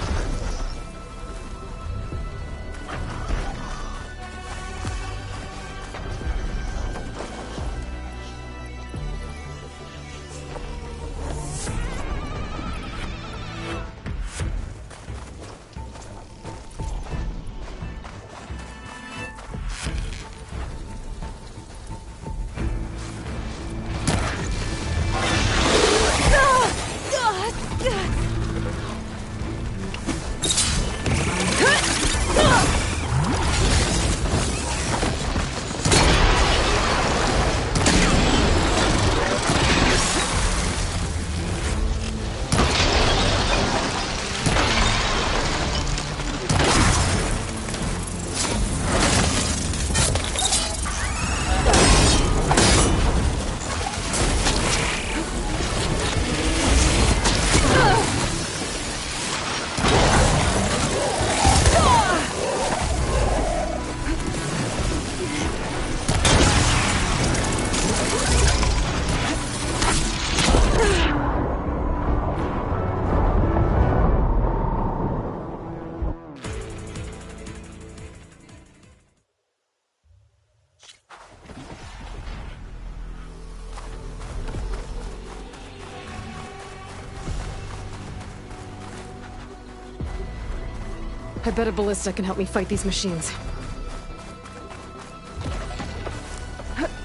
I bet a ballista can help me fight these machines.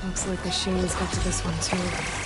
Looks like machines got to this one too.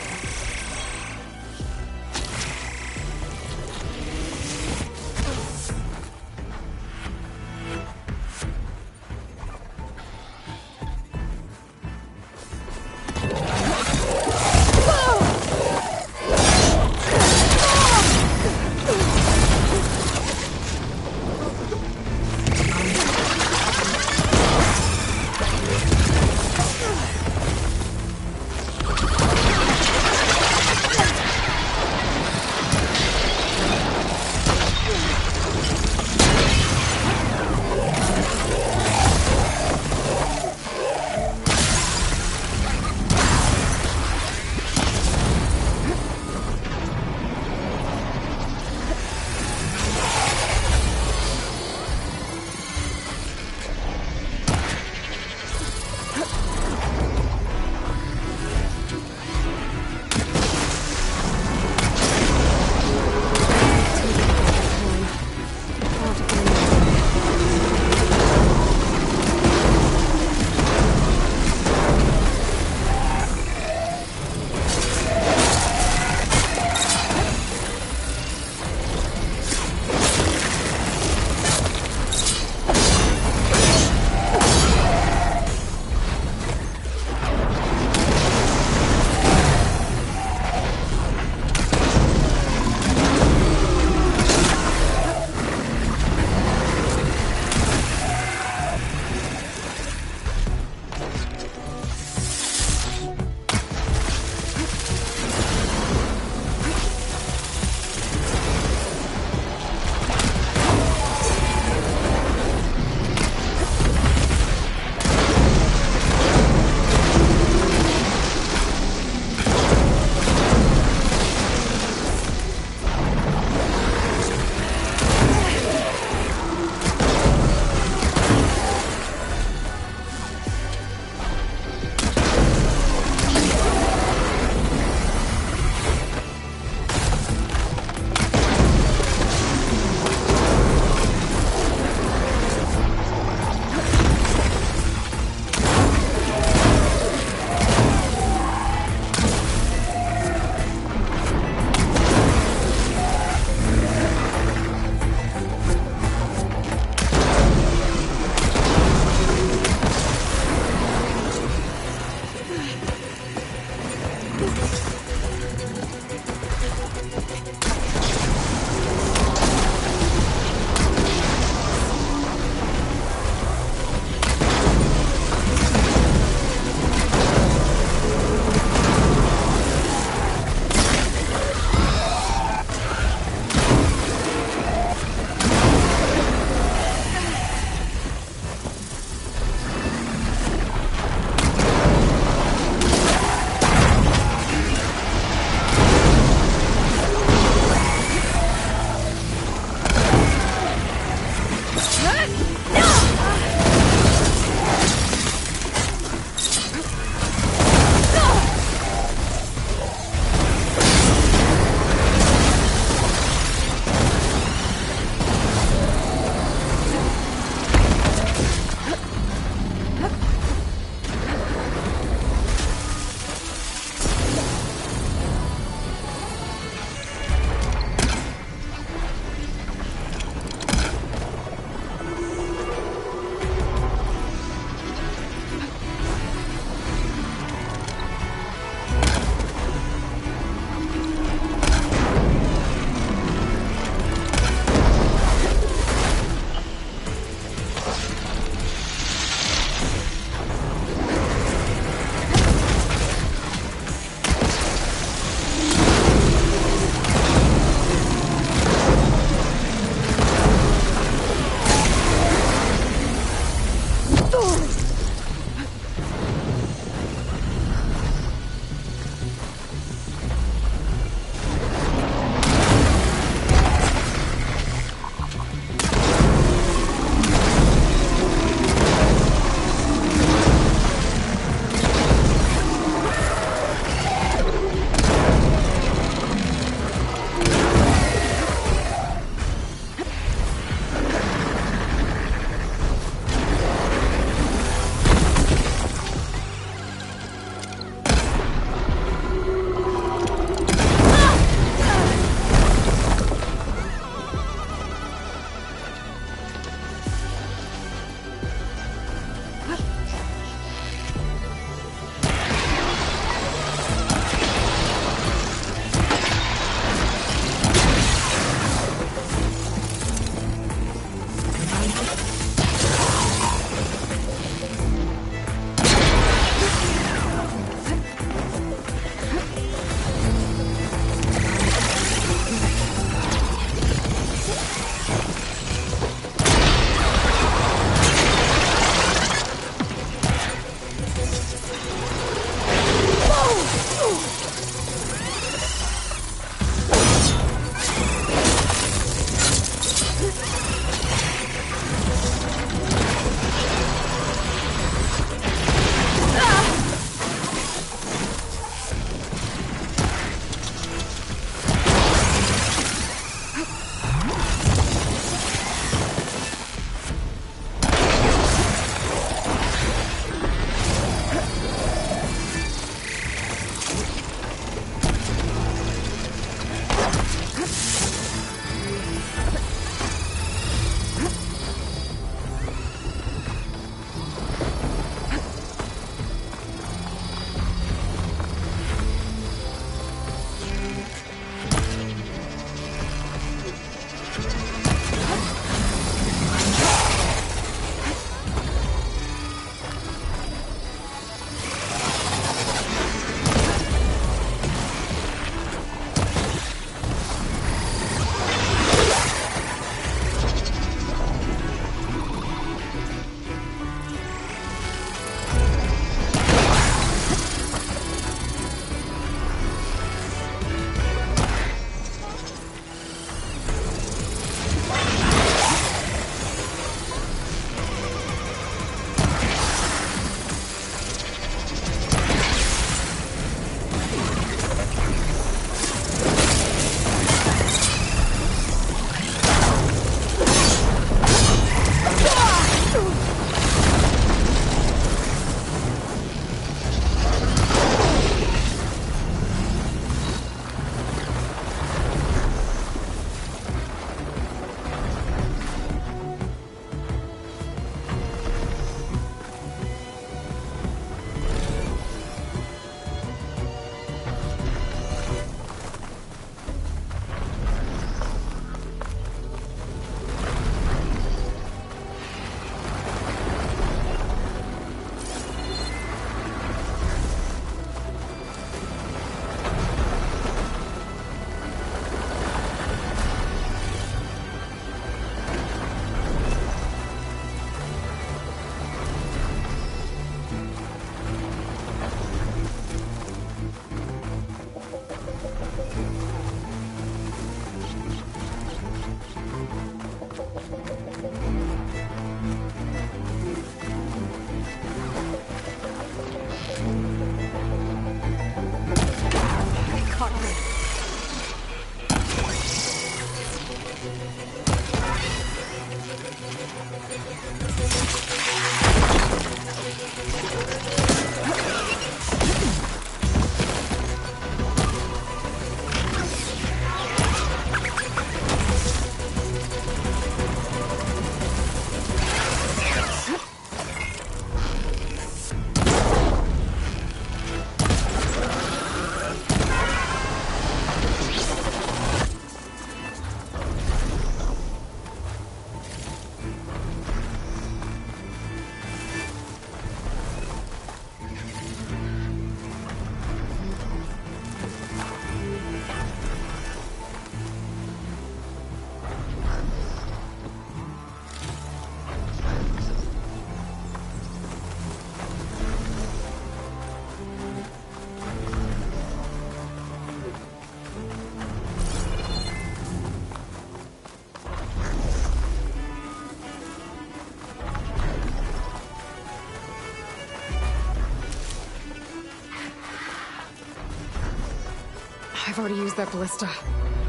I've already used that ballista.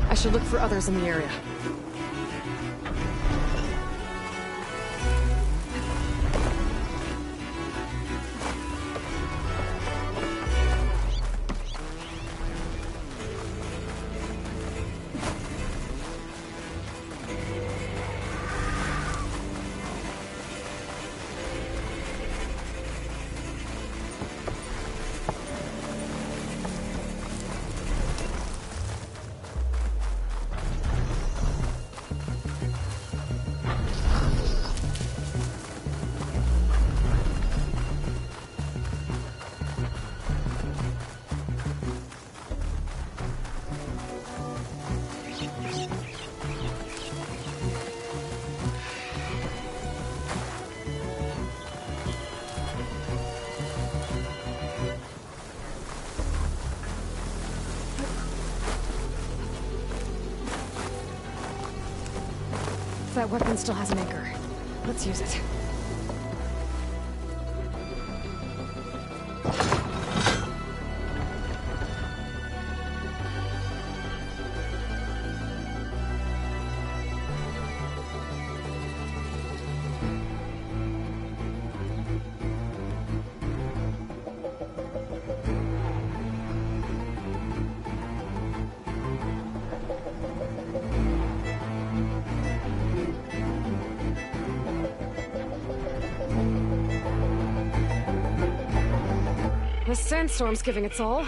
I should look for others in the area. That weapon still has an anchor. Let's use it. The sandstorm's giving its all.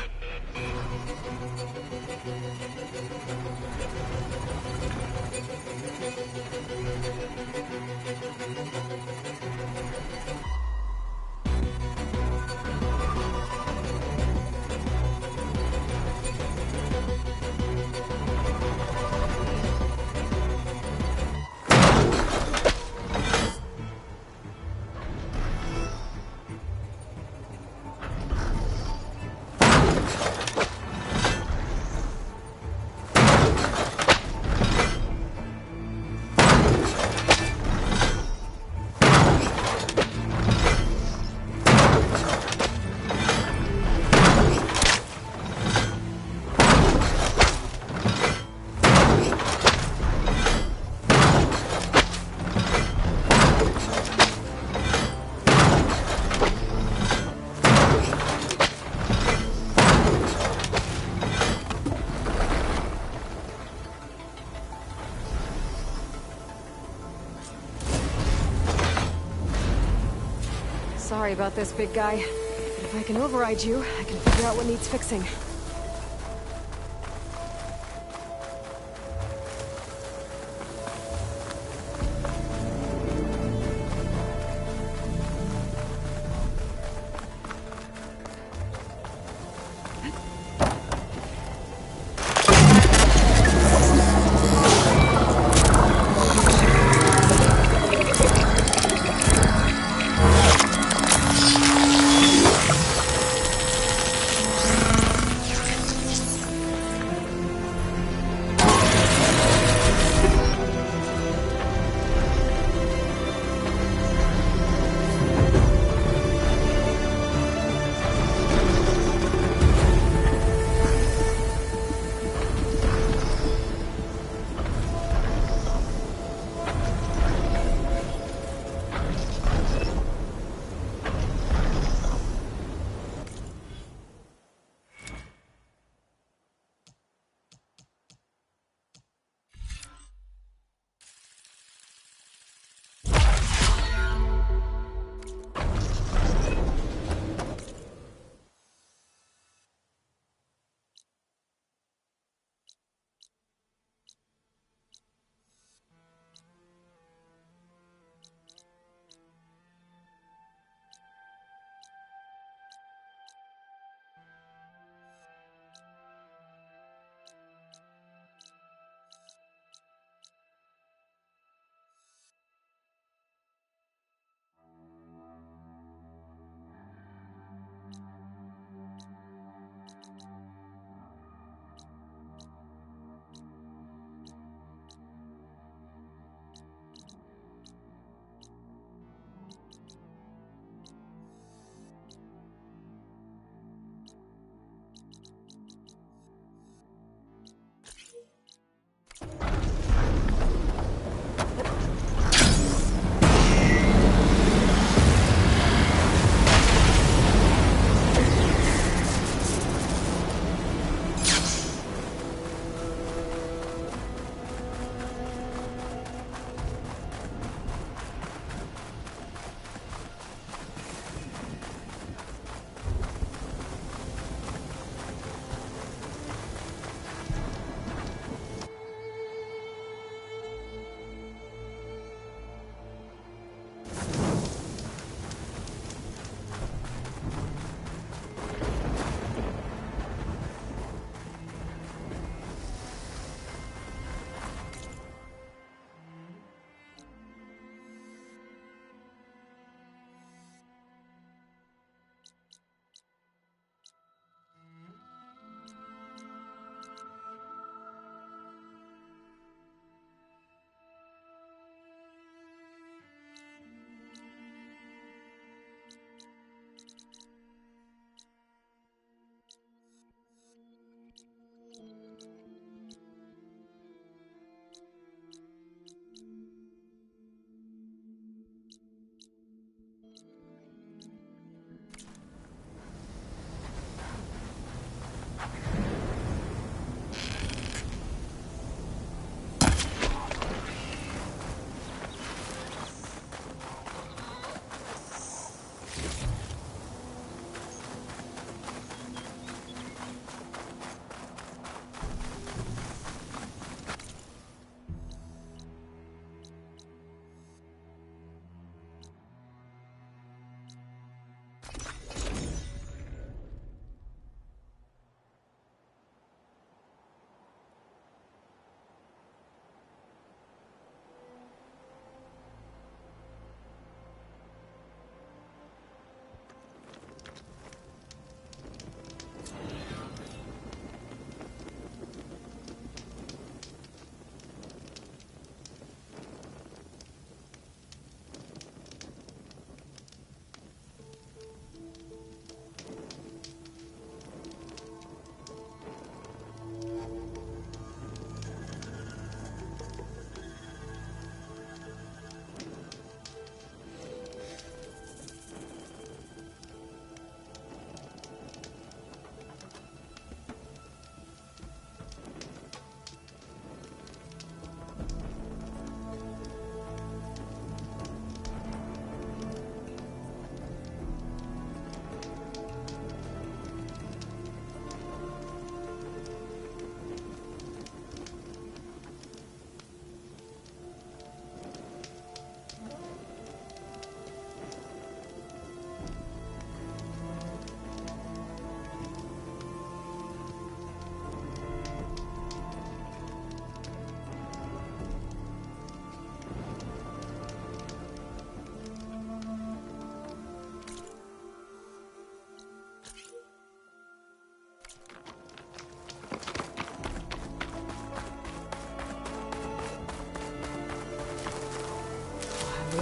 Sorry about this, big guy. But if I can override you, I can figure out what needs fixing.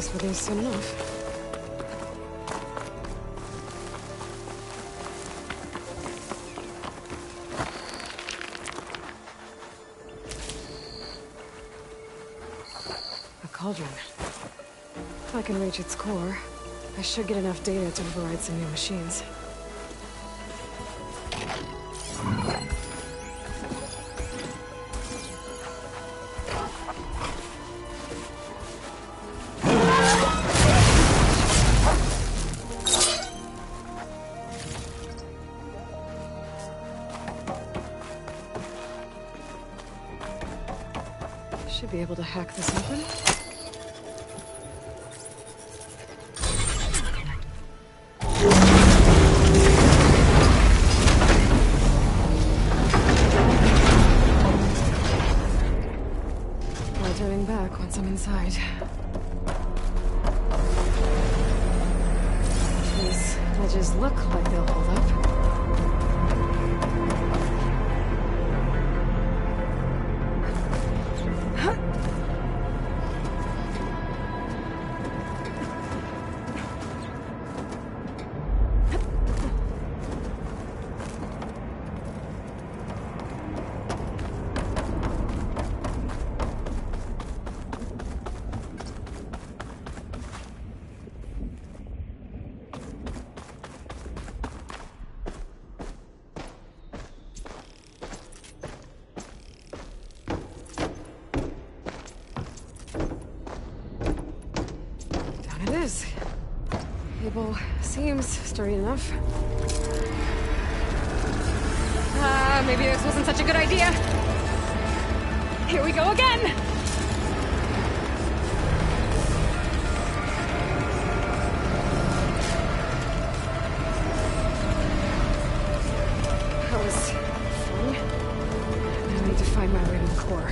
this for these soon enough. A cauldron. If I can reach its core, I should get enough data to override some new machines. Should be able to hack this open. No turning back once I'm inside. These ledges look like they'll hold up. Cable seems sturdy enough. Maybe this wasn't such a good idea. Here we go again! That was fun. Now I need to find my way to the core.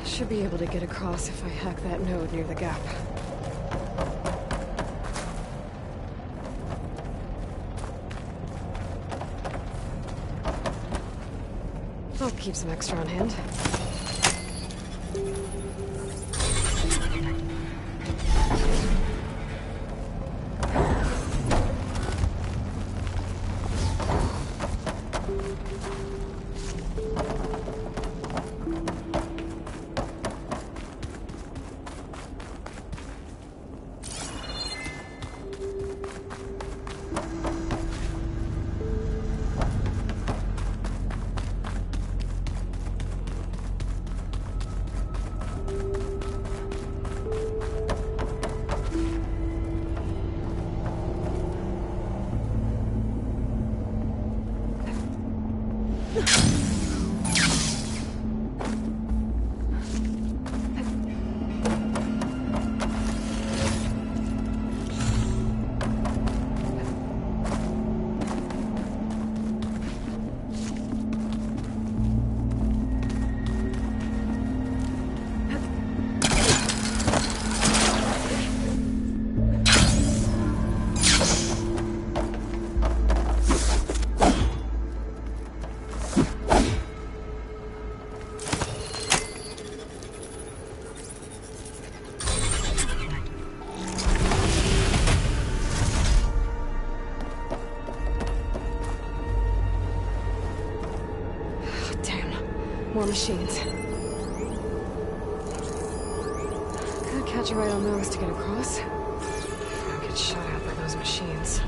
Should be able to get across if I hack that node near the gap. I'll keep some extra on hand. more machines. Could catch you right on those to get across. Don't get shot at by those machines.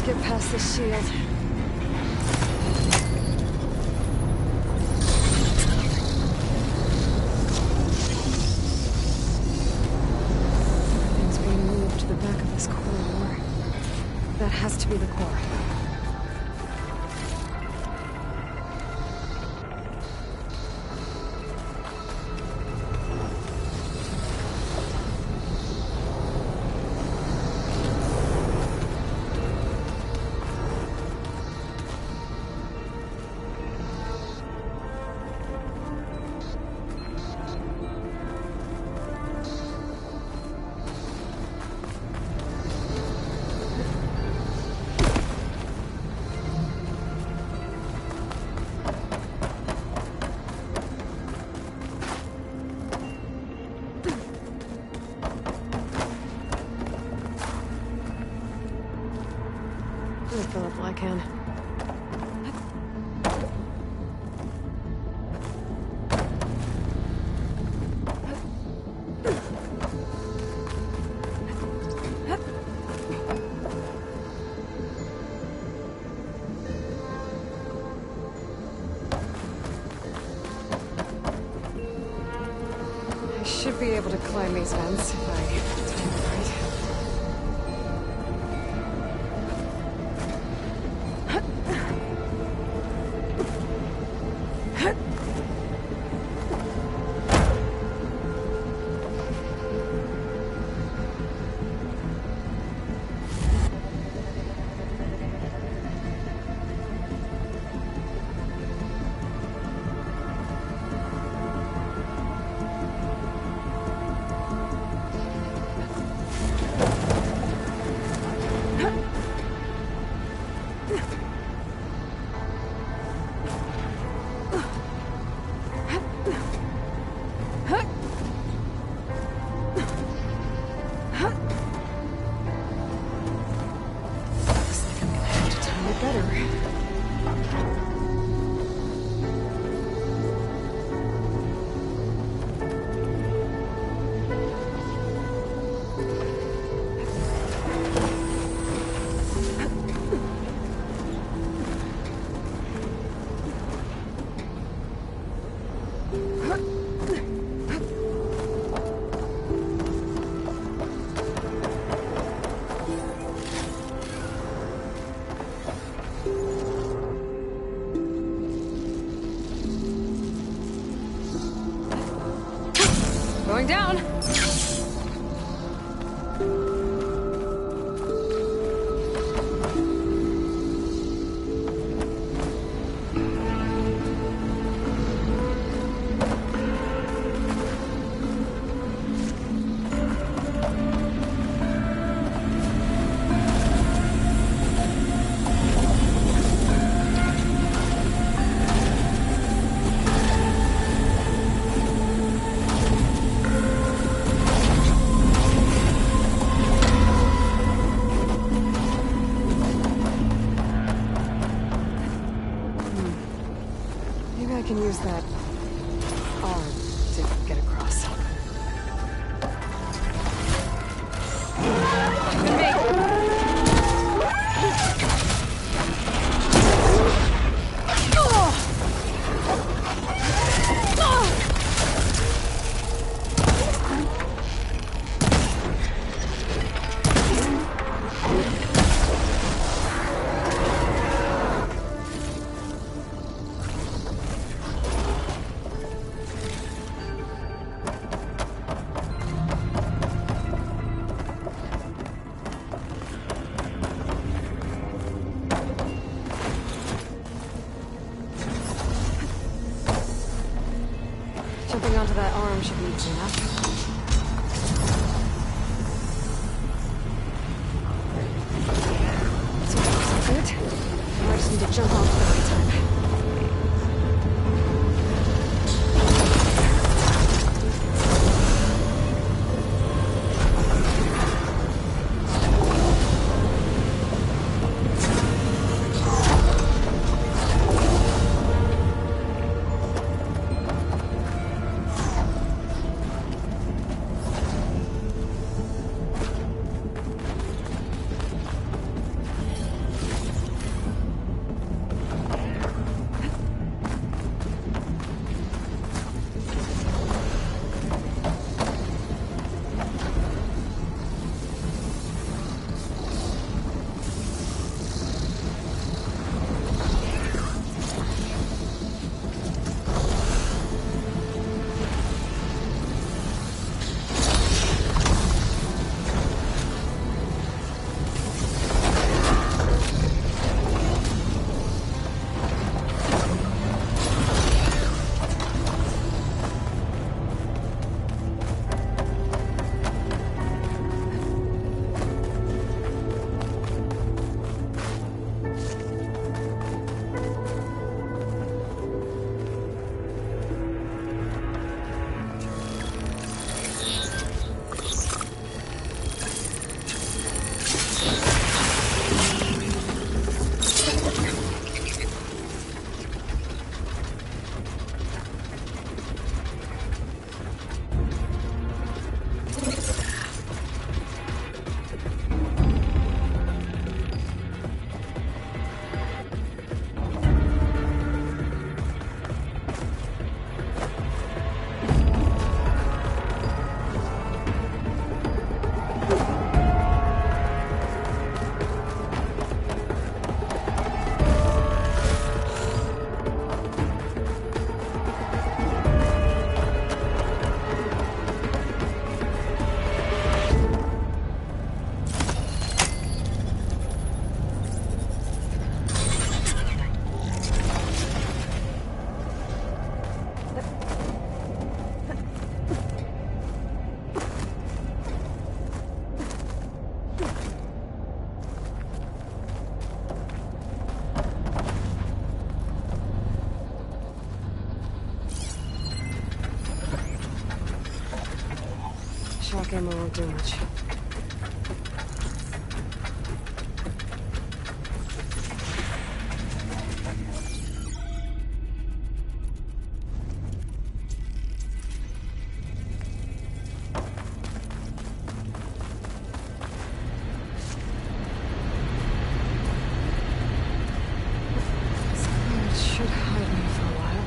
Get past the shield. Everything's being moved to the back of this corridor. That has to be the core. Fill up while I can. I should be able to climb these vents if I time it right. Going down. Maybe I can use that arm to get across. Jumping onto that arm should be easy enough. So far, so good. Now I just need to jump off the right time. Shock ammo won't do much. Something that should hide me for a while.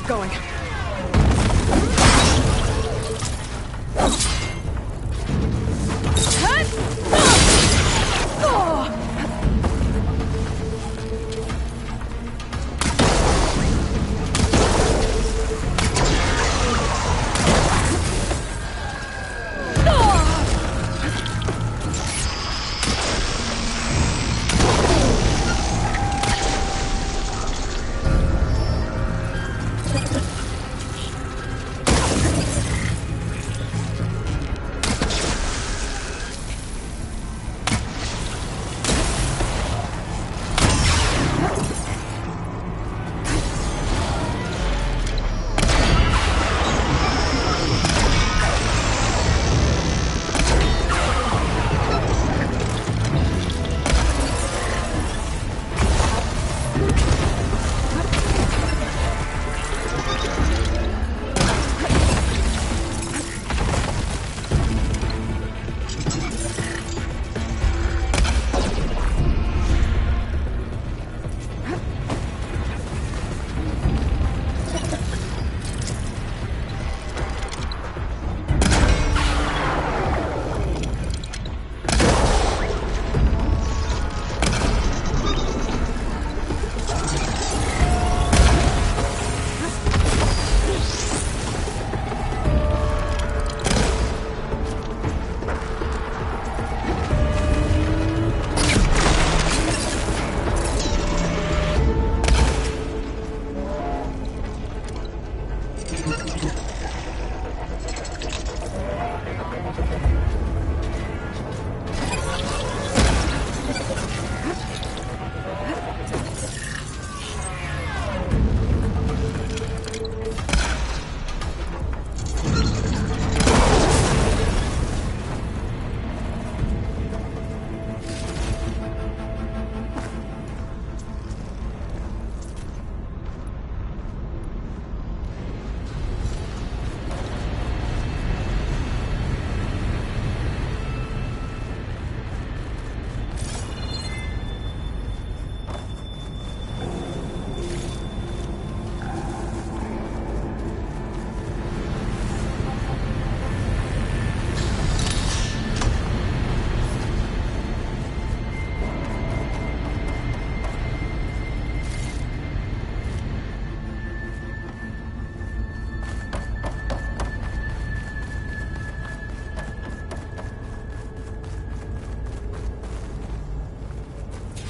keep going.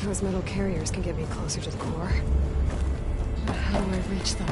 Those metal carriers can get me closer to the core. But how do I reach them?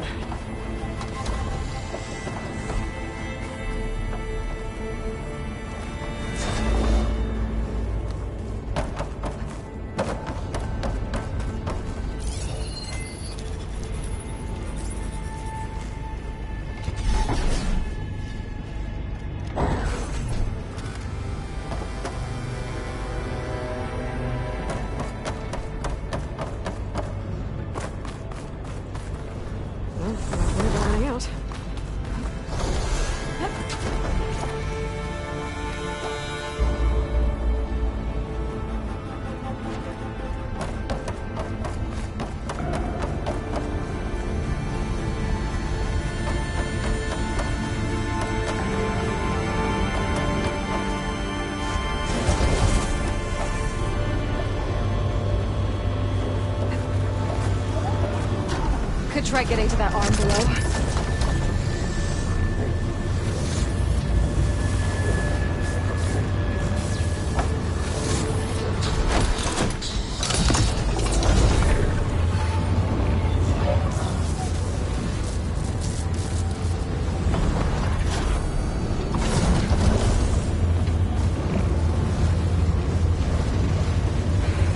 Could try getting to that arm below.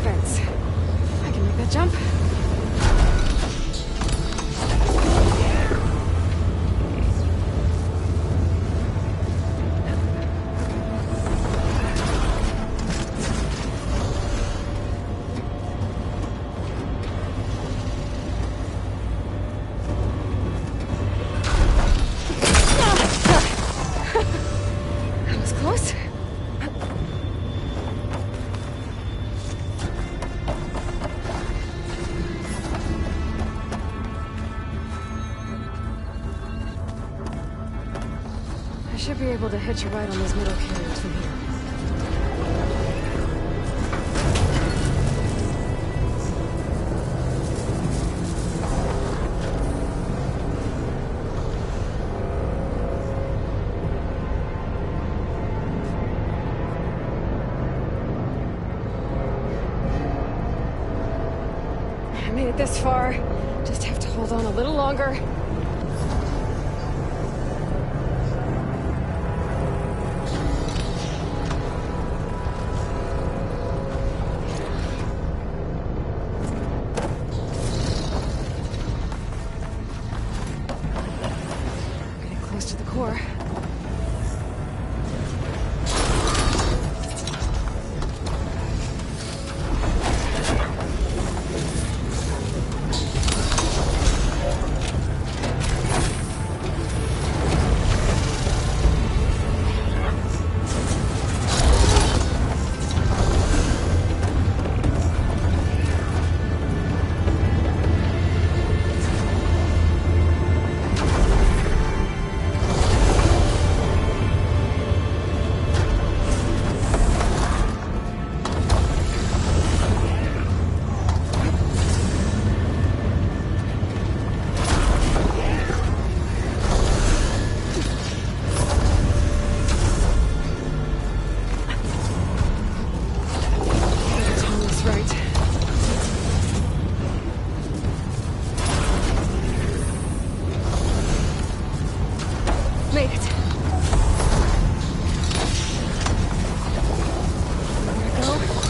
Fence. I can make that jump. That was close. be able to hitch a ride on those metal carriers from here. I made it this far. Just have to hold on a little longer. Getting close to the core. Made it. There we go.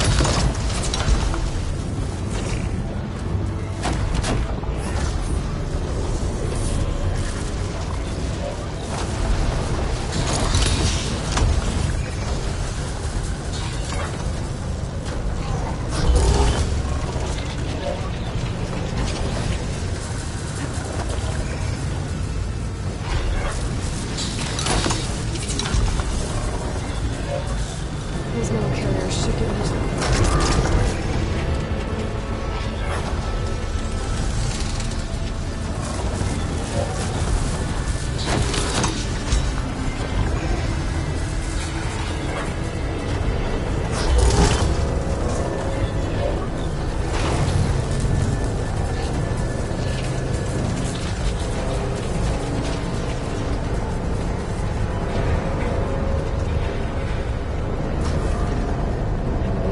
These metal carriers should give us...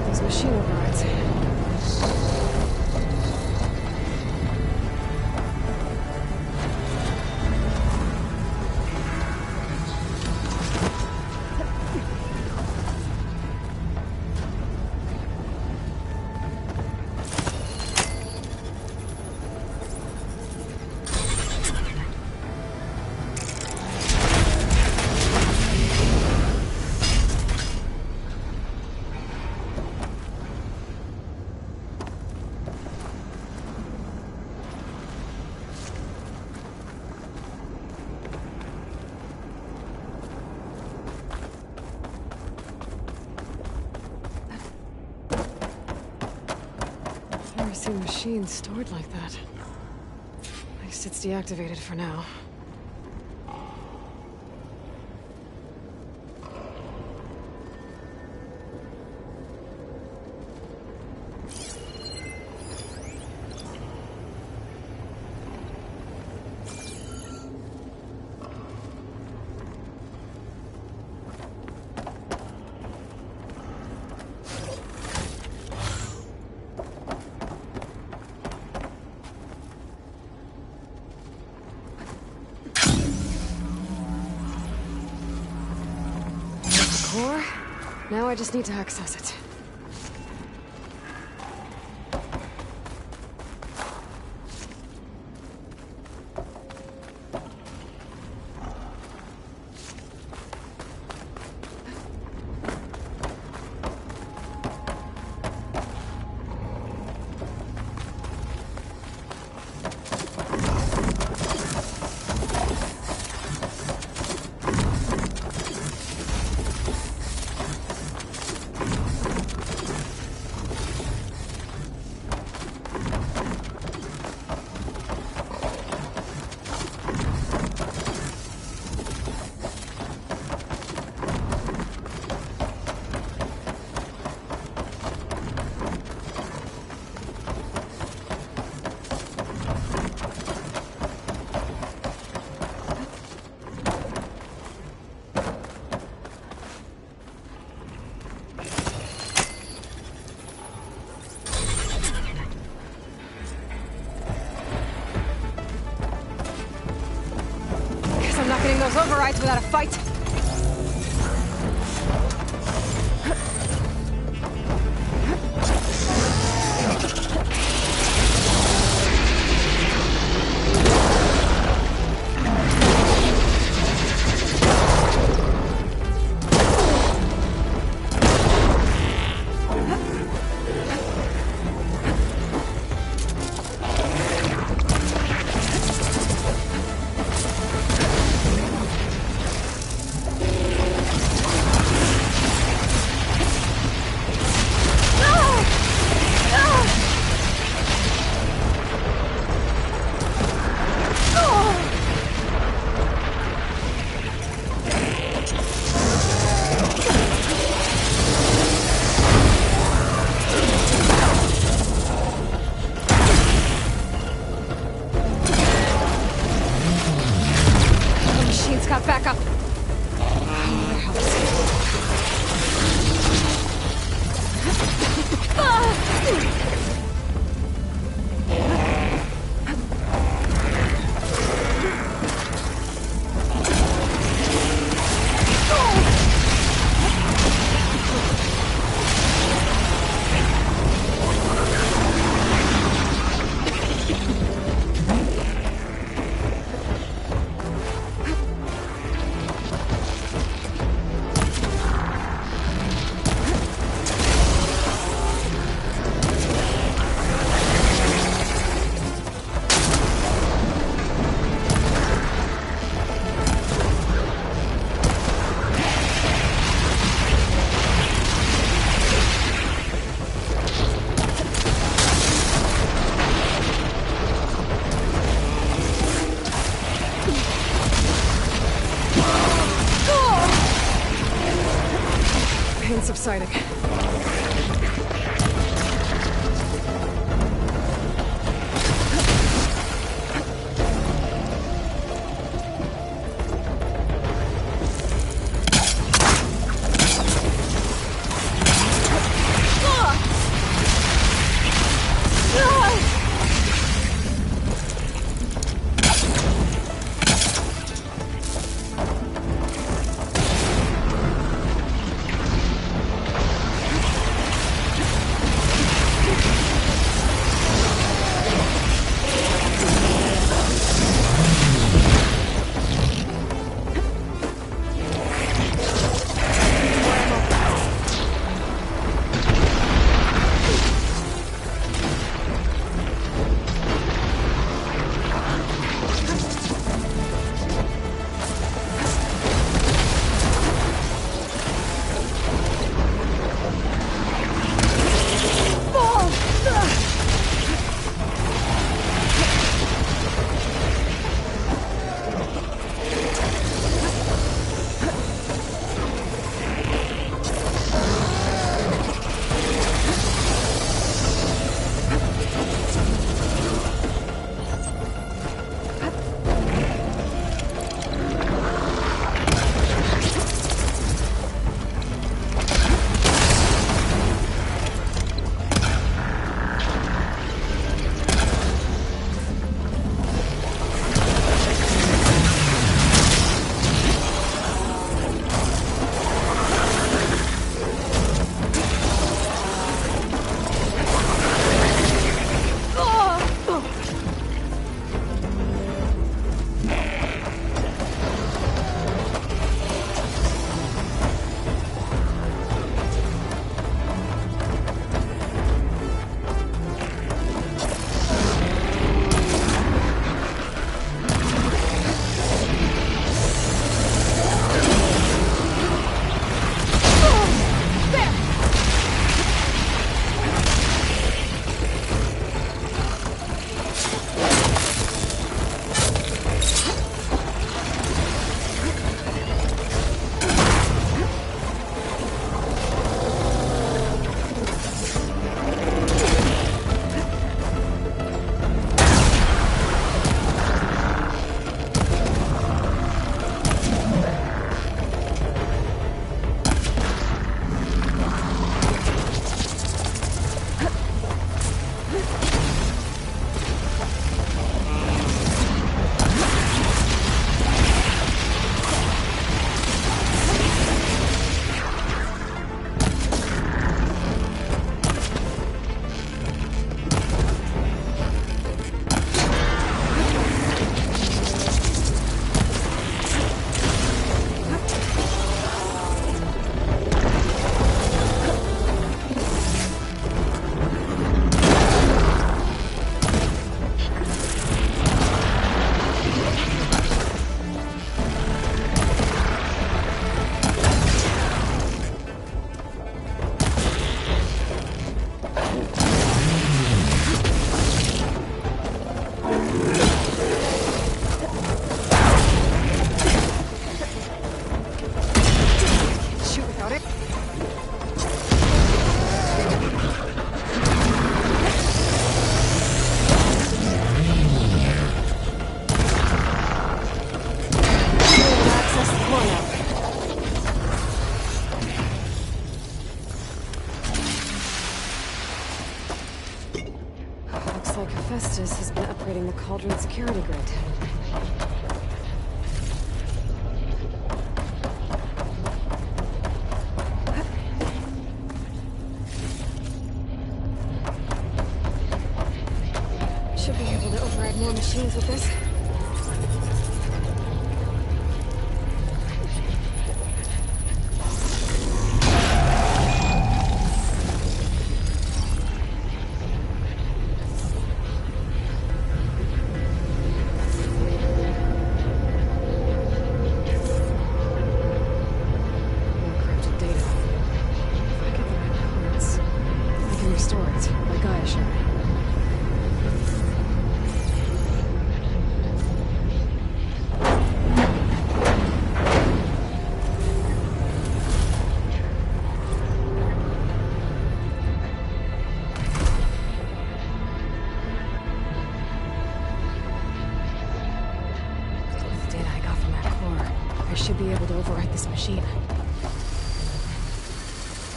these machine overrides. I've never seen machines stored like that. At least it's deactivated for now. Core? Now I just need to access it. overrides without a fight? Got back up. Pain subsiding. like Hephaestus has been upgrading the Cauldron security grid. Should be able to override more machines with this.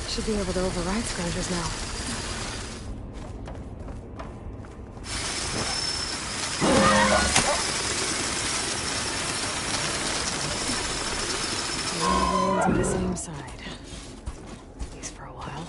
Should be able to override Scroungers now. Everyone's on the same side. At least for a while.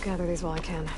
I'll gather these while I can.